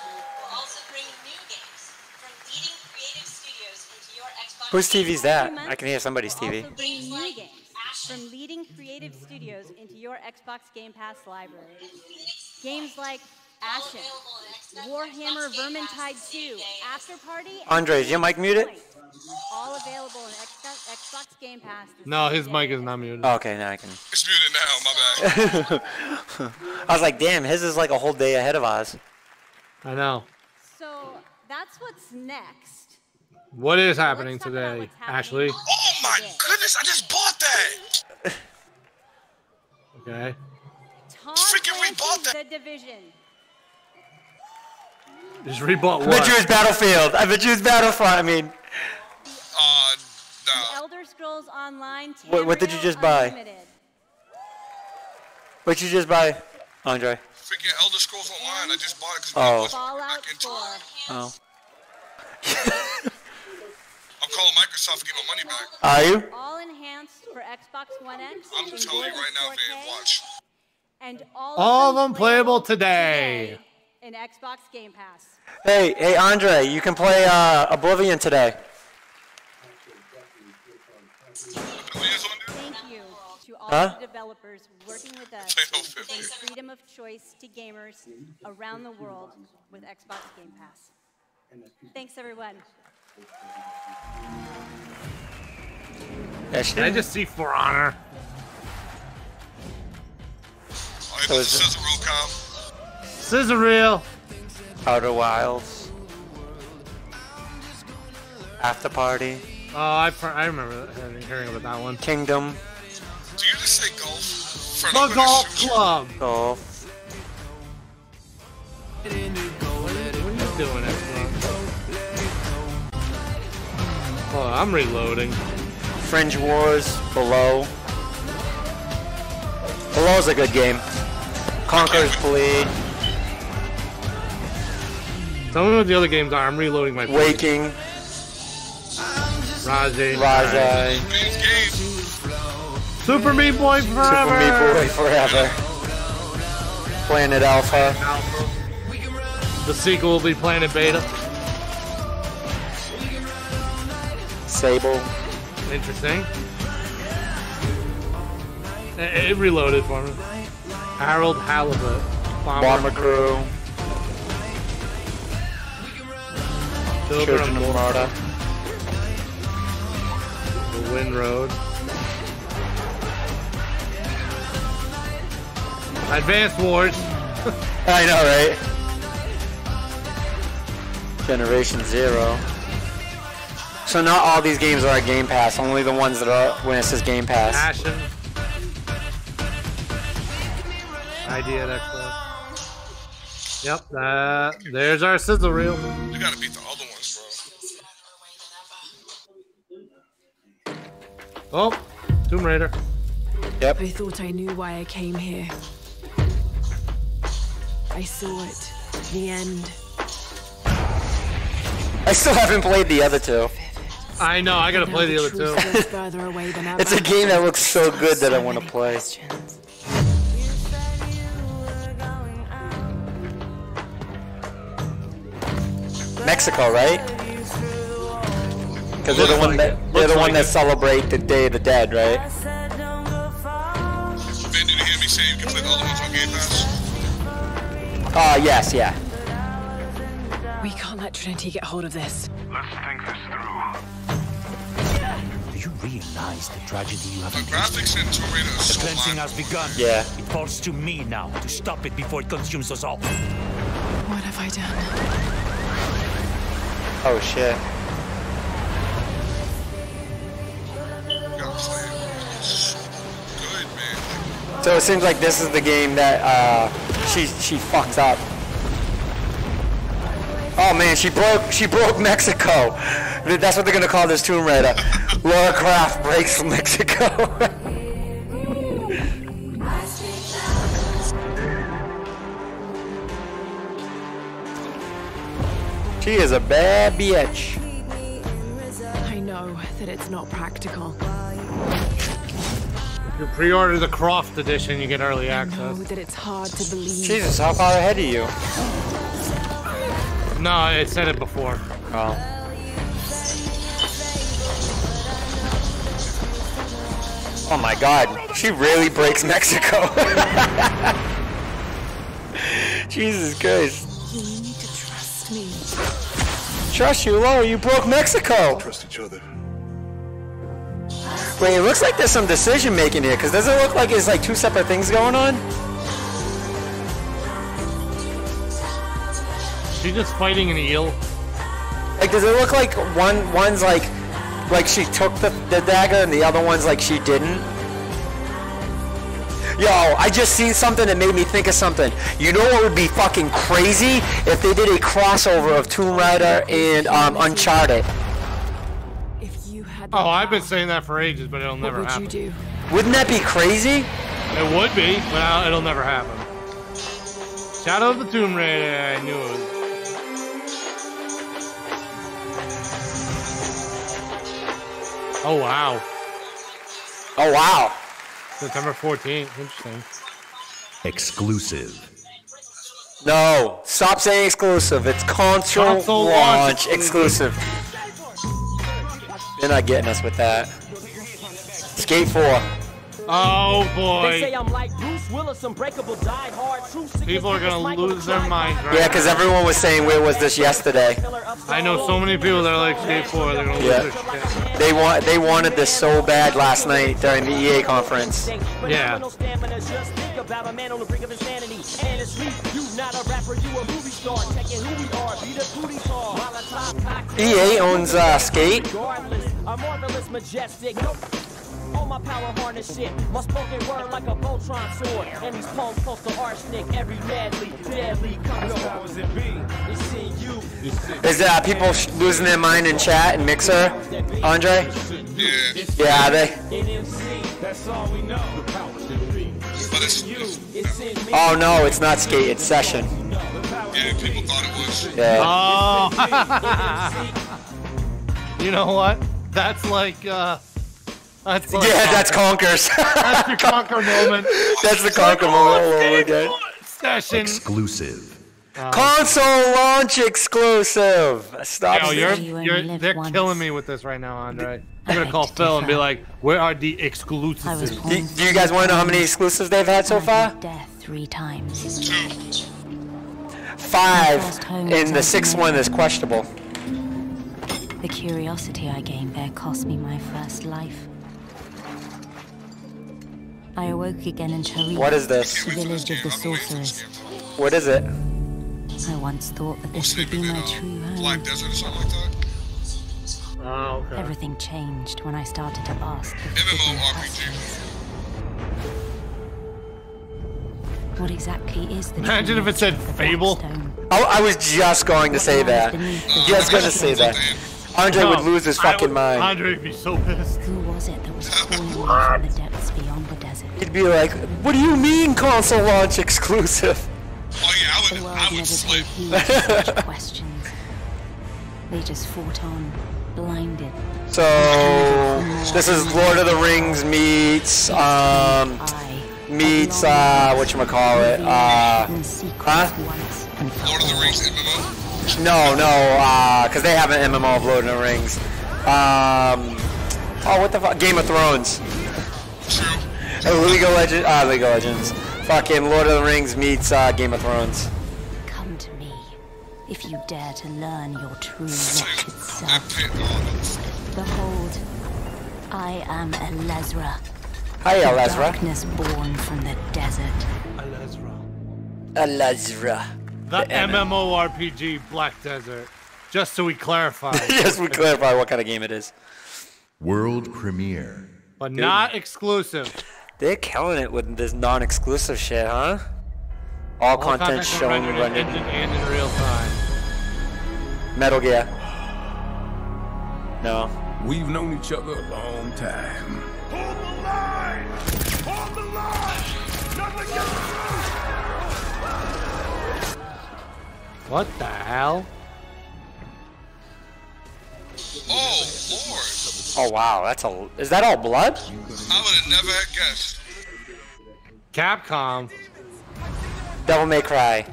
we'll also bring new games from leading creative studios into your Xbox. Whose TV's that? I can hear somebody's TV. Also bring new games from leading creative studios into your Xbox Game Pass library. Games like Ashen, Warhammer Vermintide 2, After Party, Andre, is your mic muted? all available in Xbox Game Pass. No, his mic is not muted. Oh, okay, now I can. It's muted now, my bad. I was like, damn, his is like a whole day ahead of ours. I know. So that's what's next. What is happening today, Ashley? Oh my goodness, I just bought that! Okay. Tom Freaking rebought that. The Division. Just rebought what? I bet you it's Battlefield. I bet you it's Battlefront. I mean. No. The Elder Scrolls Online. What did you just buy? Unlimited. What did you just buy, Andre? Freaking Elder Scrolls Online, I just bought it because Oh. Fallout 4. Oh. I'm calling Microsoft to get my money back. Are you? All enhanced for Xbox One X. I'm telling you right now, man, watch. And all of them playable today. In Xbox Game Pass. Hey, Andre, you can play Oblivion today. Thank you to all Huh? the developers working with us to bring freedom of choice to gamers around the world with Xbox Game Pass. Thanks, everyone. Can I just see For Honor? So is it Scissor Reel. Outer Wilds. After Party. Oh, I remember hearing about that one. Kingdom. Do you just say golf? The Golf Club. Golf. What are you doing, Xbox? Oh, I'm reloading. Fringe Wars. Below. Below's a good game. Conqueror's Bleed. Tell me what the other games are. I'm reloading my. Waking. Rajay. Super Meat Boy Forever. Super Meat Boy Forever. Planet Alpha. The sequel will be Planet Beta. Sable. Interesting. It reloaded for me. Harold Halibut. Bomber Crew. Children of Morta. The Wind Road. Advanced Wars. I know, right? Generation Zero. So not all these games are at Game Pass, only the ones that are when it says Game Pass. Passion. Idea that Yep, there's our sizzle reel. You gotta beat the other ones, bro. Oh, Tomb Raider. Yep. I thought I knew why I came here. I saw it. The end. I still haven't played the other two. I know, I gotta play the other two. Further away than ever. It's a game that looks so good that I want to play. Mexico, right? Because they're the one that celebrate the Day of the Dead, right? Ben, did you hear me say you can play the other ones on Game Pass? Yes, yeah. We can't let Trinity get hold of this. Let's think this through. Do you realize the tragedy you have The graphics in Tomb Raider are The so cleansing live. has begun. Yeah. It falls to me now to stop it before it consumes us all. What have I done? Oh shit. Good, man. So it seems like this is the game that she fucked up. Oh man, she broke Mexico. That's what they're gonna call this Tomb Raider. Lara Croft breaks Mexico. She is a bad bitch. I know that it's not practical. If you pre-order the Croft edition, you get early I access. know that it's hard to believe. Jesus, how far ahead are you? No, it said it before. Oh. Oh my god, she really breaks Mexico. Jesus Christ. You need to trust me. Trust you, Laura, you broke Mexico. Trust each other. Wait, it looks like there's some decision making here, because does it look like it's like two separate things going on? She's just fighting an eel. Like, does it look like one's like she took the dagger and the other one's like she didn't? Yo, I just seen something that made me think of something. You know what would be fucking crazy? If they did a crossover of Tomb Raider and Uncharted. Oh, I've been saying that for ages, but it'll never happen. What would you do? Wouldn't that be crazy? It would be, but it'll never happen. Shadow of the Tomb Raider, I knew it was. Oh, wow. Oh, wow. September 14th. Interesting. Exclusive. No, stop saying exclusive. It's console launch exclusive. They're not getting us with that. Skate 4. Oh boy. They say I'm like Bruce Willis, unbreakable, die hard, true. People are gonna lose their minds right Yeah, because everyone was saying, where was this yesterday? I know so many people that are like Skate 4, they're gonna lose their shit. They wanted this so bad last night during the EA conference. Yeah. About a man on the brink of insanity, and it's me. You not a rapper, you a movie star. Checking who we are, be the booty call. EA owns Skate. Regardless, a marvelous, majestic. All my power harness shit. My spoken word like a Voltron sword. And these poems close to arsenic. Every madly, deadly comes powers it be. It's in you. Is people losing their mind in chat and Mixer, Andre? Yeah. Yeah, are they? That's all we know. The powers that be. Oh no, it's not Skate, it's Session. Yeah, people thought it was. Yeah. Oh. You know what? That's like, that's like that's Conkers. That's the Conker moment. That's the Conker moment all over again. Session. Exclusive. Console launch exclusive. Stop. They're killing me with this right now, Andre. I'm gonna call Phil and be like, "Where are the exclusives?" Do you guys want to know how many exclusives they've had so far? Death 3 times. 5, and the 6th one is questionable. The curiosity I gained there cost me my first life. I awoke again in Charif. What is this? Village of the sorcerers. What is it? I once thought that this would be my true home. Black Desert or something like that? Oh, okay. Everything changed when I started to ask the MMORPG. What exactly is the Imagine if it said Fable. I was just going to say that. Just going to say that. Andre would lose his fucking mind. Andre would be so pissed. Who was it that was calling me from the depths beyond the desert? He'd be like, what do you mean console launch exclusive? Oh yeah, I would slip. Questions. They just fought on, blinded. So this is Lord of the Rings meets whatchamacallit? Lord of the Rings MMO? No, because they have an MMO of Lord of the Rings. What the fuck? Game of Thrones. True. League of Legends. Fucking Lord of the Rings meets Game of Thrones. Come to me, if you dare to learn your true wretched self. Behold, I am Elezra. Hi, Elezra. Darkness born from the desert. Elezra. The MMORPG Black Desert. Just so we clarify. Yes, we clarify what kind of game it is. World premiere. But not exclusive. They're killing it with this non-exclusive shit, huh? All content shown rendered in engine and in real time. Metal Gear. No. We've known each other a long time. Hold the line! Hold the line! Nothing gets What the hell? Oh Lord! Oh wow, is that all blood? I would have never had guessed. Capcom. Devil May Cry.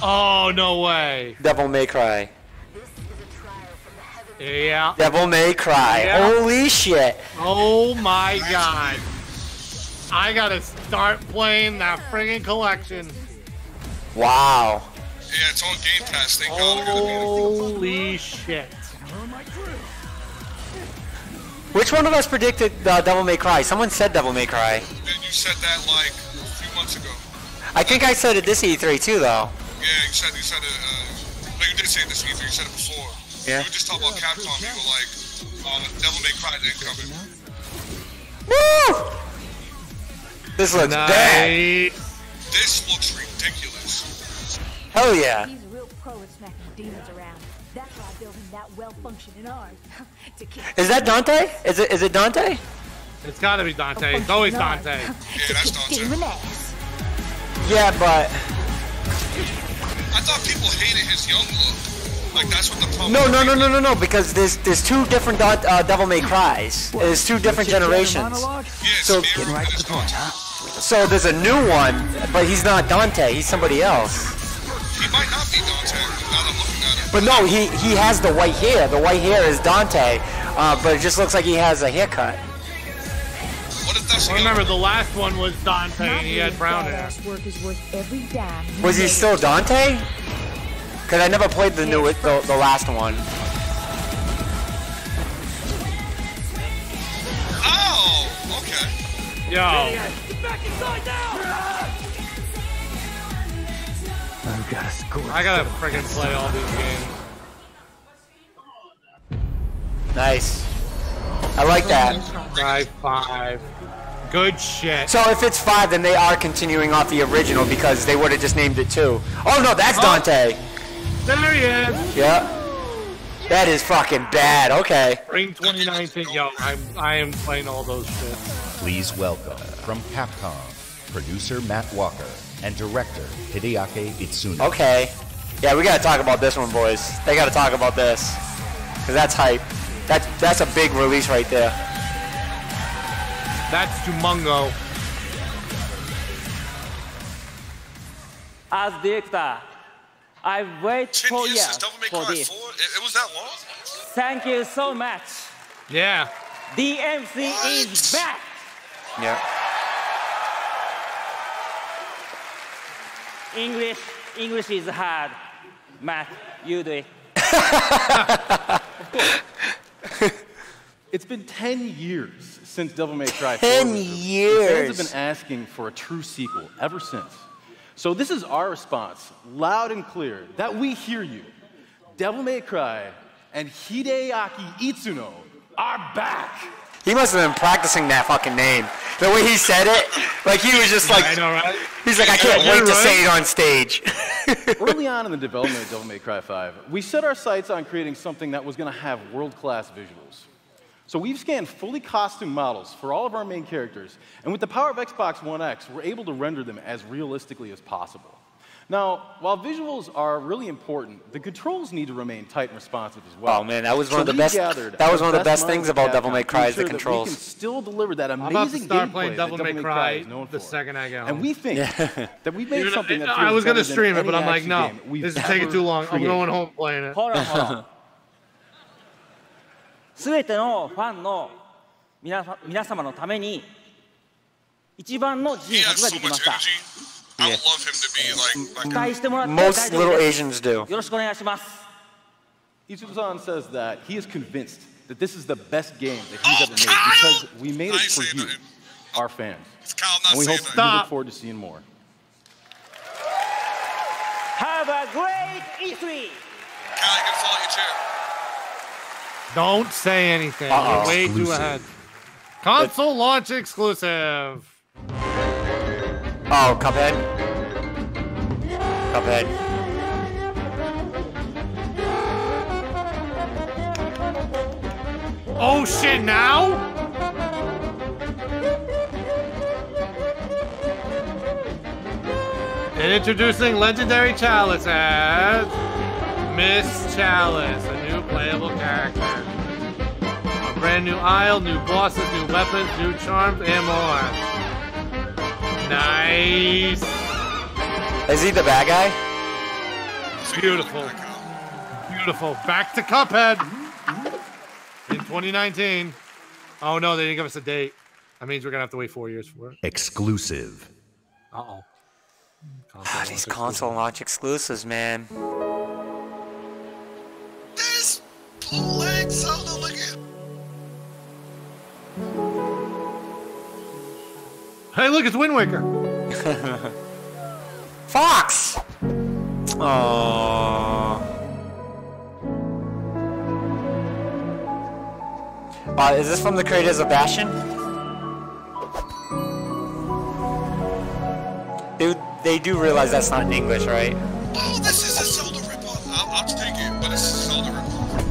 Oh, no way. Devil May Cry. Yeah. Devil May Cry. Yeah. Holy shit. Oh my god. I gotta start playing that friggin' collection. Wow. Yeah, it's on Game Pass. Thank God. Holy shit. Which one of us predicted Devil May Cry? Someone said Devil May Cry. And you said that like a few months ago. I think I said it this E3 too, though. Yeah, you said it. No, you did say it this either. You said it before. Yeah. We were just talking about Capcom. You were like, Devil May Cry incoming. Woo! This looks bad. This looks ridiculous. Hell yeah. He's a real pro at smacking demons around. That's why I built him that well-functioning arm. Is that Dante? Is it Dante? It's gotta be Dante. It's always Dante. Yeah, that's Dante. Yeah, but I thought people hated his young look. Like that's what the problem. No. Because there's two different Devil May Cries. There's two different generations. So getting right to the point, huh? So there's a new one, but he's not Dante. He's somebody else. He might not be Dante. Now that I'm looking at him. But no, he has the white hair. The white hair is Dante, but it just looks like he has a haircut. What if that's remember, the last one was Dante, and he had brown hair. Work is worth every dime. Was he still Dante? Because I never played the last one. Oh, okay. Yo. Get back inside now! I gotta friggin' play all these games. Nice. I like that. Try 5. Good shit. So if it's 5, then they are continuing off the original because they would have just named it 2. Oh no, that's Dante. There he is. Yeah. That is fucking bad. Okay. Spring 2019. Yo, I am playing all those shit. Please welcome from Capcom, producer Matt Walker and director Hideaki Itsuno. Okay. Yeah, we gotta talk about this one, boys. They gotta talk about this. Cause that's hype. That's a big release right there. That's Jumungo. As director, I wait 10 for years years since Devil May for Cry this. 4? It was that long? Thank you so much. Yeah. DMC is back. Yeah. English is hard. Matt, you do it. It's been 10 years since Devil May Cry 4 10 was released. years. Fans have been asking for a true sequel ever since. So this is our response, loud and clear, that we hear you. Devil May Cry and Hideaki Itsuno are back. He must have been practicing that fucking name. The way he said it, like he was just like, I know, right? He's like, I can't wait to say it on stage. Early on in the development of Devil May Cry 5, we set our sights on creating something that was going to have world-class visuals. So we've scanned fully costumed models for all of our main characters, and with the power of Xbox One X, we're able to render them as realistically as possible. Now, while visuals are really important, the controls need to remain tight and responsive as well. Oh man, that was one of the best. That was one of the best things about Devil May Cry is the controls. We can still deliver that amazing I'm about to start gameplay playing Devil May Cry is known the for. second I get home. And we think that we made something that I was going to stream it, but I'm like, no, this is taking too long. I'm going home playing it. ほらほら。すべてのファンの皆様のために一番の自由作ができました。 I would love him to be like 期待してもらって Most little Asians do. よろしくお願いします。 Ichigo-san says that he is convinced that this is the best game that he's ever made because we made it for you, our fans. And we hope you look forward to seeing more. Have a great E3! Kyle, you can fall out your chair. Don't say anything. You're way too ahead. Console launch exclusive. Oh, Cuphead. Cuphead. Oh shit, now? And introducing Legendary Chalice as Miss Chalice, a new playable character. A brand new aisle, new bosses, new weapons, new charms, and more. Nice. Is he the bad guy? Beautiful. Beautiful. Back to Cuphead in 2019. Oh no, they didn't give us a date. That means we're gonna have to wait 4 years for it. Exclusive. Uh-oh. These console launch exclusives, man. This blue leg Zelda, look at. Hey, look, it's Wind Waker. Fox! Aww. Is this from the creators of Bastion? Dude, they do realize that's not in English, right? Oh, this is a Zelda ripoff. I'll take it, but it's a Zelda ripoff.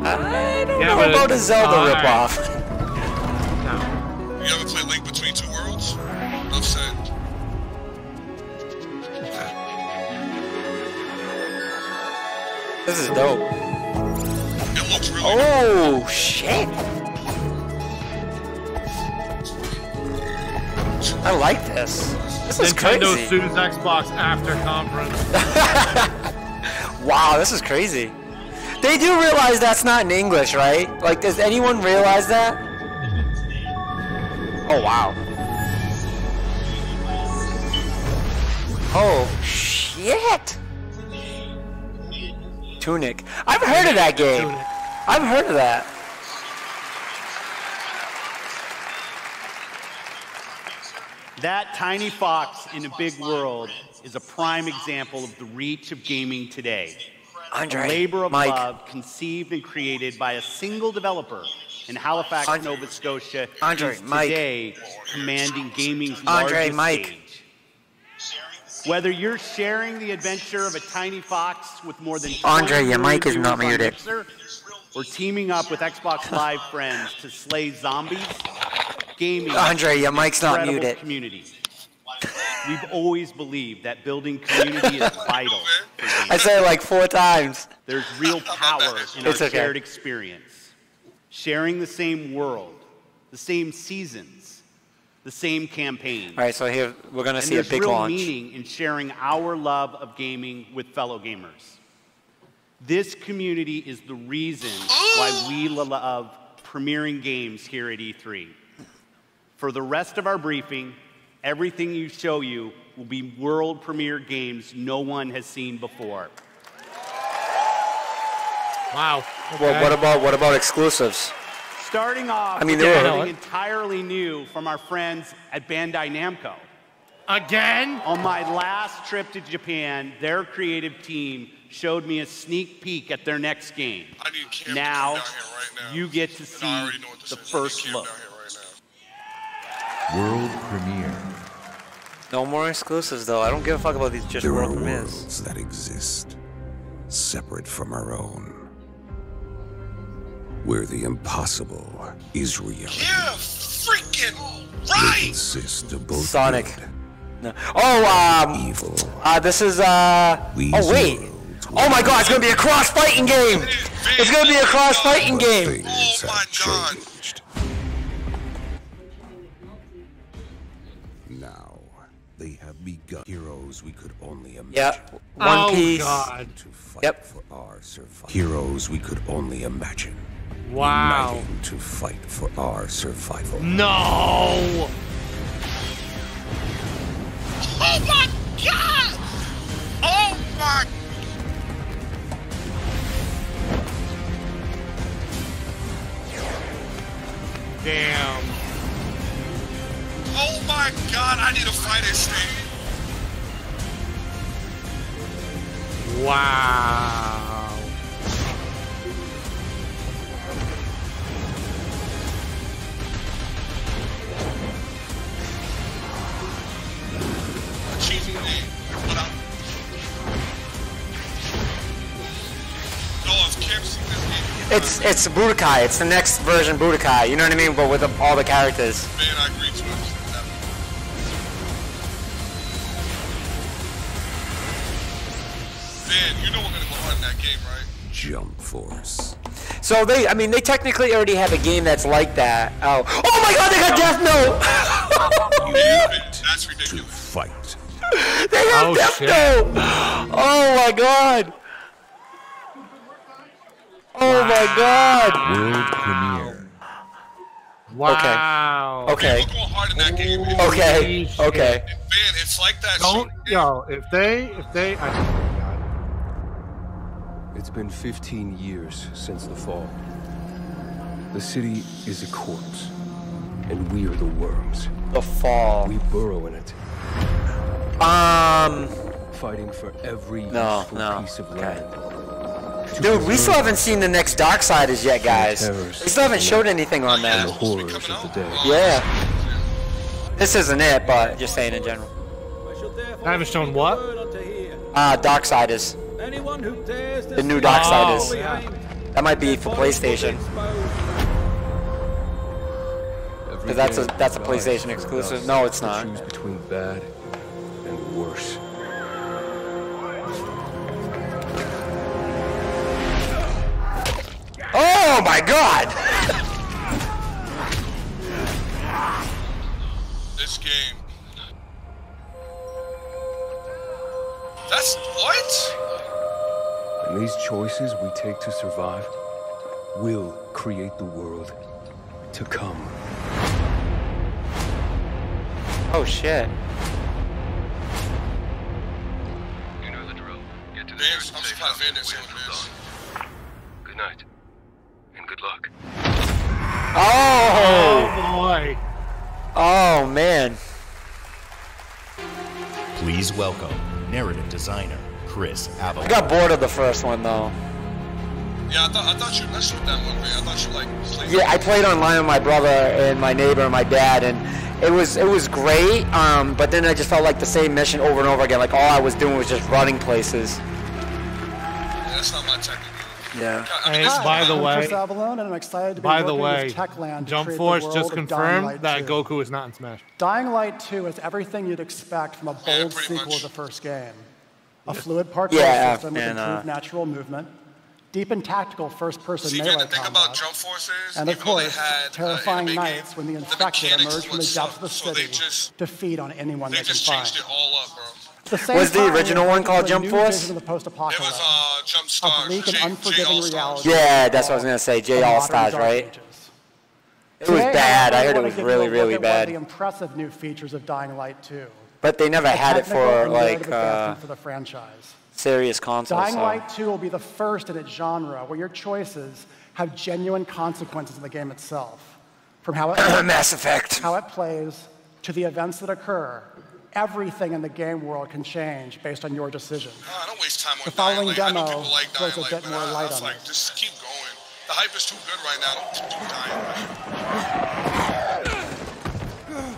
I don't know about a Zelda ripoff. You ever play Link Between Two Worlds? Enough said. This is dope. It looks really Oh, shit. I like this. This is Nintendo crazy. sues Xbox after conference. Wow, this is crazy. They do realize that's not in English, right? Like, does anyone realize that? Oh, wow. Oh, shit. Tunic. I've heard of that game. I've heard of that. That tiny fox in a big world is a prime example of the reach of gaming today. Andre, a labor of Mike. love conceived and created by a single developer in Halifax, Nova Scotia, Andre, is Mike. today commanding gaming's Andre, largest Mike. stage. Whether you're sharing the adventure of a tiny fox with more than Andre, your 20 mic is not viewers on muted. Mixer, or teaming up with Xbox Live friends to slay zombies, gaming Andre, your is an mic's not incredible muted. community. We've always believed that building community is vital for gaming. I said it like 4 times. There's real power in our It's okay. shared experience. Sharing the same world, the same seasons, the same campaign. All right, so here we're gonna And see a there's big real launch. meaning in sharing our love of gaming with fellow gamers. This community is the reason why we love premiering games here at E3. For the rest of our briefing, everything you show you will be world premiere games no one has seen before. Wow. Well, what about exclusives? Starting off I mean, with they were- something entirely new from our friends at Bandai Namco. Again? On my last trip to Japan, their creative team showed me a sneak peek at their next game. Now, you get to see the first look. World premiere. No more exclusives, though. I don't give a fuck about these just There world are premieres. worlds that exist, separate from our own, where the impossible is reality. Yeah, freaking They right. consist of both Sonic. good No. Oh, evil. this is, oh, wait. Oh my god, it's gonna be a cross-fighting game! It's gonna be a cross-fighting game! Things have changed. Now, they have begun. Heroes we could only imagine. Yep. One Piece. To fight for our survival. Heroes we could only imagine. Wow. Uniting to fight for our survival. No! Oh my god! Oh my! Damn. Oh my god! I need to fight this thing. Wow. Cheesy name. What up? No, I've kept seeing this game. It's Budokai. It's the next version Budokai. You know what I mean? But with all the characters. Man, I agree to it. Man, you know we're gonna go hard in that game, right? Jump Force. So they technically already have a game that's like that. Oh my god, they got Death Note! That's ridiculous. To fight. They got Death Note! Oh my god! Oh my god! World premiere. Wow. Okay. We're going hard in that game. Man. Okay. Okay. Man, it's like that. Don't, yo, if they, It's been 15 years since the fall. The city is a corpse, and we are the worms. The fall. We burrow in it. Fighting for every useful piece of land. Dude, we still haven't seen the next Darksiders yet, guys. We still haven't showed anything on that. The horrors of the day. Yeah. This isn't it, but just saying in general. I haven't shown what? Darksiders. The new Darksiders. That might be for PlayStation. Because that's a PlayStation exclusive. No, it's not. Choose between bad and worse. Oh my god! This game. That's what? And these choices we take to survive will create the world to come. Oh shit. You know the drill. Get to the I'm surprised Van didn't say what it is. Good night. And good luck. Oh boy. Oh man. Please welcome narrative designer Chris Avila. I got bored of the first one though. Yeah, I thought you messed with that one, man. I thought you like played. Yeah, I played online with my brother and my neighbor and my dad, and it was great. But then I just felt like the same mission over and over again. Like all I was doing was just running places. Yeah, that's not my technique. Yeah. Hey, by the way, Chris Avalone, and I'm excited to be by the working way, with Techland to Jump create the Force world just of Dying confirmed Light that 2. Goku is not in Smash. Dying Light 2 is everything you'd expect from a bold sequel to the first game. A fluid parkour system with improved natural movement, deep and tactical first-person melee the thing combat, about Jump Force is, and of even though they course, had, terrifying in the big nights when the infected emerge from the depths of the city to feed on anyone they can find. changed it all up, bro. Was the original one called Jump Force? It was Jump Stars. A bleak and unforgiving reality. Yeah, that's what I was gonna say. J All Stars, right? It was bad. I heard it was really, really One of the bad. impressive new features of Dying Light 2. But they never had it for like for the franchise. serious consoles. Dying So. Light 2 will be the first in its genre where your choices have genuine consequences in the game itself. From how it Mass Effect, how it plays, to the events that occur. Everything in the game world can change based on your decision. I don't waste time on The following Dying Light. I know demo people like throws Dying a Light, bit but more I light was on like, it. just keep going. The hype is too good right now. Don't do Dying Light.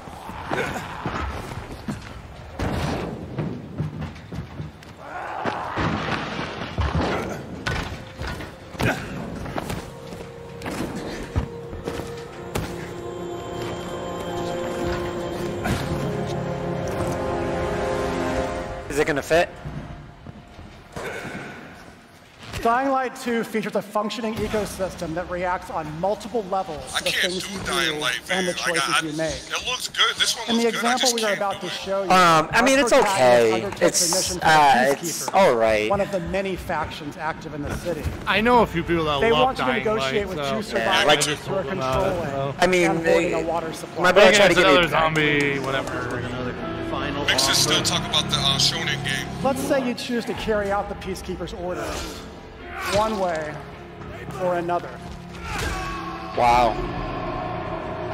Is it gonna fit? Dying Light 2 features a functioning ecosystem that reacts on multiple levels to the things you do and the choices you make. It looks good. This one In the looks good. example we are about to show you, I mean, it's okay. It's all right. One of the many factions active in the city. I know a few people that They love want you to Dying negotiate Light, with so. two survivors who are controlling I mean, and hoarding a water supply. my brother tried to give another me zombie, whatever. Final Mix is still talk about the Shonen game. Let's say you choose to carry out the Peacekeeper's orders, one way or another. Wow.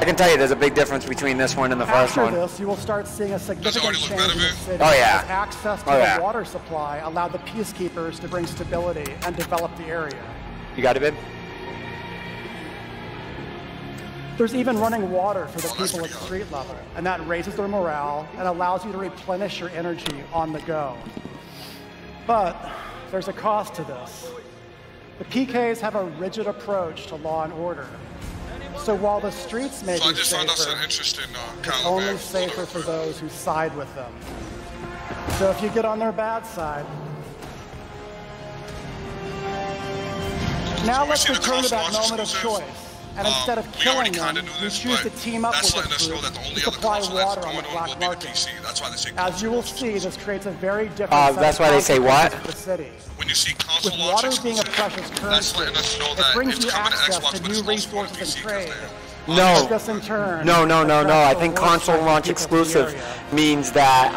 I can tell you there's a big difference between this one and the first After one. this, you will start seeing a significant change in the city. Oh, yeah. As access to the water supply allowed the Peacekeepers to bring stability and develop the area. You got it, babe? There's even running water for the people at street level, and that raises their morale and allows you to replenish your energy on the go. But there's a cost to this. The PKs have a rigid approach to law and order. So while the streets may be safer, it's only safer for those who side with them. So if you get on their bad side, now let's return to that moment of choice. And instead of killing them, you choose to team up with this group to supply water on the black market. As you will see, this creates a very different that's why they say what? the city. When you see console With launch water being a precious currency, it brings you access to new resources and trade. No. This in turn No. I think console launch exclusive means that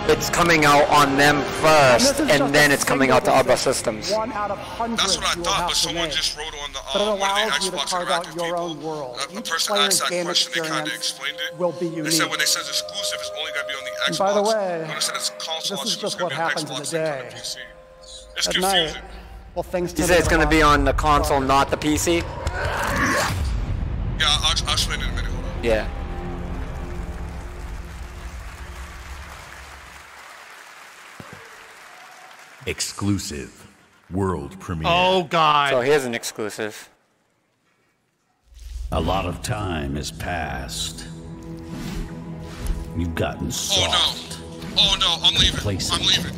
it's coming out on them first, and then it's coming out to other systems. One out of hundreds. That's what I thought, but someone just wrote on the but it allows you to carve out your own world. Each player's game experience will be unique. They said when they says exclusive, it's only going to be on the Xbox. And by the way, console this is just what happens in the day. It's At confusing. night, well, things You say it's going to be on the console, not the PC? Yeah, I'll explain it in a minute. Hold on. Yeah. Exclusive. World premiere. Oh, God. So here's an exclusive. A lot of time has passed. You've gotten soft. Oh no, I'm leaving. I'm leaving.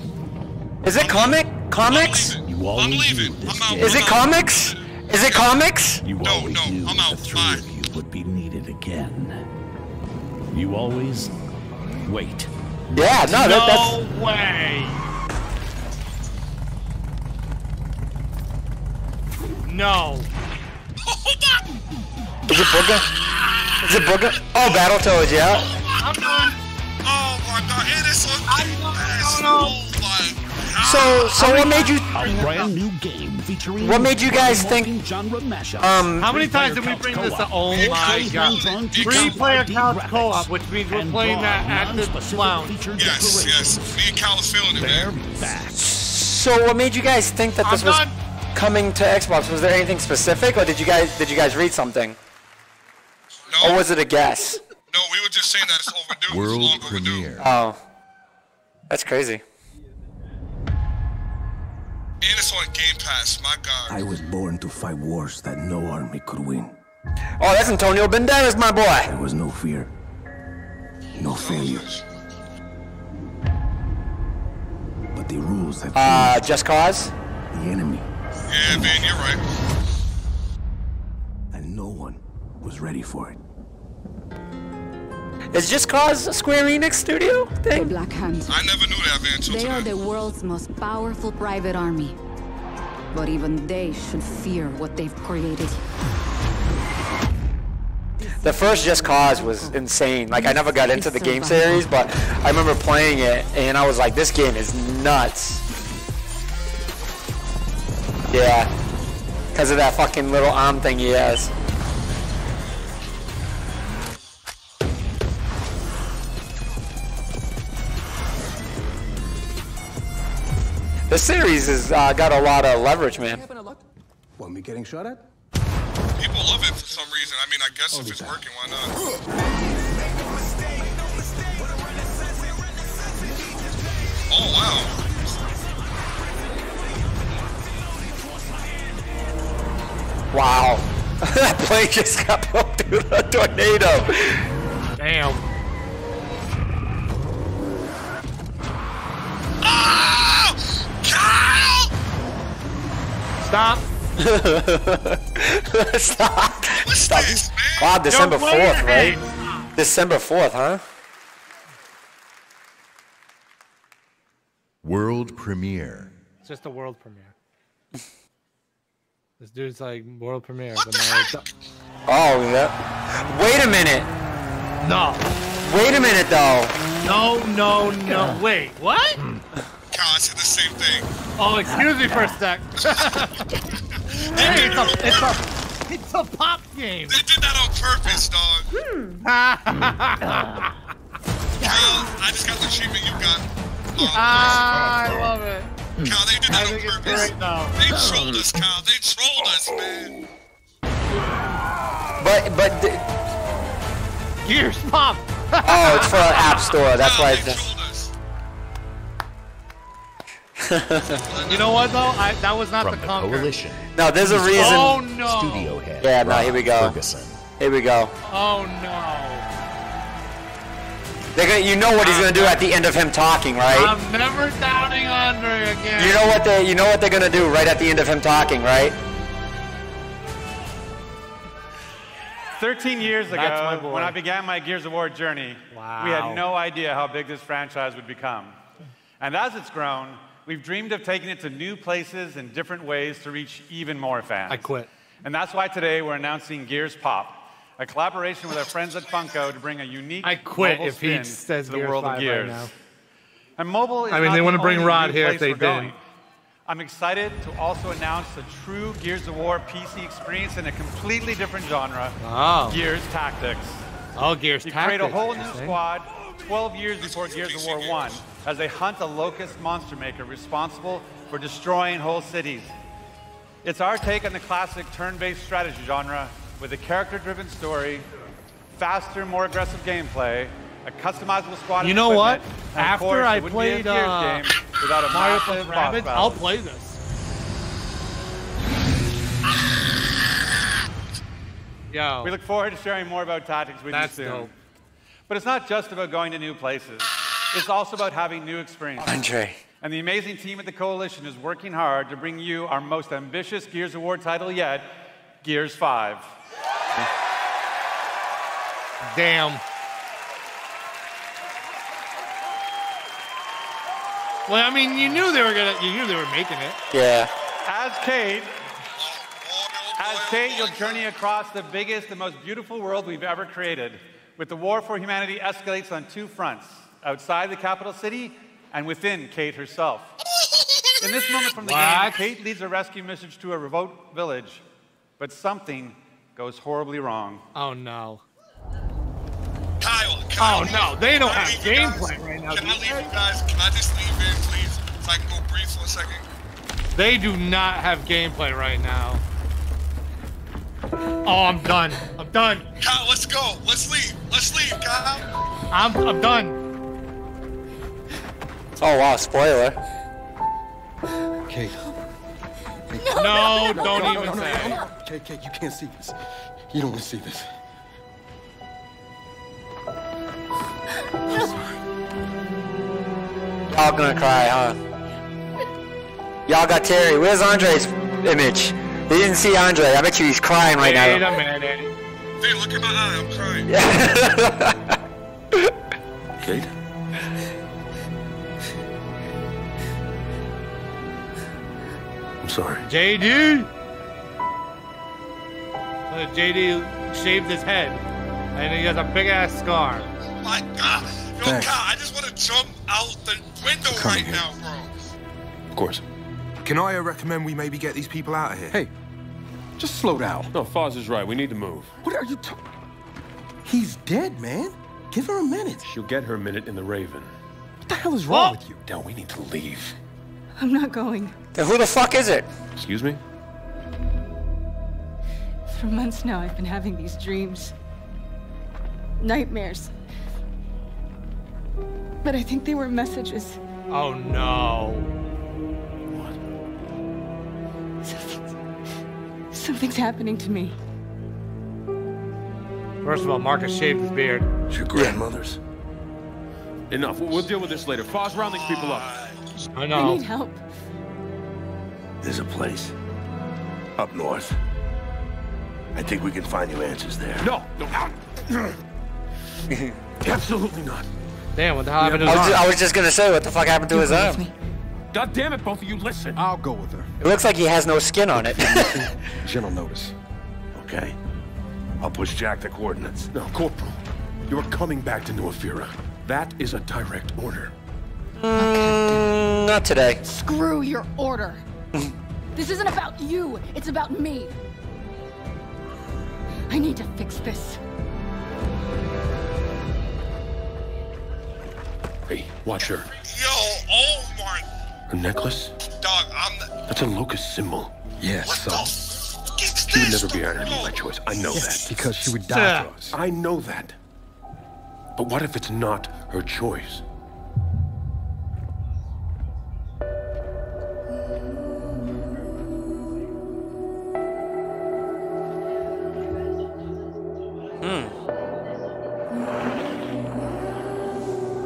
Is it comics? You always knew this game. Is it comics? Is it comics? You always knew the three of you would be needed again. You always wait. Yeah, no, that's... No way. No. Is it Booger? Is it Booger? Oh, Battletoads, yeah. I'm done. Oh my god, it is so So what made you? A brand new game featuring. What made you guys think? Genre mashups. How many times did we bring this up? Oh my god! 3-player couch co-op, which means we're playing that at the lounge. Yes. Me and Cal was feeling it, man. So what made you guys think that this was coming to Xbox? Was there anything specific, or did you guys read something? No. Or was it a guess? No, we were just saying that it's overdue. World premiere. Oh, that's crazy. And it's on Game Pass, my god. I was born to fight wars that no army could win. Oh, that's Antonio Banderas, my boy. There was no fear, no failure. But the rules have changed. Just Cause? The enemy. Yeah, man, you're right. And no one was ready for it. Is Just Cause a Square Enix studio thing? The Black Hand. I never knew that, man, until They today. are the world's most powerful private army. But even they should fear what they've created. The first Just Cause was insane. Like, I never got into the game series, but I remember playing it, and I was like, this game is nuts. Yeah. Because of that fucking little arm thing he has. The series has got a lot of leverage, man. Want me getting shot at? People love it for some reason. I mean, I guess if it's working, why not? Oh, wow. Wow. That plane just got built through a tornado. Damn. Oh! Kyle! Stop. Stop. What's Stop. this, man? Wow, December Yo, 4th, wait. right? December 4th, huh? World premiere. It's just a world premiere. This dude's like world premiere. What but the no, heck? Oh, yeah. Wait a minute. No. Wait a minute, though. No. Wait, what? Kyle, I said the same thing. Oh, excuse me for a sec. Hey, it's a pop game. They did that on purpose, dog. Kyle, I just got the treatment you got. I love it. Kyle, they did that on think it's purpose. great now. They trolled us, Kyle. They trolled us, man. But Gears pop. oh, it's for an app store. That's Kyle, why they it's. trolled us. You know what though? That was not From the the conquer. coalition, No, there's a reason. Oh no. studio head Yeah, no, Rob here we go. Ferguson. Here we go. Oh no. They're gonna, you know what he's gonna do at the end of him talking, right? I'm never doubting Andre again. You know what they're gonna do right at the end of him talking, right? 13 years That's my ago, boy. when I began my Gears of War journey, we had no idea how big this franchise would become. And as it's grown, we've dreamed of taking it to new places in different ways to reach even more fans. I quit. And that's why today we're announcing Gears Pop, a collaboration with our friends at Funko to bring a unique I quit mobile if he spin says to the Gears world 5 of right Gears. now. And mobile is I mean, not they the wouldn't bring only Rod new here if place they we're going. didn't. I'm excited to also announce a true Gears of War PC experience in a completely different genre, Oh. Gears Tactics. Oh, Gears You Tactics. create a whole new interesting. squad 12 years before Gears of War 1 as they hunt a locust monster maker responsible for destroying whole cities. It's our take on the classic turn-based strategy genre with a character-driven story, faster, more aggressive gameplay, a customizable squad of You know what? equipment, and of After course, I it wouldn't be a played Gears game without a Mario massive + boss Rabbids, battle. I'll play this. Yo. We look forward to sharing more about Tactics with That's you soon. dope. But it's not just about going to new places. It's also about having new experiences. Andre. And the amazing team at the Coalition is working hard to bring you our most ambitious Gears of War title yet, Gears 5. Damn. Well, I mean, you knew they were making it. Yeah. As Kate, you'll journey across the biggest and most beautiful world we've ever created, with the war for humanity escalates on two fronts, outside the capital city and within Kate herself. In this moment from the game, Kate leads a rescue mission to a remote village, but something goes horribly wrong. Oh no. Kyle, Oh no, they don't can I have leave you guys? gameplay right now. Can I leave you guys? Can I just leave in, please? So I can go breathe for a second. They do not have gameplay right now. Oh, I'm done. I'm done. Kyle, let's go. Let's leave. Let's leave, Kyle. I'm done. Oh wow, spoiler. Kate. No, don't even say. Kate, you can't see this. You don't want to see this. Y'all gonna cry, huh? Y'all got Terry. Where's Andre's image? They didn't see Andre. I bet you he's crying right Wait now. a minute. Dude, look at my eye. I'm crying. Kate? I'm sorry. JD. JD shaved his head, and he has a big ass scar. Oh my God. Yo, Thanks. Kyle, I just want to jump out the window Come right here. now, bro. Of course. Can I recommend we maybe get these people out of here? Hey, just slow down. No, Foz is right. We need to move. What are you talking? He's dead, man. Give her a minute. She'll get her minute in the Raven. What the hell is wrong with you? Del, we need to leave. I'm not going. Then who the fuck is it? Excuse me? For months now, I've been having these dreams. Nightmares. But I think they were messages. Oh no. Something's happening to me. First of all, Marcus shaved his beard. It's your grandmother's. Enough. We'll deal with this later. Foz, round these people up. I know. need help. There's a place up north. I think we can find you answers there. No, absolutely not. Damn, what the hell happened to his I arm? was just gonna say, what the fuck happened to his arm? God damn it, both of you, listen. I'll go with her. It looks like he has no skin on it. General notice. Okay. I'll push Jack the coordinates. No, Corporal, you're coming back to New Afira. That is a direct order. Not today. Screw your order. This isn't about you. It's about me. I need to fix this. Hey, watch her. Yo, oh my. Her necklace? Dog, That's a locust symbol. Yes, so? She would never be our enemy by choice. I know that. Because she would die for us. I know that. But what if it's not her choice?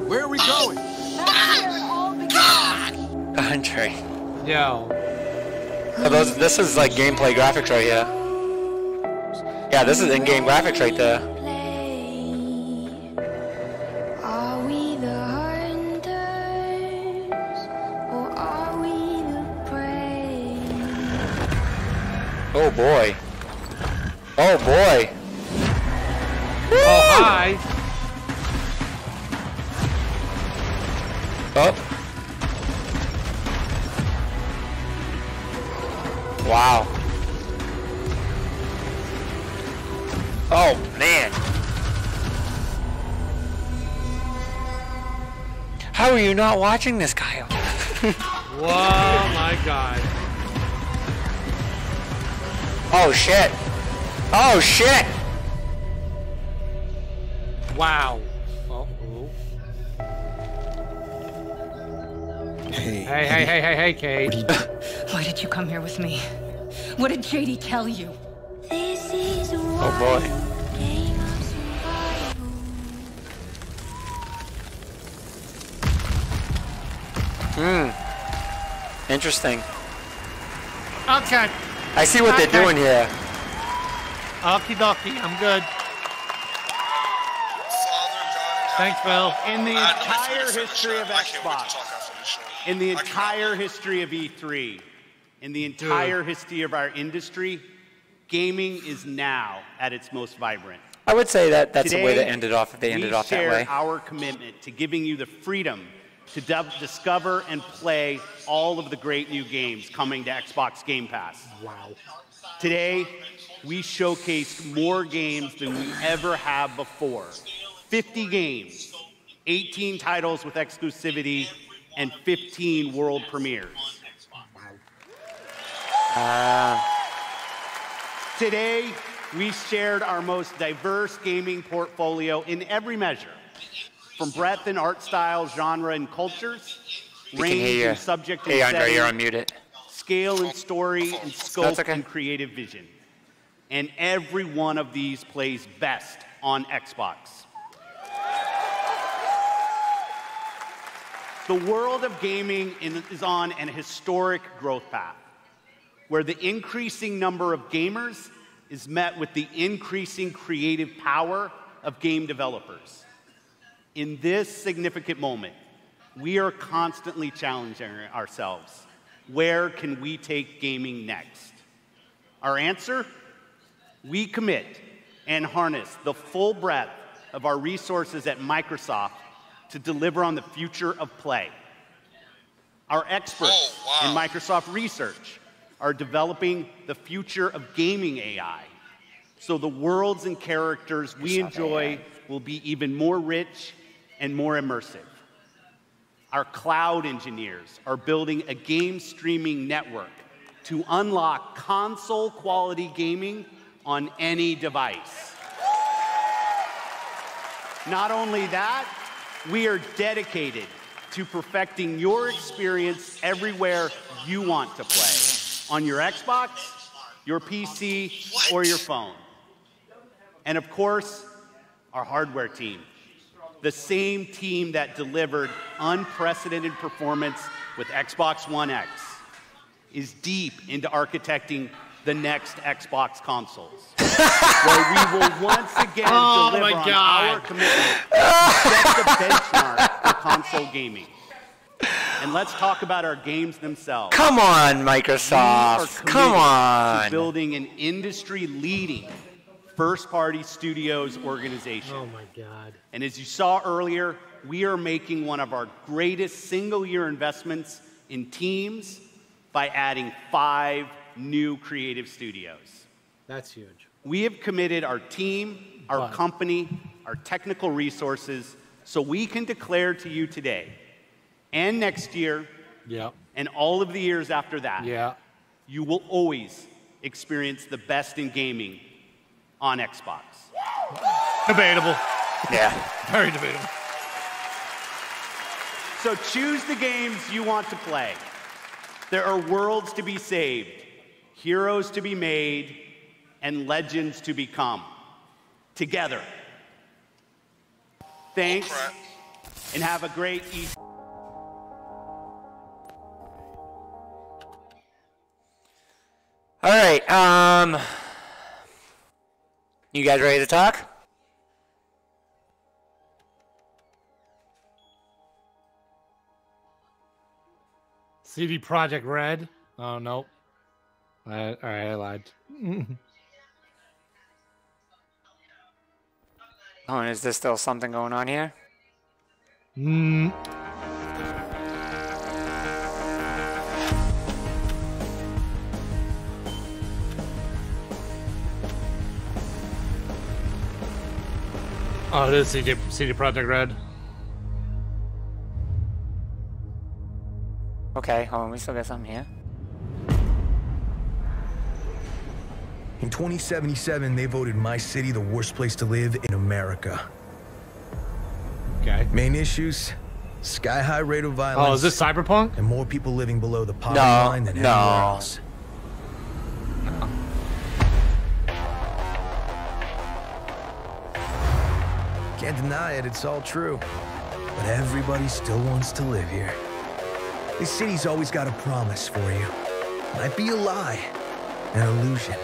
Where are we going? Andre. Yo. Oh, this is like gameplay graphics right here. Yeah, this is in-game graphics right there. Are we the hunters or are we the prey? Oh boy. Oh boy. Oh, hi. Oh. Wow. Oh, man. How are you not watching this, Kyle? Whoa, my God. Oh, shit. Oh, shit. Wow. Oh. Hey, Kate. Why did you come here with me? What did JD tell you? Oh boy. Interesting. Okay. I see what they're doing here. Okie dokie, I'm good. Thanks, Phil. In the entire history of Xbox, in the entire history of E3, in the entire history of our industry, gaming is now at its most vibrant. I would say that that's Today, the way to end it off if they ended off that way. We share our commitment to giving you the freedom to discover and play all of the great new games coming to Xbox Game Pass. Wow. Today, we showcased more games than we ever have before. 50 games, 18 titles with exclusivity, and 15 world premieres. Today, we shared our most diverse gaming portfolio in every measure, from breadth in art styles, genre, and cultures, range in subject and Hey, Andre, setting, you're unmuted. scale and story, and scope That's okay. and creative vision. And every one of these plays best on Xbox. The world of gaming is on an historic growth path, where the increasing number of gamers is met with the increasing creative power of game developers. In this significant moment, we are constantly challenging ourselves. Where can we take gaming next? Our answer? We commit and harness the full breadth of our resources at Microsoft to deliver on the future of play. Our experts in Microsoft Research are developing the future of gaming AI, so the worlds and characters we enjoy will be even more rich and more immersive. Our cloud engineers are building a game streaming network to unlock console-quality gaming on any device. Not only that, we are dedicated to perfecting your experience everywhere you want to play, on your Xbox, your PC, or your phone. And of course, our hardware team. the same team that delivered unprecedented performance with Xbox One X, is deep into architecting the next Xbox consoles, where we will once again deliver on our commitment to set the benchmark for console gaming. And let's talk about our games themselves. Come on, Microsoft. Come on. To building an industry-leading first-party studios organization. Oh my God. And as you saw earlier, we are making one of our greatest single-year investments in teams by adding 5 new creative studios. That's huge. We have committed our team, our company, our technical resources, so we can declare to you today and next year and all of the years after that, you will always experience the best in gaming on Xbox. Debatable. Yeah. Very debatable. So choose the games you want to play. There are worlds to be saved, heroes to be made, and legends to become. Together. Thanks, and have a great evening. All right, you guys ready to talk? CD Projekt Red. Oh, no. All right, I lied. Oh, and is there still something going on here? Oh, it is CD Projekt Red. Okay, hold on, we still got something here. In 2077, they voted my city the worst place to live in America. Okay. Main issues: sky-high rate of violence. Oh, is this Cyberpunk? And more people living below the poverty line than anywhere else. Can't deny it, it's all true. But everybody still wants to live here. This city's always got a promise for you. Might be a lie, an illusion.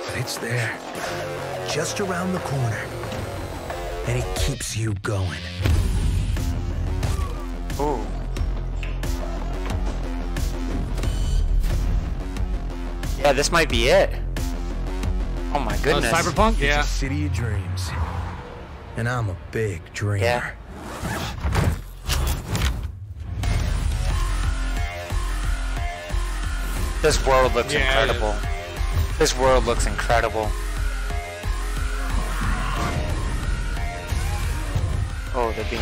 But it's there, just around the corner. And it keeps you going. Ooh. Yeah, this might be it. Oh my goodness. Cyberpunk? Yeah. It's a city of dreams. And I'm a big dreamer. Yeah. This world looks incredible. This world looks incredible. Oh, they're being...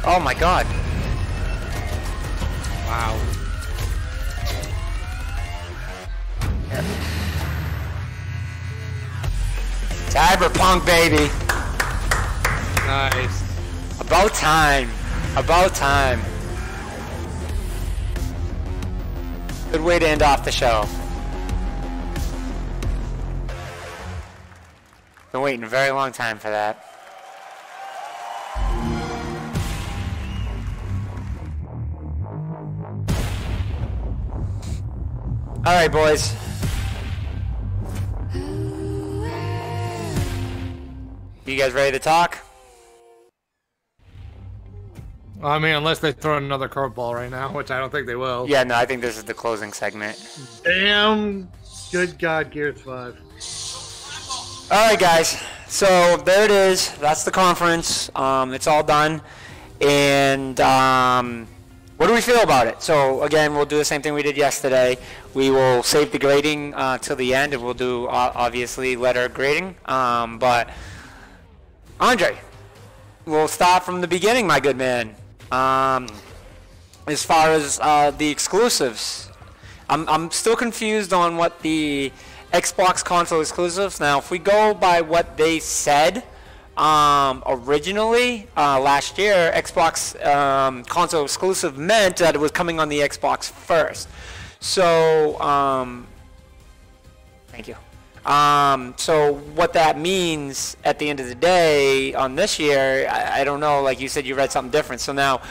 Oh my god. Wow. Cyberpunk, baby. Nice. About time. About time. Good way to end off the show. Been waiting a very long time for that. All right, boys. You guys ready to talk? I mean, unless they throw another curveball right now, which I don't think they will. Yeah, no, I think this is the closing segment. Damn. Good God, Gears 5. All right, guys. So there it is. That's the conference. It's all done. And what do we feel about it? So again, we'll do the same thing we did yesterday. We will save the grading till the end, and we'll do obviously letter grading. But Andre, we'll start from the beginning, my good man. As far as the exclusives, I'm still confused on what the Xbox console exclusives. Now, if we go by what they said originally last year, Xbox console exclusive meant that it was coming on the Xbox first. So, thank you. So what that means at the end of the day on this year, I don't know. Like you said, you read something different. So now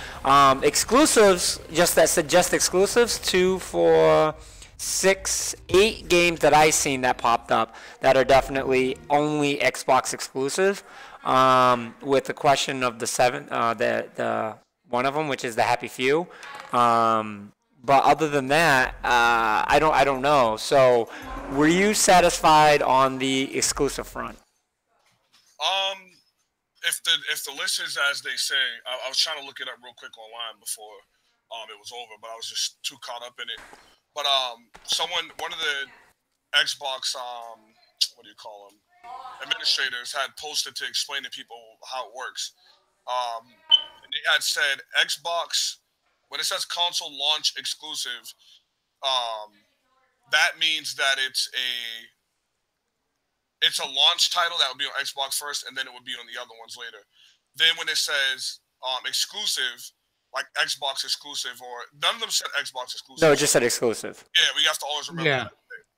exclusives, just exclusives, 2, 4, 6, 8 games that I seen that popped up that are definitely only Xbox exclusive. With the question of the one of them, which is the Happy Few. But other than that, I don't know. So, were you satisfied on the exclusive front? If the list is as they say, I was trying to look it up real quick online before it was over, but I was just too caught up in it. But one of the Xbox what do you call them, administrators had posted to explain to people how it works. And they had said Xbox, when it says console launch exclusive, that means that it's a launch title that would be on Xbox first, and then it would be on the other ones later. Then when it says exclusive, like Xbox exclusive, or none of them said Xbox exclusive. No, it just said exclusive. Yeah, we have to always remember that.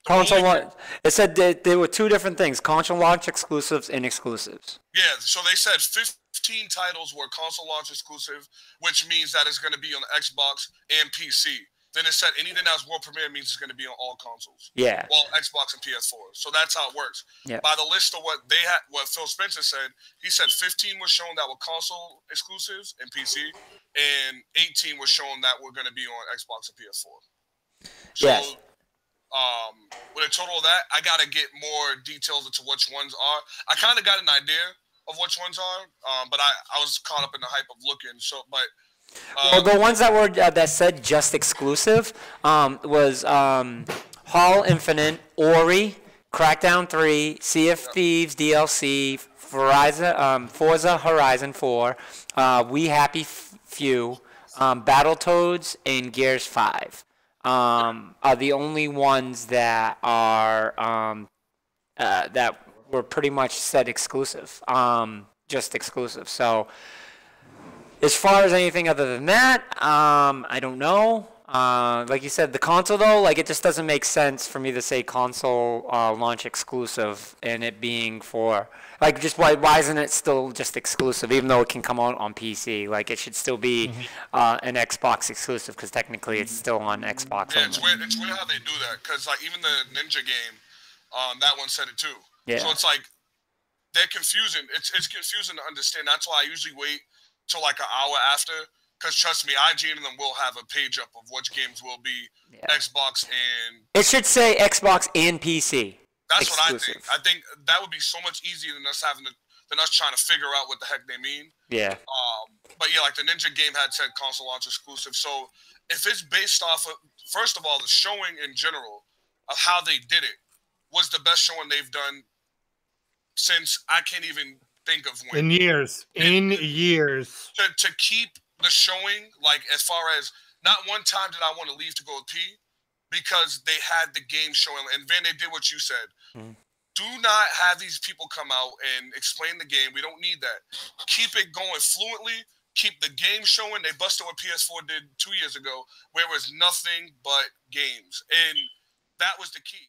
Console launch. It said that there were 2 different things: console launch exclusives and exclusives. Yeah, so they said 15 titles were console launch exclusive, which means that it's going to be on Xbox and PC. Then it said anything that's world premiere means it's going to be on all consoles. Yeah. Well, Xbox and PS4. So that's how it works. Yeah. By the list of what they had, what Phil Spencer said, he said 15 was shown that were console exclusives and PC, and 18 was shown that were going to be on Xbox and PS4. So, yes. With a total of that, I got to get more details into which ones are. I kind of got an idea of which ones are, but I was caught up in the hype of looking. So, but well, the ones that were that said just exclusive was Hall Infinite, Ori, Crackdown 3, Sea of Thieves DLC, Forza Horizon 4, We Happy Few, Battletoads, and Gears 5. Are the only ones that are that were pretty much said exclusive, just exclusive. So as far as anything other than that, I don't know. Like you said, the console though, like it just doesn't make sense for me to say console launch exclusive and it being for like just why isn't it still just exclusive even though it can come out on PC? Like it should still be an Xbox exclusive because technically it's still on Xbox. Yeah, only. it's weird how they do that because like even the Ninja game, that one said it too. Yeah. So it's like they're confusing. It's confusing to understand. That's why I usually wait till like an hour after. Because trust me, IGN and them will have a page up of which games will be Xbox and... It should say Xbox and PC. That's exclusive. what I think. I think that would be so much easier than us trying to figure out what the heck they mean. Yeah. But yeah, like the Ninja game had said console launch exclusive. So if it's based off of, first of all, the showing in general of how they did it was the best showing they've done since I can't even think of when. In years. To keep the showing, like as far as not one time did I want to leave to go pee because they had the game showing. And Van, they did what you said. Do not have these people come out and explain the game. We don't need that. Keep it going fluently. Keep the game showing. They busted what PS4 did 2 years ago, where it was nothing but games. And that was the key.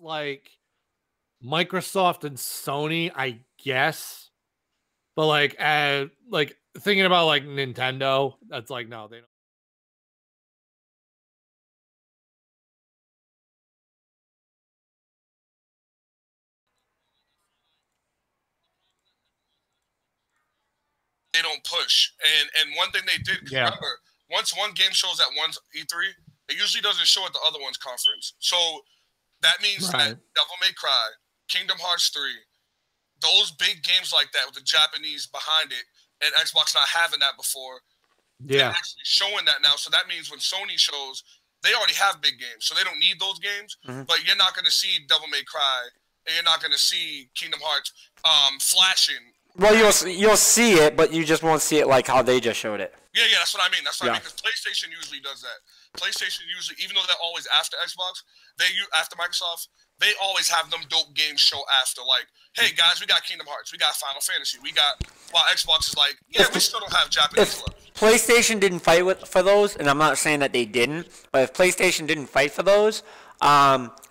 like Microsoft and Sony, I guess. But like thinking about like Nintendo, that's like no, they don't. They don't push. And one thing they did, remember, once one game shows at one's E3, it usually doesn't show at the other one's conference. So that means that Devil May Cry, Kingdom Hearts 3, those big games like that with the Japanese behind it, and Xbox not having that before, they're actually showing that now. So that means when Sony shows, they already have big games, so they don't need those games. But you're not going to see Devil May Cry, and you're not going to see Kingdom Hearts flashing. Well, you'll see it, but you just won't see it like how they just showed it. Yeah, that's what I mean. That's what I mean. Because PlayStation usually does that. PlayStation usually, even though they're always after Xbox, after Microsoft, they always have them dope games show after. Like, hey guys, we got Kingdom Hearts, we got Final Fantasy, we got. While Xbox is like, yeah, we still don't have Japanese left. PlayStation didn't fight for those, and I'm not saying that they didn't, but if PlayStation didn't fight for those,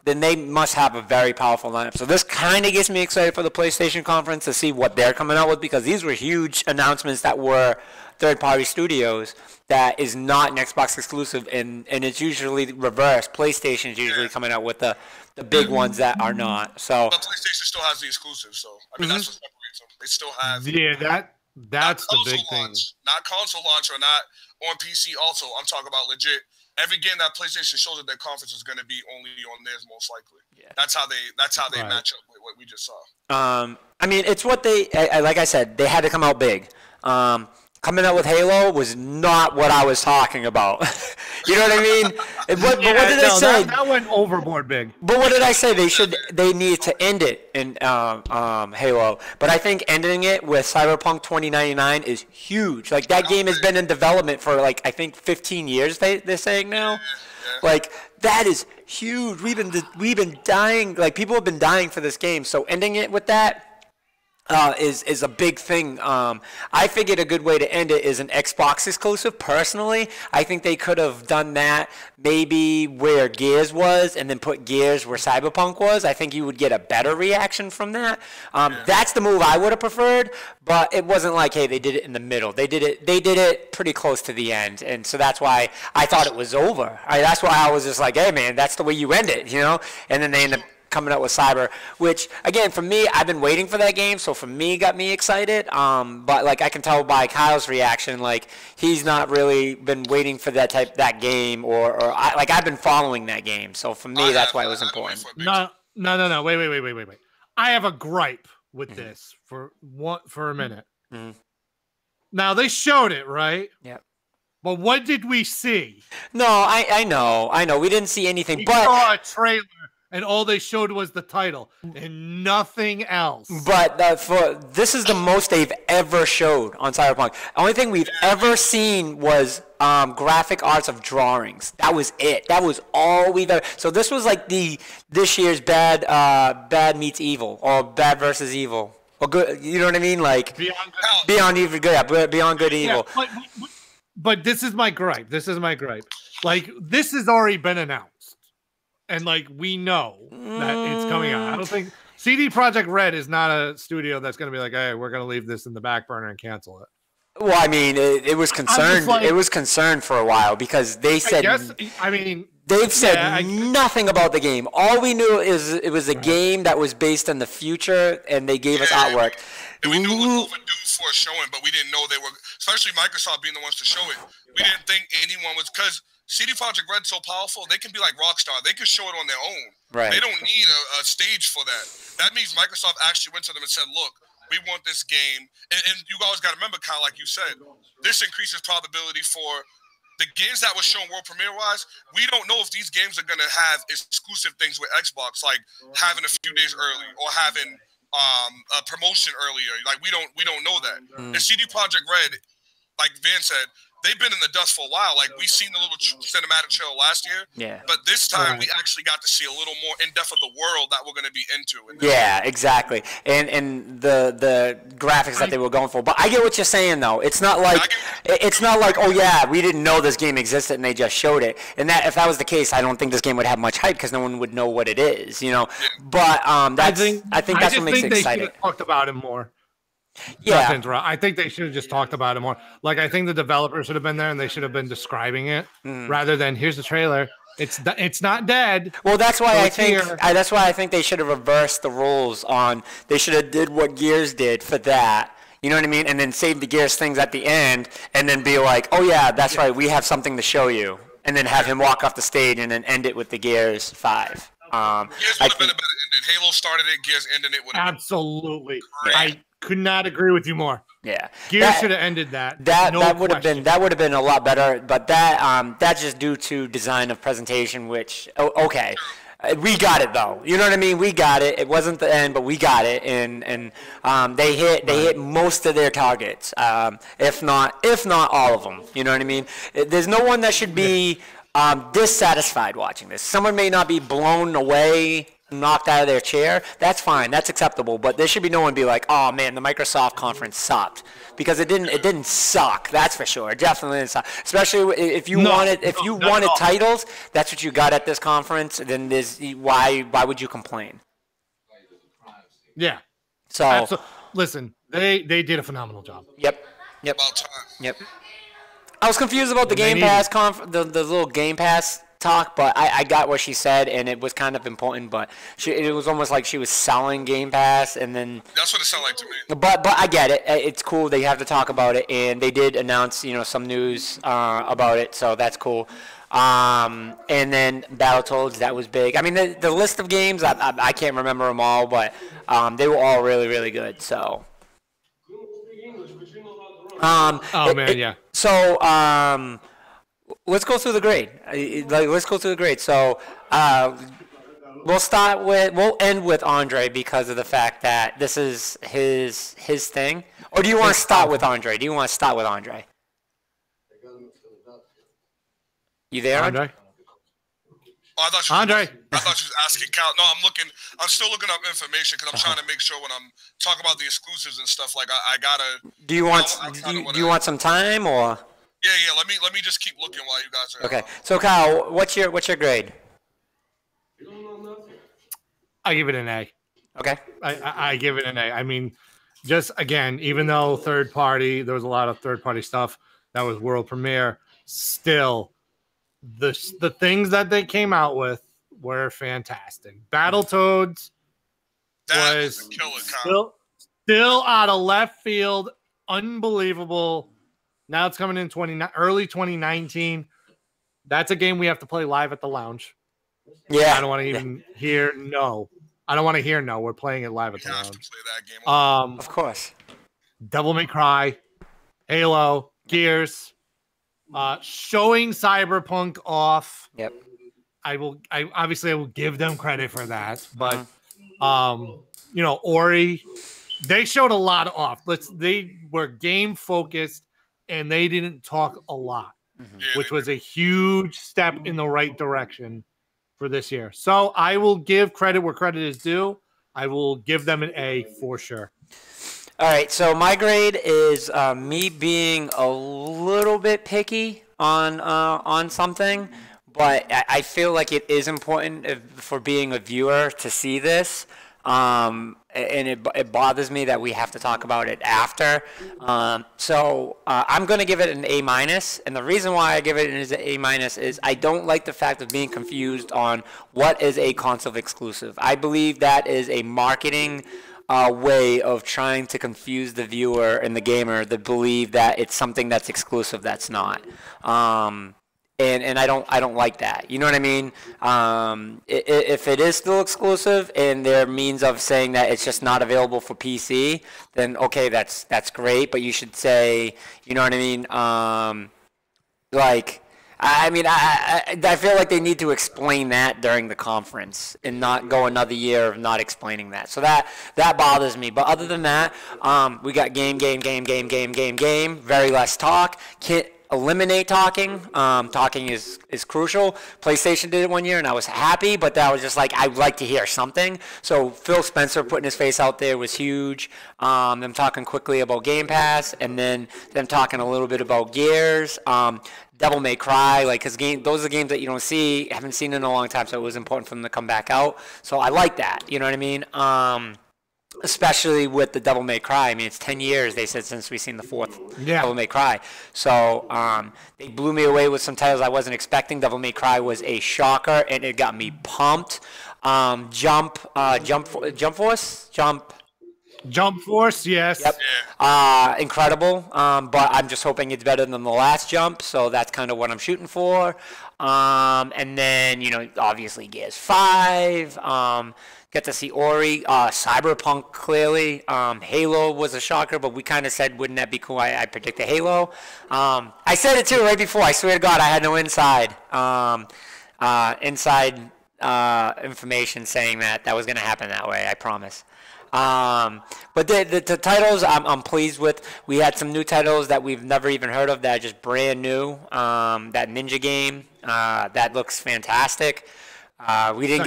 then they must have a very powerful lineup. So this kind of gets me excited for the PlayStation conference to see what they're coming out with, because these were huge announcements that were third-party studios that is not an Xbox exclusive, and it's usually reversed. PlayStation's usually coming out with the big ones that are not. So, but PlayStation still has the exclusives, so I mean that's what separates them. They still have that's the big thing. Not console launch or not on PC. Also, I'm talking about legit. Every game that PlayStation shows at their conference is going to be only on theirs, most likely. Yeah. That's how they match up with what we just saw. I mean, it's what they like I said, they had to come out big. Coming out with Halo was not what I was talking about. You know what I mean? But what did I say? That went overboard big. But what did I say? They need to end it in Halo. But I think ending it with Cyberpunk 2099 is huge. Like, that game has been in development for, like, I think 15 years, they're saying now. Like, that is huge. We've been dying. Like, people have been dying for this game. So ending it with that is a big thing. I figured a good way to end it is an Xbox exclusive. Personally, I think they could have done that maybe where Gears was, and then put Gears where Cyberpunk was. I think you would get a better reaction from that. That's the move I would have preferred, but it wasn't like, hey, they did it in the middle. They did it pretty close to the end, and so that's why I thought it was over. That's why I was just like, hey, man, that's the way you end it, you know? And then they end up coming out with Cyber, which, again, for me, I've been waiting for that game, so for me, got me excited. But, like, I can tell by Kyle's reaction, like, he's not really been waiting for that game, or I've been following that game, so for me, that's why it was important. No, wait. I have a gripe with this for a minute. Now, they showed it, right? Yeah. But what did we see? No, I know. We didn't see anything, we but saw a trailer. And all they showed was the title and nothing else. But this is the most they've ever showed on Cyberpunk. The only thing we've ever seen was graphic arts of drawings. That was it. That was all we've ever. So this was like this year's bad meets evil, or bad versus evil, or good. You know what I mean? Like beyond evil, good. Beyond good and evil. But this is my gripe. Like, this has already been announced. And, like, we know that it's coming out. I don't think CD Projekt Red is not a studio that's going to be like, hey, we're going to leave this in the back burner and cancel it. Well, I mean, it was concerned. Like, it was concerned for a while because they said. They've said nothing about the game. All we knew is it was a game that was based in the future, and they gave us artwork. And we knew it was overdue for a showing, but we didn't know they were. Especially Microsoft being the ones to show it. We didn't think anyone was, because CD Projekt Red's so powerful, they can be like Rockstar. They can show it on their own. Right. They don't need a stage for that. That means Microsoft actually went to them and said, look, we want this game. And you always got to remember, Kyle, like you said, this increases probability for the games that were shown world premiere-wise. We don't know if these games are going to have exclusive things with Xbox, like having a few days early or having a promotion earlier. Like, we don't know that. And CD Projekt Red, like Van said, they've been in the dust for a while. Like, we seen the little cinematic trailer last year. Yeah. But this time, we actually got to see a little more in-depth of the world that we're going to be into. Yeah, exactly. And the graphics that they were going for. But I get what you're saying, though. It's not like oh yeah, we didn't know this game existed and they just showed it. And that if that was the case, I don't think this game would have much hype because no one would know what it is, you know. But I think that's what makes it exciting. They should have talked about it more. Yeah. I think they should have just talked about it more. Like, I think the developers should have been there and they should have been describing it rather than here's the trailer. It's not dead. Well, that's why that's why I think they should have reversed the rules on. They should have did what Gears did for that. You know what I mean? And then save the Gears things at the end, and then be like, oh yeah, that's right, we have something to show you, and then have him walk off the stage and then end it with the Gears 5. Gears would have been a better ending. Halo started it, Gears ended it. Absolutely. I could not agree with you more. Yeah, Gears should have ended that. That would have been a lot better. But that's just due to design of presentation. Which okay, we got it though. You know what I mean? We got it. It wasn't the end, but we got it. And they hit most of their targets. If not all of them. You know what I mean? There's no one that should be dissatisfied watching this. Someone may not be blown away, knocked out of their chair. That's fine. That's acceptable. But there should be no one be like, oh man, the Microsoft conference sucked, because it didn't suck. That's for sure. It definitely didn't suck. Especially if you wanted titles, that's what you got at this conference. Then why would you complain? Yeah. So listen, they did a phenomenal job. Yep. I was confused about the Game Pass the little Game Pass talk, but I got what she said, and it was kind of important. But it was almost like she was selling Game Pass, and then that's what it sounded like to me. But I get it. It's cool. They have to talk about it, and they did announce some news about it, so that's cool. And then Battletoads, that was big. I mean, the list of games, I can't remember them all, but they were all really, really good. So. So let's go through the grade. So we'll end with Andre because of the fact that this is his thing. Or do you want to start with Andre? You there, Andre? Oh, I thought you was asking Cal. No, I'm still looking up information because I'm trying to make sure when I'm talking about the exclusives and stuff, like I gotta. Do you want some time or? Yeah. Let me just keep looking while you guys are. Okay. So Kyle, what's your grade? I give it an A. Okay. I give it an A. I mean, just again, even though there was a lot of third party stuff that was world premiere, still. The things that they came out with were fantastic. Battletoads was still out of left field, unbelievable. Now it's coming in early 2019. That's a game we have to play live at the lounge. Yeah, I don't want to even hear no. I don't want to hear no. We're playing it live at the lounge. Of course. Devil May Cry, Halo, Gears. Showing Cyberpunk off. Yep. I will give them credit for that, but Ori, they showed a lot off. They were game focused and they didn't talk a lot, which was a huge step in the right direction for this year. So I will give credit where credit is due. I will give them an A for sure. All right, so my grade is me being a little bit picky on something, but I feel like it is important for being a viewer to see this, and it bothers me that we have to talk about it after. So I'm going to give it an A-, and the reason why I give it an A- is I don't like the fact of being confused on what is a console exclusive. I believe that is a marketing way of trying to confuse the viewer and the gamer to believe that it's something that's exclusive that's not. And I don't like that. You know what I mean? If it is still exclusive and there are means of saying that it's just not available for PC, then okay, that's great. But you should say, you know what I mean? I feel like they need to explain that during the conference and not go another year of not explaining that. So that bothers me. But other than that, we got game. Very less talk. eliminate talking. Talking is crucial. PlayStation did it one year, and I was happy, but that was just like, I'd like to hear something. So Phil Spencer putting his face out there was huge. Them talking quickly about Game Pass, and then them talking a little bit about Gears. Devil May Cry, like, because those are games that you don't see, haven't seen in a long time, so it was important for them to come back out. So I like that, you know what I mean? Especially with the Devil May Cry. I mean, it's 10 years, they said, since we've seen the fourth Devil May Cry. So they blew me away with some titles I wasn't expecting. Devil May Cry was a shocker, and it got me pumped. Jump Force, yes. Yep. Incredible. But I'm just hoping it's better than the last Jump, so that's kind of what I'm shooting for. And then, obviously Gears 5. Get to see Ori. Cyberpunk, clearly. Halo was a shocker, but we kind of said, wouldn't that be cool? I predicted Halo. I said it too right before. I swear to God, I had no inside information saying that was going to happen that way. I promise. But the titles I'm pleased with. We had some new titles that we've never even heard of that are just brand new. That Ninja game that looks fantastic. We didn't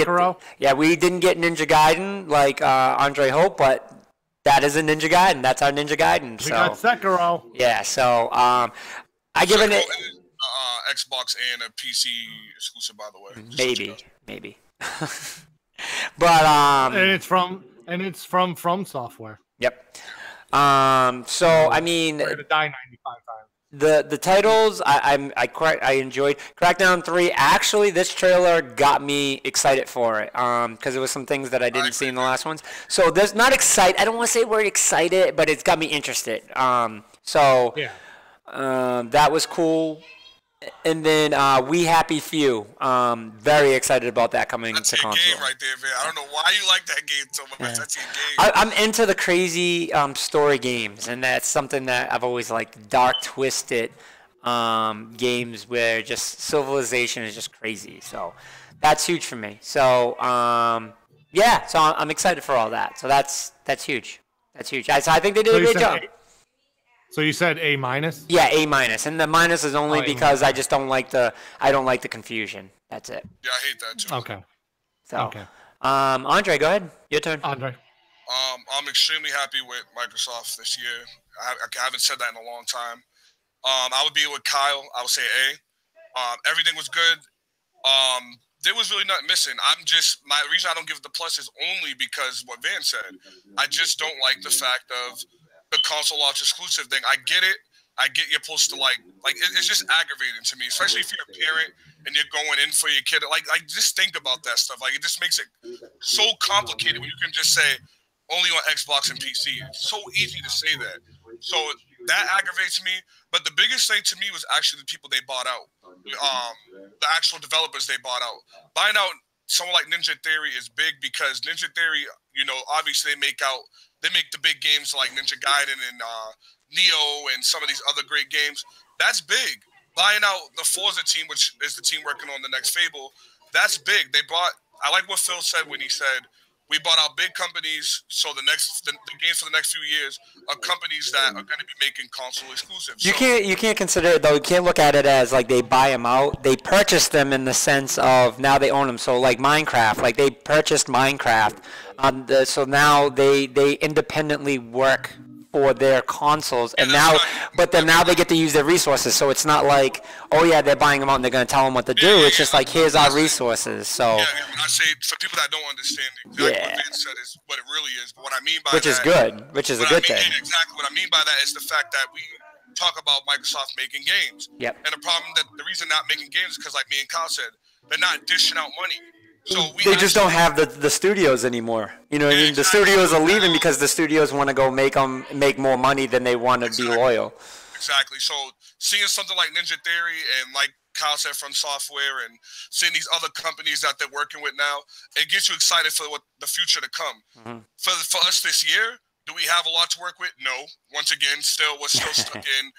we didn't get Ninja Gaiden like Andre hoped, but that is a Ninja Gaiden. That's our Ninja Gaiden. We got Sekiro. Yeah, so I give it Xbox and a PC exclusive, by the way. Maybe. But and it's from Software. Yep. So I mean, we're gonna die 95 times. The titles I enjoyed. Crackdown 3. Actually, this trailer got me excited for it because there was some things that I didn't see in the last ones. So there's not excited. I don't want to say word excited, but it's got me interested. That was cool. And then We Happy Few. Very excited about that coming to console. That's your game right there, man. I don't know why you like that game so much. Yeah. That's your game. I'm into the crazy story games, and that's something that I've always liked. Dark, twisted games where just civilization is just crazy. So that's huge for me. So so I'm excited for all that. So that's huge. That's huge. I think they did a great job. So you said A-? Yeah, A-, and the minus is only because I just don't like the confusion. That's it. Yeah, I hate that too. Okay. So, Andre, go ahead. Your turn. Andre. I'm extremely happy with Microsoft this year. I haven't said that in a long time. I would be with Kyle. I would say A. Everything was good. There was really nothing missing. My reason I don't give it the plus is only because what Van said. I just don't like the fact of the console launch exclusive thing. I get it. I get you're supposed to like it's just aggravating to me, especially if you're a parent and you're going in for your kid. Like just think about that stuff. Like it just makes it so complicated when you can just say only on Xbox and PC. It's so easy to say that. So that aggravates me. But the biggest thing to me was actually the people they bought out. The actual developers they bought out. Buying out someone like Ninja Theory is big because Ninja Theory, obviously they make the big games like Ninja Gaiden and Neo and some of these other great games. That's big. Buying out the Forza team, which is the team working on the next Fable, that's big. I like what Phil said when he said, we bought out big companies, so the games for the next few years are companies that are going to be making console exclusives. You can't consider it though. You can't look at it as like they buy them out. They purchase them in the sense of now they own them. So like Minecraft, like they purchased Minecraft, so now they independently work for their consoles, and now they get to use their resources. So it's not like, oh yeah, they're buying them out and they're going to tell them what to do. It's just like, here's our resources. So I say for people that don't understand exactly what Vince said is what it really is. But what I mean by which is a good thing. Exactly what I mean by that is the fact that we talk about Microsoft making games. Yep. And the reason not making games is because, like me and Kyle said, they're not dishing out money. So they just don't have the studios anymore. You know what I mean? The studios are leaving because the studios want to go make more money than they want to be loyal. Exactly. So seeing something like Ninja Theory and like Kyle said from Software and seeing these other companies that they're working with now, it gets you excited for what the future to come. Mm-hmm. For us this year, do we have a lot to work with? No. Once again, we're still stuck in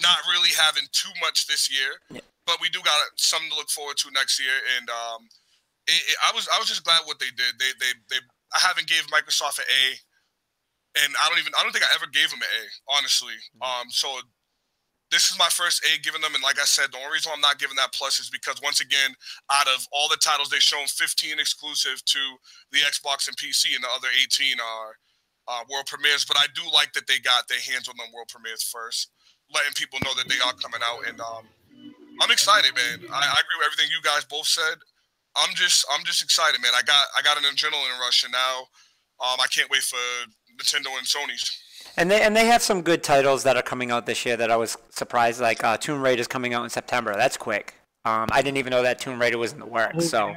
not really having too much this year. Yeah. But we do got something to look forward to next year. And I was just glad what they did. I haven't gave Microsoft an A, and I don't think I ever gave them an A, honestly. So this is my first A giving them, and like I said, the only reason I'm not giving that plus is because, once again, out of all the titles they've shown, 15 exclusive to the Xbox and PC, and the other 18 are world premieres. But I do like that they got their hands on them world premieres first, letting people know that they are coming out, and I'm excited, man. I agree with everything you guys both said. I'm just excited, man. I got an adrenaline rush, and now I can't wait for Nintendo and Sony's. And they have some good titles that are coming out this year that I was surprised. Like Tomb Raider's coming out in September. That's quick. I didn't even know that Tomb Raider was in the works. So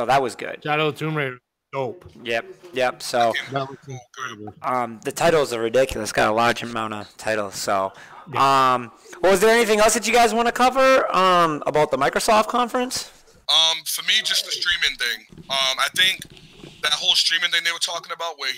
that was good. Shadow of Tomb Raider, dope. Yep. So the titles are ridiculous. Got a large amount of titles. So was there anything else that you guys want to cover about the Microsoft conference? For me, just the streaming thing. I think that whole streaming thing they were talking about, where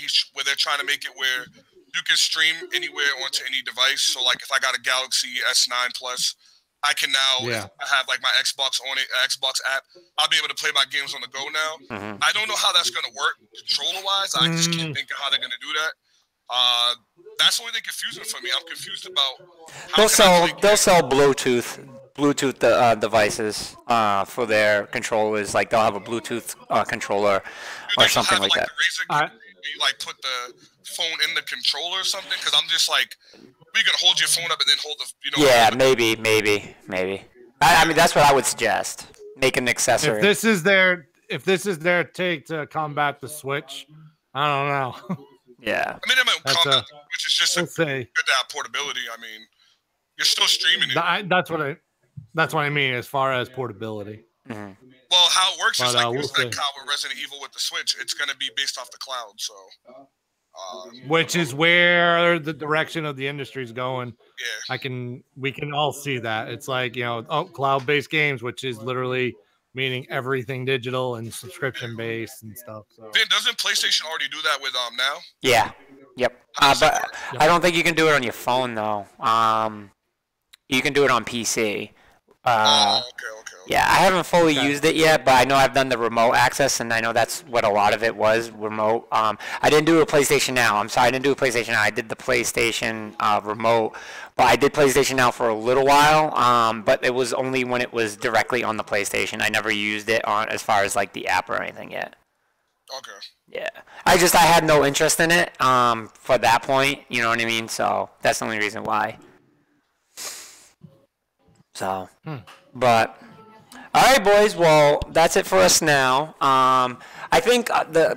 they're trying to make it where you can stream anywhere onto any device. So, like, if I got a Galaxy S9 Plus, I can now if I have like my Xbox on it, Xbox app. I'll be able to play my games on the go now. I don't know how that's going to work controller-wise. I just can't think of how they're going to do that. That's the only thing confusing for me. I'm confused about how they'll sell Bluetooth devices for their controllers. Like they'll have a Bluetooth controller or something like that. You like put the phone in the controller or something? Because I'm just like, we can hold your phone up and then hold the, Yeah, maybe. I mean, that's what I would suggest. Make an accessory. If this is their take to combat the Switch, I don't know. Yeah. I mean, it might combat, which is just good to have portability. I mean, you're still streaming it. That's what I mean as far as portability. Well, how it works is like with Resident Evil with the Switch, it's going to be based off the cloud. So, which is where the direction of the industry is going. Yeah, we can all see that. It's like cloud-based games, which is literally meaning everything digital and subscription-based and stuff. So. Vin, doesn't PlayStation already do that with now? Yeah. Yep. But I don't think you can do it on your phone though. You can do it on PC. Okay. Yeah, I haven't fully used it yet, but I know I've done the remote access, and I know that's what a lot of it was, remote. I didn't do a PlayStation Now. I'm sorry, I didn't do a PlayStation Now. I did the PlayStation remote, but I did PlayStation Now for a little while, but it was only when it was directly on the PlayStation. I never used it on as far as like the app or anything yet. Okay. Yeah, I had no interest in it for that point. You know what I mean? So that's the only reason why. So, but all right, boys. Well, that's it for us now. I think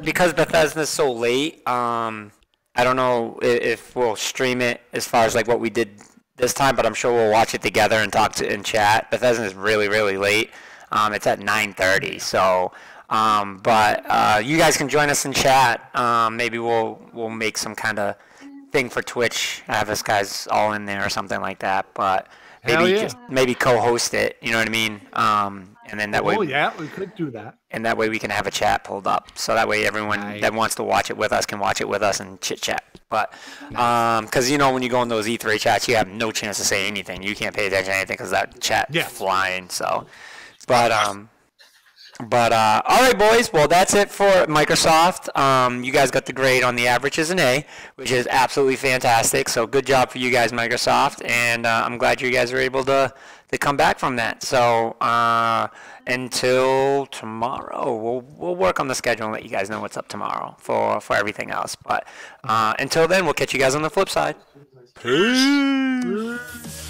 because Bethesda's so late, I don't know if we'll stream it as far as like what we did this time, but I'm sure we'll watch it together and talk in chat. Bethesda is really, really late. It's at 9:30. So, but you guys can join us in chat. Maybe we'll make some kind of thing for Twitch. Have us guys all in there or something like that. But. Maybe co-host it, you know what I mean? And then that way. Oh yeah, we could do that. And that way we can have a chat pulled up, so that way everyone that wants to watch it with us can watch it with us and chit chat. But because when you go in those E3 chats, you have no chance to say anything. You can't pay attention to anything because that chat's flying. So, but all right, boys. Well, that's it for Microsoft. You guys got the grade on the average as an A, which is absolutely fantastic. So good job for you guys, Microsoft. And I'm glad you guys were able to come back from that. So until tomorrow, we'll work on the schedule and let you guys know what's up tomorrow for everything else. But until then, we'll catch you guys on the flip side. Peace.